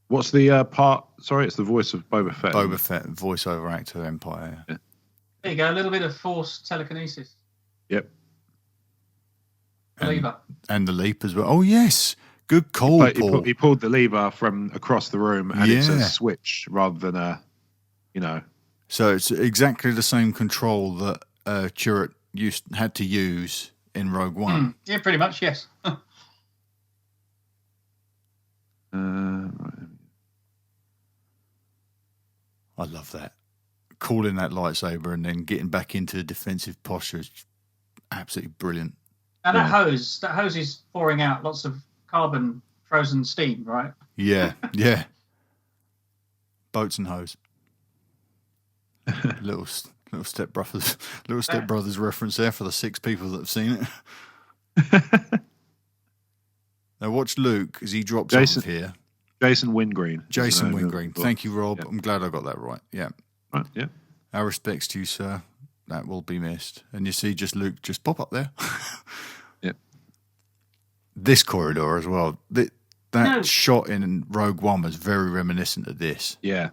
Speaker 6: What's the part? Sorry, it's the voice of Boba Fett.
Speaker 2: Boba Fett, voiceover actor, Empire.
Speaker 6: Yeah.
Speaker 9: There you go. A little bit of force telekinesis.
Speaker 6: Yep.
Speaker 9: Lever.
Speaker 2: And the leap as well. Oh, yes. Good call, Paul.
Speaker 6: He pulled the lever from across the room, and it's a
Speaker 2: Yeah.
Speaker 6: switch rather than a,
Speaker 2: So it's exactly the same control that Chirrut had to use in Rogue One.
Speaker 9: Yeah, pretty much, yes.
Speaker 6: Right.
Speaker 2: I love that. Calling that lightsaber and then getting back into defensive posture is absolutely brilliant.
Speaker 9: And that hose is pouring out lots of carbon frozen steam, right?
Speaker 2: Yeah, yeah. Boats and hose. little Step Brothers reference there for the 6 people that have seen it. Now watch Luke as he drops off here.
Speaker 6: Jason Wingreen.
Speaker 2: Jason Wingreen. Thank you, Rob.
Speaker 6: Yep.
Speaker 2: I'm glad I got that right. Yeah.
Speaker 6: Right, yeah.
Speaker 2: Our respects to you, sir. That will be missed. And you see just Luke pop up there.
Speaker 6: Yep.
Speaker 2: This corridor as well. That shot in Rogue One was very reminiscent of this.
Speaker 6: Yeah.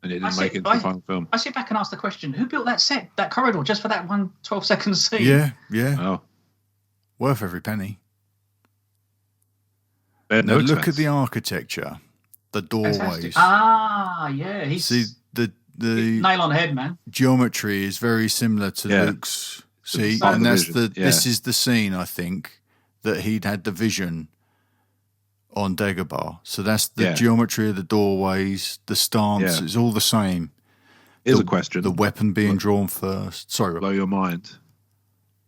Speaker 6: And it didn't make it to the final film.
Speaker 9: I sit back and ask the question, who built that set, that corridor, just for that 1 12-second scene?
Speaker 2: Yeah, yeah.
Speaker 6: Oh.
Speaker 2: Worth every penny.
Speaker 6: No
Speaker 2: look
Speaker 6: expense.
Speaker 2: at the architecture, the doorways.
Speaker 9: Fantastic. Ah, yeah. He's
Speaker 2: See, the
Speaker 9: nail on head, man.
Speaker 2: geometry is very similar to Luke's. See,
Speaker 6: Subdivision.
Speaker 2: and that's this
Speaker 6: Yeah.
Speaker 2: is the scene, I think, that he'd had the vision on Dagobah. So that's the geometry of the doorways, the stance, it's all the same.
Speaker 6: Here's a question.
Speaker 2: The weapon being drawn first. Sorry,
Speaker 6: blow your mind.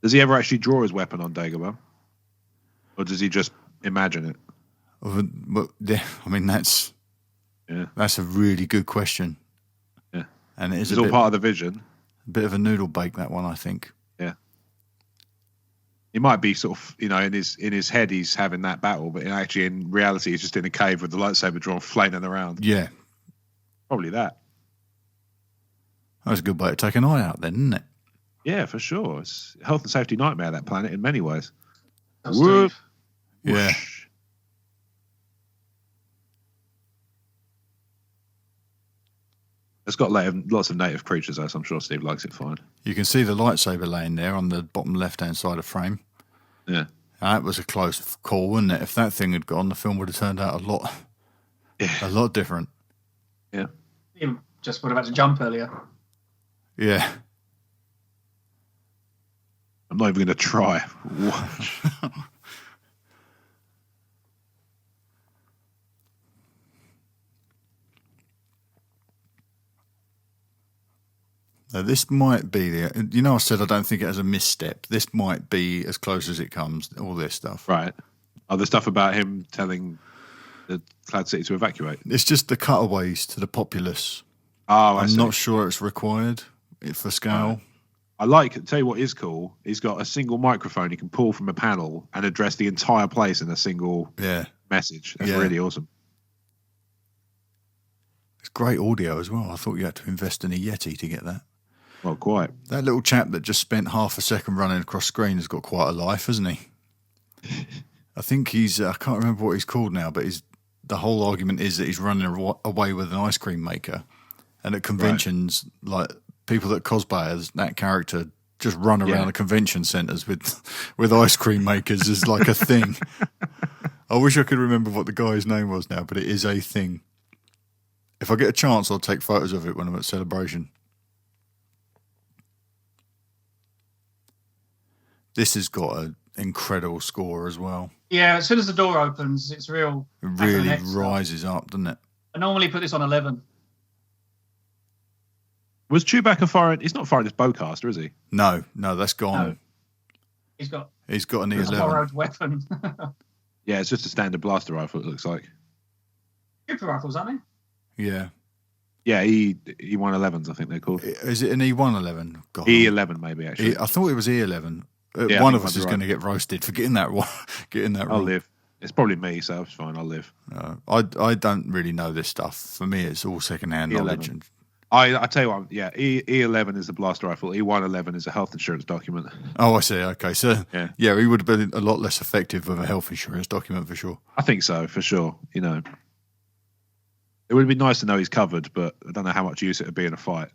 Speaker 6: Does he ever actually draw his weapon on Dagobah? Or does he just imagine it?
Speaker 2: Yeah, I mean, that's a really good question.
Speaker 6: Yeah.
Speaker 2: And it is
Speaker 6: it's all part of the vision.
Speaker 2: A bit of a noodle bake, that one, I think.
Speaker 6: Yeah. He might be sort of, in his head he's having that battle, but actually in reality he's just in a cave with the lightsaber drawn, flaming around.
Speaker 2: Yeah.
Speaker 6: Probably that.
Speaker 2: That's a good way to take an eye out then, isn't it?
Speaker 6: Yeah, for sure. It's a health and safety nightmare, that planet, in many ways.
Speaker 9: Steve.
Speaker 2: Yeah.
Speaker 6: It's got lots of native creatures, though, so I'm sure Steve likes it fine.
Speaker 2: You can see the lightsaber laying there on the bottom left-hand side of frame.
Speaker 6: Yeah.
Speaker 2: That was a close call, wasn't it? If that thing had gone, the film would have turned out a lot different.
Speaker 9: Yeah. You just would have had to jump earlier.
Speaker 2: Yeah.
Speaker 6: I'm not even going to try. Watch.
Speaker 2: Now, this might be I said I don't think it has a misstep. This might be as close as it comes, all this stuff.
Speaker 6: Right. The stuff about him telling the Cloud City to evacuate.
Speaker 2: It's just the cutaways to the populace.
Speaker 6: Oh,
Speaker 2: I'm not sure it's required for scale.
Speaker 6: Tell you what is cool. He's got a single microphone he can pull from a panel and address the entire place in a single message. That's really awesome.
Speaker 2: It's great audio as well. I thought you had to invest in a Yeti to get that.
Speaker 6: Well, quite.
Speaker 2: That little chap that just spent half a second running across screen has got quite a life, hasn't he? I think he's, I can't remember what he's called now, but the whole argument is that he's running away with an ice cream maker. And at conventions, like people that cosplay as that character just run around the convention centres with ice cream makers as like a thing. I wish I could remember what the guy's name was now, but it is a thing. If I get a chance, I'll take photos of it when I'm at Celebration. This has got an incredible score as well.
Speaker 9: Yeah, as soon as the door opens, it's real.
Speaker 2: It really rises up, doesn't it?
Speaker 9: I normally put this on 11.
Speaker 6: Was Chewbacca firing? He's not firing his bowcaster, is he?
Speaker 2: No, that's gone.
Speaker 9: No. He's got
Speaker 2: an
Speaker 9: a
Speaker 2: E11.
Speaker 9: borrowed weapon.
Speaker 6: Yeah, it's just a standard blaster rifle, it looks like.
Speaker 9: Super rifles, aren't they?
Speaker 2: Yeah.
Speaker 6: Yeah, E111s, I think they're called.
Speaker 2: Is it an E111? God.
Speaker 6: E11, maybe, actually.
Speaker 2: I thought it was E11.
Speaker 6: Yeah,
Speaker 2: one of us is going to get roasted for getting that one.
Speaker 6: I'll live. It's probably me, so it's fine. I'll live.
Speaker 2: I don't really know this stuff. For me, it's all second-hand knowledge. And
Speaker 6: I tell you what, yeah, E11 is the blaster rifle. E111 is a health insurance document.
Speaker 2: Oh, I see. Okay, so yeah, he would have been a lot less effective with a health insurance document for sure.
Speaker 6: I think so, for sure. You know, it would be nice to know he's covered, but I don't know how much use it would be in a fight.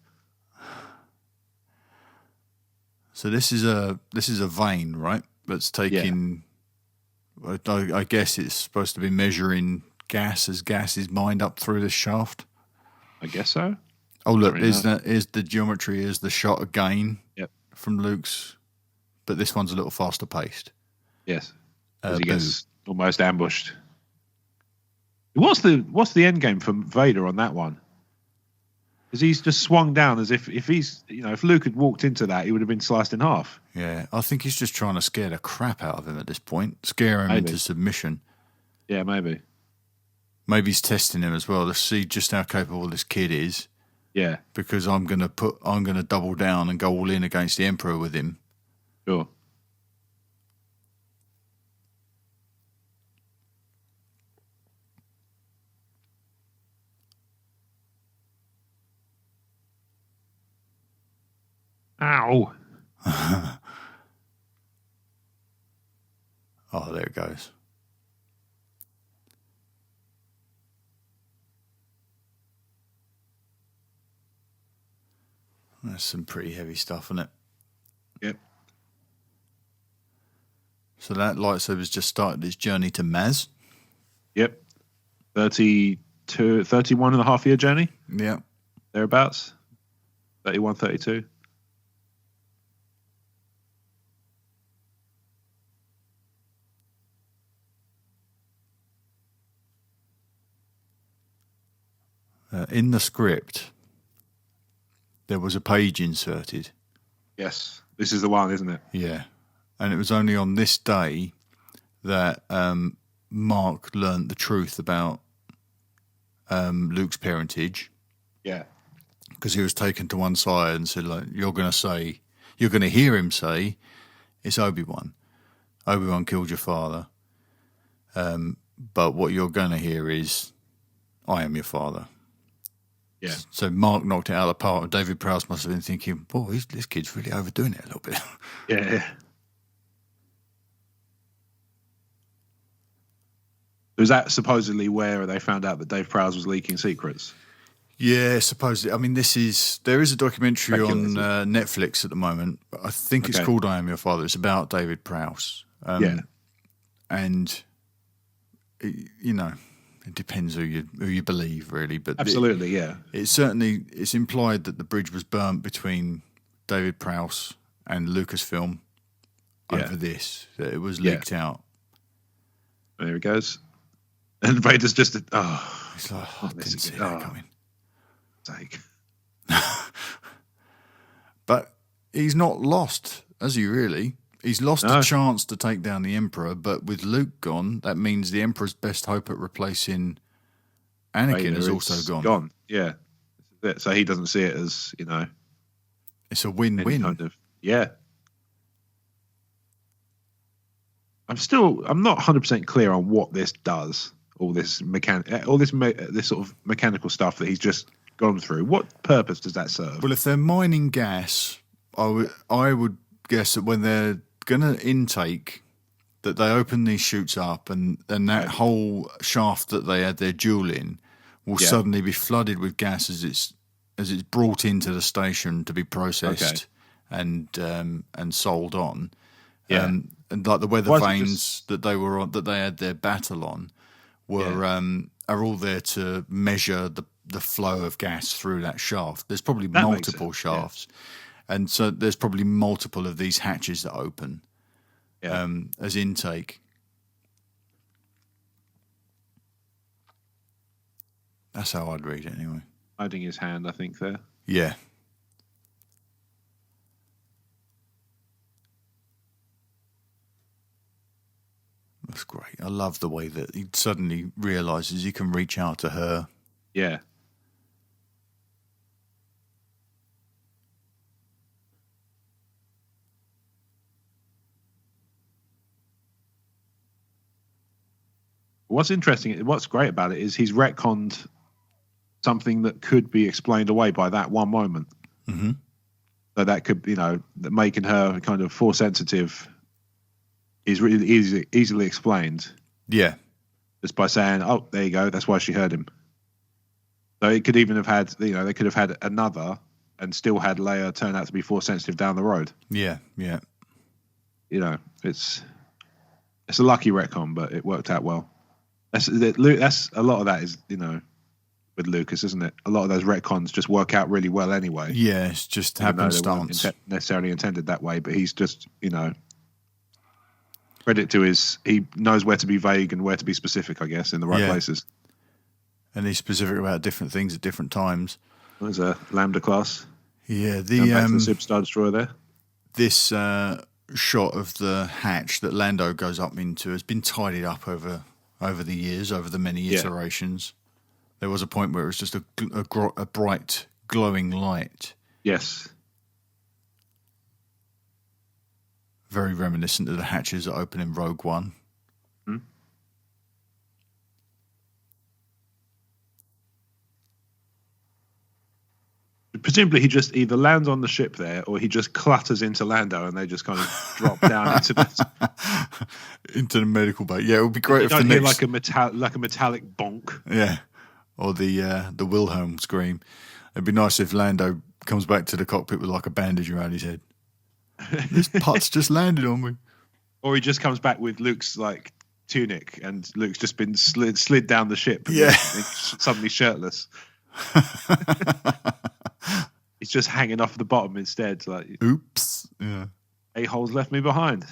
Speaker 2: So this is a vein, right? That's taking. Yeah. I guess it's supposed to be measuring gas as gas is mined up through this shaft.
Speaker 6: I guess so.
Speaker 2: Oh look, is the geometry is the shot again?
Speaker 6: Yep.
Speaker 2: From Luke's, but this one's a little faster paced.
Speaker 6: Yes. He gets almost ambushed. What's the end game for Vader on that one? Because he's just swung down as if if Luke had walked into that, he would have been sliced in half.
Speaker 2: Yeah, I think he's just trying to scare the crap out of him at this point, scare him into submission.
Speaker 6: Yeah, maybe.
Speaker 2: Maybe he's testing him as well to see just how capable this kid is.
Speaker 6: Yeah,
Speaker 2: because I'm gonna double down and go all in against the Emperor with him.
Speaker 6: Sure. Ow.
Speaker 2: Oh, there it goes. That's some pretty heavy stuff, isn't it?
Speaker 6: Yep.
Speaker 2: So that lightsaber's just started its journey to Maz.
Speaker 6: Yep. 31 and a half year journey.
Speaker 2: Yeah.
Speaker 6: Thereabouts. 31, 32.
Speaker 2: In the script, there was a page inserted.
Speaker 6: Yes. This is the one, isn't it?
Speaker 2: Yeah. And it was only on this day that Mark learnt the truth about Luke's parentage.
Speaker 6: Yeah.
Speaker 2: Because he was taken to one side and said, like, you're going to hear him say, it's Obi-Wan. Obi-Wan killed your father. But what you're going to hear is, I am your father.
Speaker 6: Yeah.
Speaker 2: So Mark knocked it out of the park. David Prowse must have been thinking, boy, this kid's really overdoing it a little bit.
Speaker 6: Yeah. Was that supposedly where they found out that Dave Prowse was leaking secrets?
Speaker 2: Yeah, supposedly. I mean, there is a documentary on Netflix at the moment. I think it's called I Am Your Father. It's about David Prowse. And, you know, it depends who you believe, really. But
Speaker 6: absolutely,
Speaker 2: it's implied that the bridge was burnt between David Prowse and Lucasfilm over this. That it was leaked out.
Speaker 6: There he goes. And Vader's just
Speaker 2: it's like, I didn't see that coming.
Speaker 6: Sake.
Speaker 2: But he's not lost, has he really? He's lost a chance to take down the Emperor, but with Luke gone, that means the Emperor's best hope at replacing Anakin is also gone.
Speaker 6: Yeah. So he doesn't see it as, you know...
Speaker 2: It's a win-win.
Speaker 6: Kind of, yeah. I'm not 100% clear on what this does, all this sort of mechanical stuff that he's just gone through. What purpose does that serve?
Speaker 2: Well, if they're mining gas, I would guess that when they're going to intake, that they open these chutes up and that whole shaft that they had their jewel in will suddenly be flooded with gas as it's brought into the station to be processed and sold on.
Speaker 6: Yeah.
Speaker 2: And like the weather
Speaker 6: Why is it
Speaker 2: vanes that they were on, that they had their battle on, were are all there to measure the flow of gas through that shaft. There's probably
Speaker 6: That makes
Speaker 2: multiple
Speaker 6: sense,
Speaker 2: shafts, and so there's probably multiple of these hatches that open
Speaker 6: Yeah.
Speaker 2: as intake. That's how I'd read it anyway.
Speaker 6: Hiding his hand, I think, there.
Speaker 2: Yeah. That's great. I love the way that he suddenly realises he can reach out to her.
Speaker 6: Yeah. What's interesting, what's great about it is he's retconned something that could be explained away by that one moment.
Speaker 2: Mm-hmm.
Speaker 6: So that could, that making her kind of force sensitive is really easily explained.
Speaker 2: Yeah.
Speaker 6: Just by saying, oh, there you go, that's why she heard him. So it could even have had, they could have had another and still had Leia turn out to be force sensitive down the road.
Speaker 2: Yeah, yeah.
Speaker 6: It's a lucky retcon, but it worked out well. That's a lot of that is, with Lucas, isn't it? A lot of those retcons just work out really well anyway.
Speaker 2: Yeah, it's just happenstance.
Speaker 6: Necessarily intended that way, but he's just, credit to he knows where to be vague and where to be specific, I guess, in the right places. And
Speaker 2: he's specific about different things at different times.
Speaker 6: There's a Lambda class.
Speaker 2: Yeah,
Speaker 6: back to the Superstar Destroyer there.
Speaker 2: This shot of the hatch that Lando goes up into has been tidied up over the years, over the many iterations. There was a point where it was just a bright, glowing light.
Speaker 6: Yes.
Speaker 2: Very reminiscent of the hatches that open in Rogue One.
Speaker 6: Hmm. Presumably he just either lands on the ship there or he just clutters into Lando and they just kind of drop down into
Speaker 2: the medical bay. Yeah, it would be great if
Speaker 6: you
Speaker 2: the
Speaker 6: hear
Speaker 2: next...
Speaker 6: like a metallic bonk.
Speaker 2: Yeah, or the Wilhelm scream. It'd be nice if Lando comes back to the cockpit with like a bandage around his head. This putt's just landed on me.
Speaker 6: Or he just comes back with Luke's like tunic and Luke's just been slid down the ship. And suddenly shirtless. He's just hanging off the bottom instead. Like,
Speaker 2: oops. Yeah.
Speaker 6: A-holes left me behind.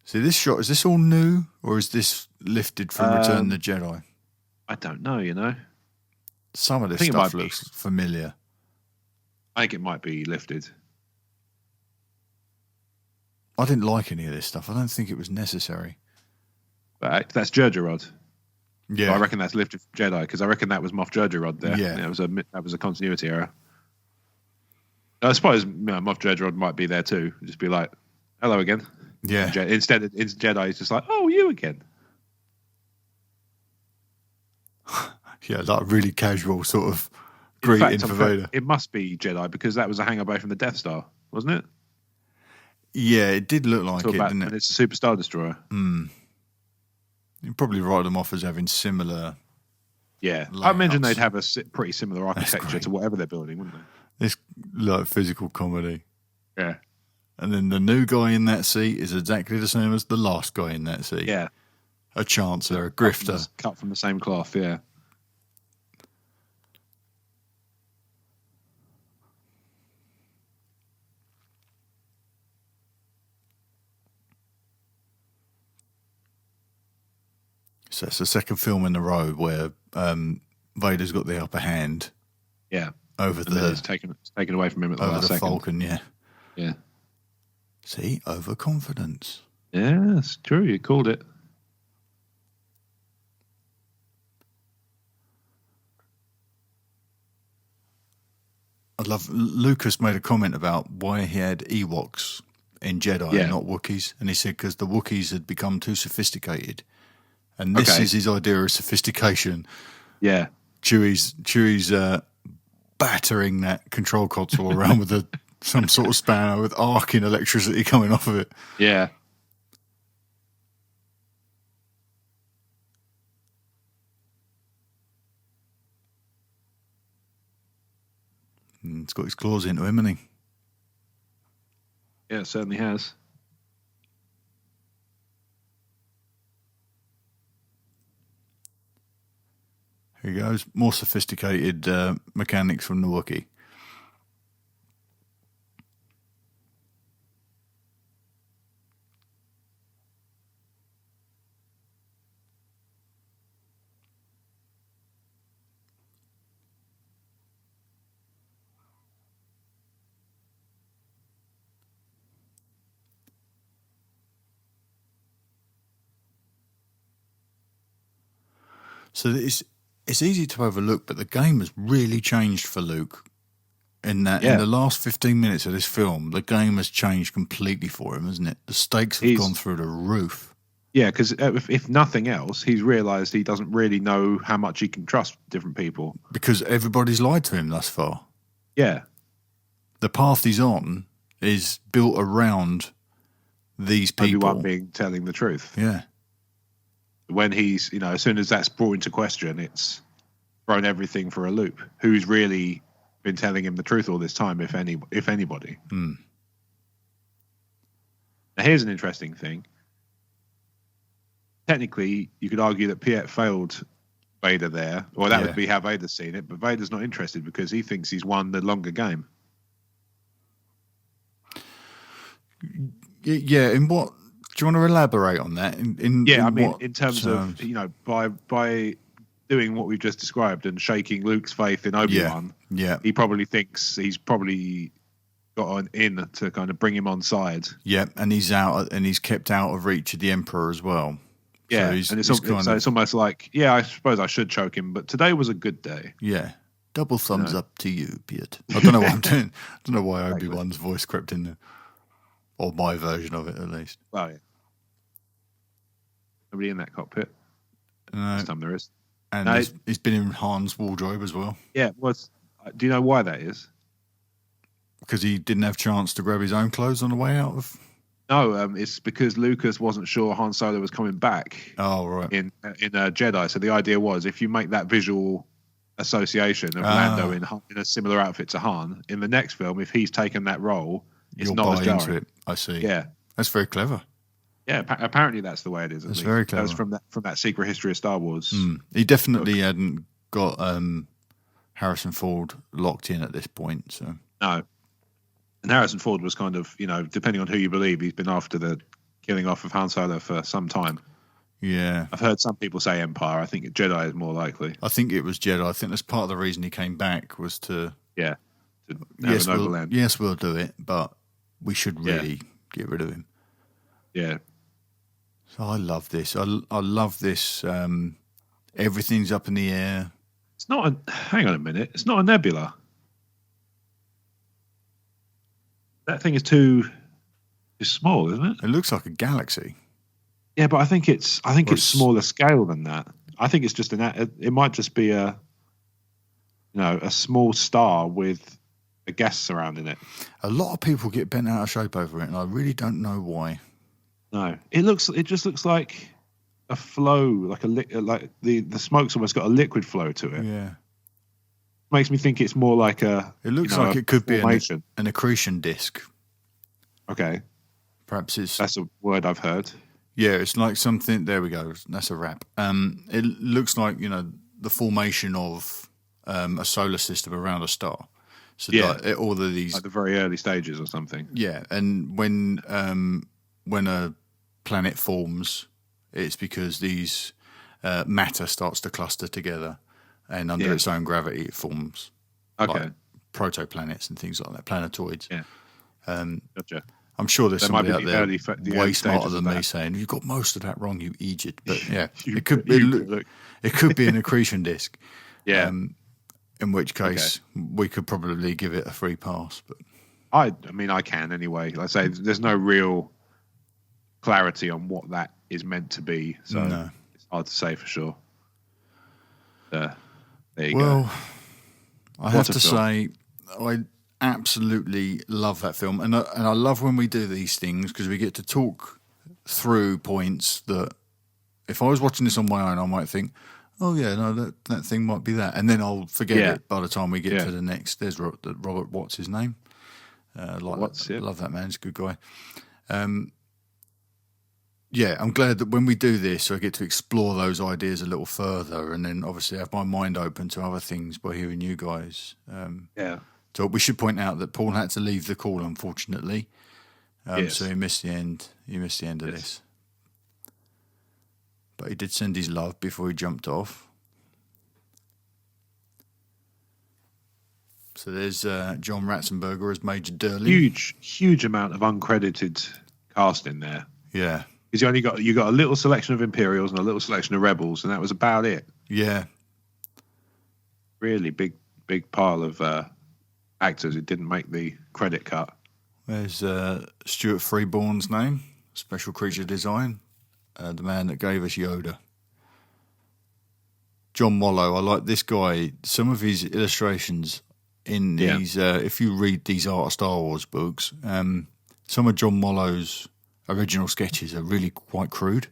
Speaker 2: See, this shot, is this all new or is this lifted from Return of the Jedi?
Speaker 6: I don't know,
Speaker 2: Some of this stuff looks familiar.
Speaker 6: I think it might be lifted.
Speaker 2: I didn't like any of this stuff. I don't think it was necessary.
Speaker 6: But that's Jar Jar Rod.
Speaker 2: Yeah,
Speaker 6: so I reckon that's lifted from Jedi because I reckon that was Moff Jar Jar Rod there.
Speaker 2: Yeah,
Speaker 6: that was a continuity error. I suppose Moff Jar Jar Rod might be there too. Just be like, "Hello again."
Speaker 2: Yeah.
Speaker 6: Instead, it's Jedi. It's just like, "Oh, you again."
Speaker 2: Yeah, like a really casual sort of greeting for Vader.
Speaker 6: It must be Jedi because that was a hangar bay from the Death Star, wasn't it?
Speaker 2: Yeah, it did look like it, didn't it?
Speaker 6: And it's a Superstar Destroyer.
Speaker 2: You'd probably write them off as having similar.
Speaker 6: Yeah,
Speaker 2: layouts.
Speaker 6: I imagine they'd have a pretty similar architecture to whatever they're building, wouldn't they?
Speaker 2: It's like physical comedy.
Speaker 6: Yeah.
Speaker 2: And then the new guy in that seat is exactly the same as the last guy in that seat.
Speaker 6: Yeah.
Speaker 2: A chancer, a grifter.
Speaker 6: Cut from the same cloth, yeah.
Speaker 2: So it's the second film in a row where Vader's got the upper hand.
Speaker 6: Yeah.
Speaker 2: Over
Speaker 6: it's taken away from him at the last second.
Speaker 2: Falcon, yeah.
Speaker 6: Yeah.
Speaker 2: See, overconfidence.
Speaker 6: Yeah, that's true. You called it.
Speaker 2: I love Lucas made a comment about why he had Ewoks in Jedi and not Wookiees, and he said because the Wookiees had become too sophisticated, and this is his idea of sophistication.
Speaker 6: Yeah,
Speaker 2: Chewie's battering that control console around with some sort of spanner with arcing electricity coming off of it.
Speaker 6: Yeah.
Speaker 2: It's got his claws into him, hasn't he?
Speaker 6: it certainly has.
Speaker 2: Here goes. More sophisticated mechanics from the Wookiee. So it's easy to overlook, but the game has really changed for Luke. In that, in the last 15 minutes of this film, the game has changed completely for him, hasn't it? The stakes have gone through the roof.
Speaker 6: Yeah, because if nothing else, he's realised he doesn't really know how much he can trust different people.
Speaker 2: Because everybody's lied to him thus far.
Speaker 6: Yeah.
Speaker 2: The path he's on is built around these people.
Speaker 6: Everyone telling the truth.
Speaker 2: Yeah.
Speaker 6: When he's, as soon as that's brought into question, it's thrown everything for a loop. Who's really been telling him the truth all this time, if anybody?
Speaker 2: Mm.
Speaker 6: Now, here's an interesting thing. Technically, you could argue that Piet failed Vader there, or that would be how Vader's seen it, but Vader's not interested because he thinks he's won the longer game.
Speaker 2: Yeah, in what... Do you want to elaborate on that? In
Speaker 6: terms of, by doing what we've just described and shaking Luke's faith in Obi-Wan, he probably thinks he's probably got an in to kind of bring him on side.
Speaker 2: Yeah, and he's out, and he's kept out of reach of the Emperor as well.
Speaker 6: Yeah, so it's almost like, I suppose I should choke him, but today was a good day.
Speaker 2: Yeah, double thumbs up to you, Piet. I don't know what I'm doing. I don't know why Obi-Wan's voice crept in there. Or my version of it, at least.
Speaker 6: Oh, yeah. Nobody in that cockpit.
Speaker 2: No.
Speaker 6: This time there is.
Speaker 2: And he's been in Han's wardrobe as well.
Speaker 6: Yeah, do you know why that is?
Speaker 2: Because he didn't have a chance to grab his own clothes on the way out of...
Speaker 6: No, it's because Lucas wasn't sure Han Solo was coming back.
Speaker 2: Oh, right.
Speaker 6: In Jedi. So the idea was, if you make that visual association of Lando in a similar outfit to Han, in the next film, if he's taken that role... It's not as jarring.
Speaker 2: It. I see.
Speaker 6: Yeah,
Speaker 2: that's very clever.
Speaker 6: Yeah, apparently that's the way it is.
Speaker 2: That's very clever.
Speaker 6: That was from that secret history of Star Wars.
Speaker 2: He definitely hadn't got Harrison Ford locked in at this point. So
Speaker 6: no, and Harrison Ford was kind of, depending on who you believe, he's been after the killing off of Han Solo for some time.
Speaker 2: Yeah,
Speaker 6: I've heard some people say Empire. I think Jedi is more likely.
Speaker 2: I think it was Jedi. I think that's part of the reason he came back was to
Speaker 6: have an overland.
Speaker 2: Yes, we'll do it, but we should really get rid of him.
Speaker 6: Yeah.
Speaker 2: So I love this. I love this. Everything's up in the air.
Speaker 6: It's not hang on a minute. It's not a nebula. That thing is too small, isn't it?
Speaker 2: It looks like a galaxy.
Speaker 6: Yeah, but I think it's smaller scale than that. I think it's just it might just be a small star with a gas surrounding it.
Speaker 2: A lot of people get bent out of shape over it, and I really don't know why.
Speaker 6: No, it just looks like a flow, like the smoke's almost got a liquid flow to it.
Speaker 2: Yeah,
Speaker 6: makes me think it's more like a.
Speaker 2: It looks like it could be an accretion disk. Okay, perhaps that's
Speaker 6: a word I've heard.
Speaker 2: Yeah, it's like something. There we go. That's a wrap. It looks like the formation of a solar system around a star. So all of these,
Speaker 6: like the very early stages or something.
Speaker 2: Yeah, and when a planet forms, it's because these matter starts to cluster together, and under its own gravity, it forms like protoplanets and things like that, planetoids.
Speaker 6: Yeah, gotcha.
Speaker 2: I'm sure there's somebody out there way smarter than me
Speaker 6: that.
Speaker 2: saying you've got most of that wrong, you idiot. But yeah, it could be an accretion disk.
Speaker 6: Yeah.
Speaker 2: In which case, we could probably give it a free pass. But
Speaker 6: I mean, I can anyway. Like I say, there's no real clarity on what that is meant to be, so it's hard to say for sure. There you go.
Speaker 2: Well, I have to say, I absolutely love that film, and I love when we do these things because we get to talk through points that, if I was watching this on my own, I might think, oh yeah, no, that thing might be that, and then I'll forget it by the time we get to the next. There's Robert, what's his name? Love that man. He's a good guy. Yeah, I'm glad that when we do this, I get to explore those ideas a little further, and then obviously have my mind open to other things by hearing you guys. So we should point out that Paul had to leave the call, unfortunately. So he missed the end. He missed the end of this. But he did send his love before he jumped off. So there's John Ratzenberger as Major Durley.
Speaker 6: Huge amount of uncredited cast in there.
Speaker 2: Yeah.
Speaker 6: Because you got a little selection of Imperials and a little selection of Rebels, and that was about it.
Speaker 2: Yeah.
Speaker 6: Really big pile of actors who didn't make the credit cut.
Speaker 2: There's Stuart Freeborn's name, Special Creature Design, the man that gave us Yoda. John Mollo, I like this guy. Some of his illustrations in these, if you read these Art of Star Wars books, some of John Mollo's original sketches are really quite crude.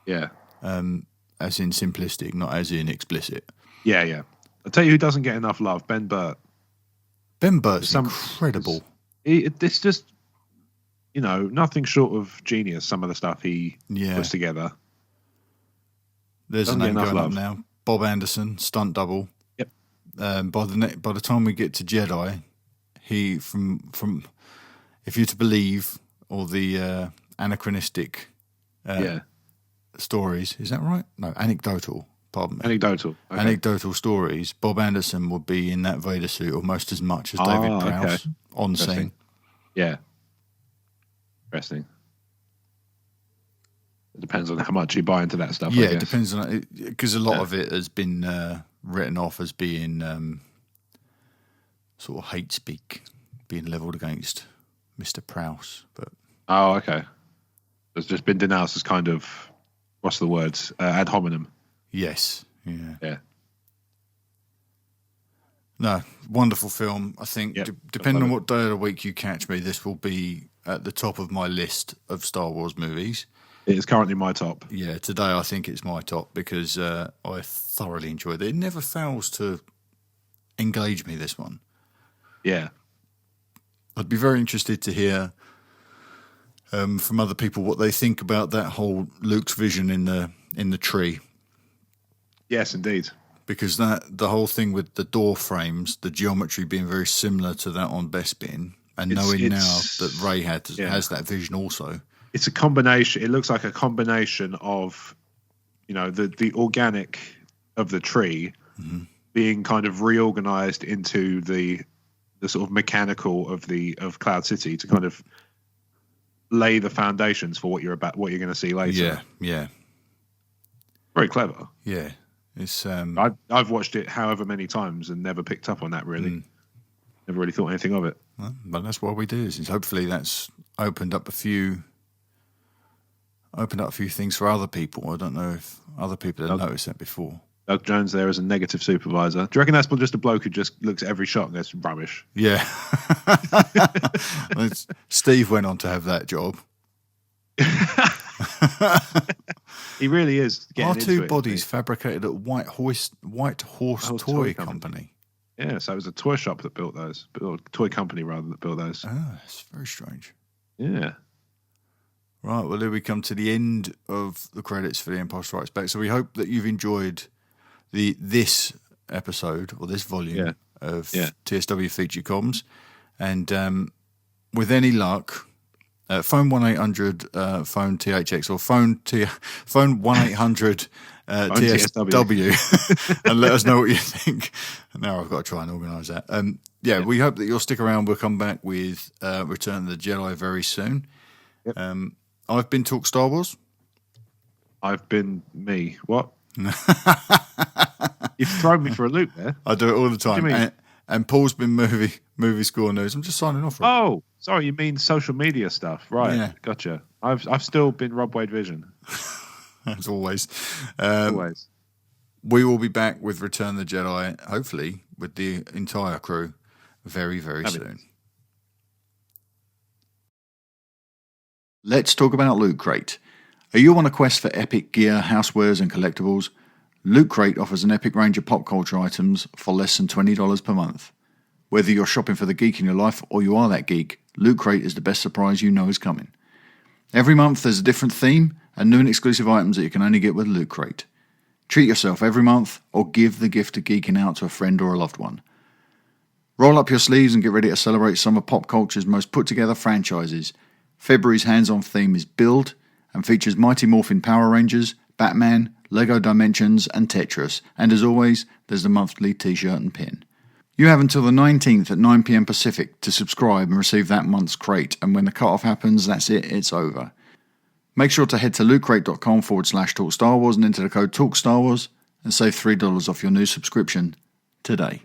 Speaker 6: Yeah.
Speaker 2: As in simplistic, not as in explicit.
Speaker 6: Yeah. I'll tell you who doesn't get enough love, Ben Burt.
Speaker 2: Ben Burt's incredible.
Speaker 6: It's just, nothing short of genius, some of the stuff he puts together.
Speaker 2: There's a name going up now. Bob Anderson, stunt double.
Speaker 6: Yep.
Speaker 2: By the time we get to Jedi, he from if you're to believe all the anachronistic stories, is that right? No, anecdotal. Pardon me.
Speaker 6: Anecdotal. Okay.
Speaker 2: Anecdotal stories. Bob Anderson would be in that Vader suit almost as much as David Prowse on scene.
Speaker 6: Yeah. Interesting. It depends on how much you buy into that stuff.
Speaker 2: Yeah, it depends on it, because a lot of it has been written off as being sort of hate speak, being levelled against Mr. Prowse. But
Speaker 6: okay. It's just been denounced as kind of, what's the word? Ad hominem.
Speaker 2: Yes. Yeah.
Speaker 6: Yeah.
Speaker 2: No, wonderful film. I think depending on what day of the week you catch me, this will be at the top of my list of Star Wars movies.
Speaker 6: It is currently my top.
Speaker 2: Yeah, today I think it's my top because I thoroughly enjoyed it. It never fails to engage me, this one.
Speaker 6: Yeah.
Speaker 2: I'd be very interested to hear from other people what they think about that whole Luke's vision in the tree.
Speaker 6: Yes, indeed.
Speaker 2: Because the whole thing with the door frames, the geometry being very similar to that on Bespin, and knowing now that Ray has that vision also.
Speaker 6: It's a combination. It looks like a combination of, the organic of the tree being kind of reorganized into the sort of mechanical of Cloud City to kind of lay the foundations for what you're going to see later.
Speaker 2: Yeah.
Speaker 6: Very clever.
Speaker 2: Yeah. It's
Speaker 6: I've watched it however many times and never picked up on that really. Never really thought anything of it.
Speaker 2: Well, but that's why we do this. Is hopefully that's opened up a few things for other people. I don't know if other people have noticed that before.
Speaker 6: Doug Jones there as a negative supervisor. Do you reckon that's just a bloke who just looks at every shot and goes, rubbish?
Speaker 2: Yeah. Steve went on to have that job.
Speaker 6: He really is getting into it.
Speaker 2: R2 bodies fabricated at White Horse Toy Company.
Speaker 6: Yeah, so it was a toy shop that built those. Or toy company, rather, that built those.
Speaker 2: Oh, that's very strange.
Speaker 6: Yeah.
Speaker 2: Right, well, here we come to the end of the credits for The Empire Strikes Back. So we hope that you've enjoyed this episode, or this volume of TSW Feature Comms. And with any luck, phone 1-800 phone THX or phone 1-800 TSW and let us know what you think. Now I've got to try and organise that. We hope that you'll stick around. We'll come back with Return of the Jedi very soon. Yep. I've been Talk Star Wars.
Speaker 6: I've been me. What? You've thrown me for a loop there.
Speaker 2: I do it all the time. What do you mean? And Paul's been movie score news. I'm just signing off.
Speaker 6: Right? Oh, sorry, you mean social media stuff, right? Yeah. Gotcha. I've still been Rob Wade Vision.
Speaker 2: As always.
Speaker 6: Always.
Speaker 2: We will be back with Return of the Jedi, hopefully with the entire crew, very, very soon. Let's talk about Loot Crate. Are you on a quest for epic gear, housewares, and collectibles? Loot Crate offers an epic range of pop culture items for less than $20 per month. Whether you're shopping for the geek in your life or you are that geek, Loot Crate is the best surprise you know is coming. Every month there's a different theme and new and exclusive items that you can only get with Loot Crate. Treat yourself every month or give the gift of geeking out to a friend or a loved one. Roll up your sleeves and get ready to celebrate some of pop culture's most put-together franchises. February's hands-on theme is Build and features Mighty Morphin Power Rangers, Batman, Lego Dimensions and Tetris. And as always, there's the monthly t-shirt and pin. You have until the 19th at 9 PM Pacific to subscribe and receive that month's crate. And when the cut-off happens, that's it, it's over. Make sure to head to lootcrate.com/TalkStarWars and enter the code TalkStarWars and save $3 off your new subscription today.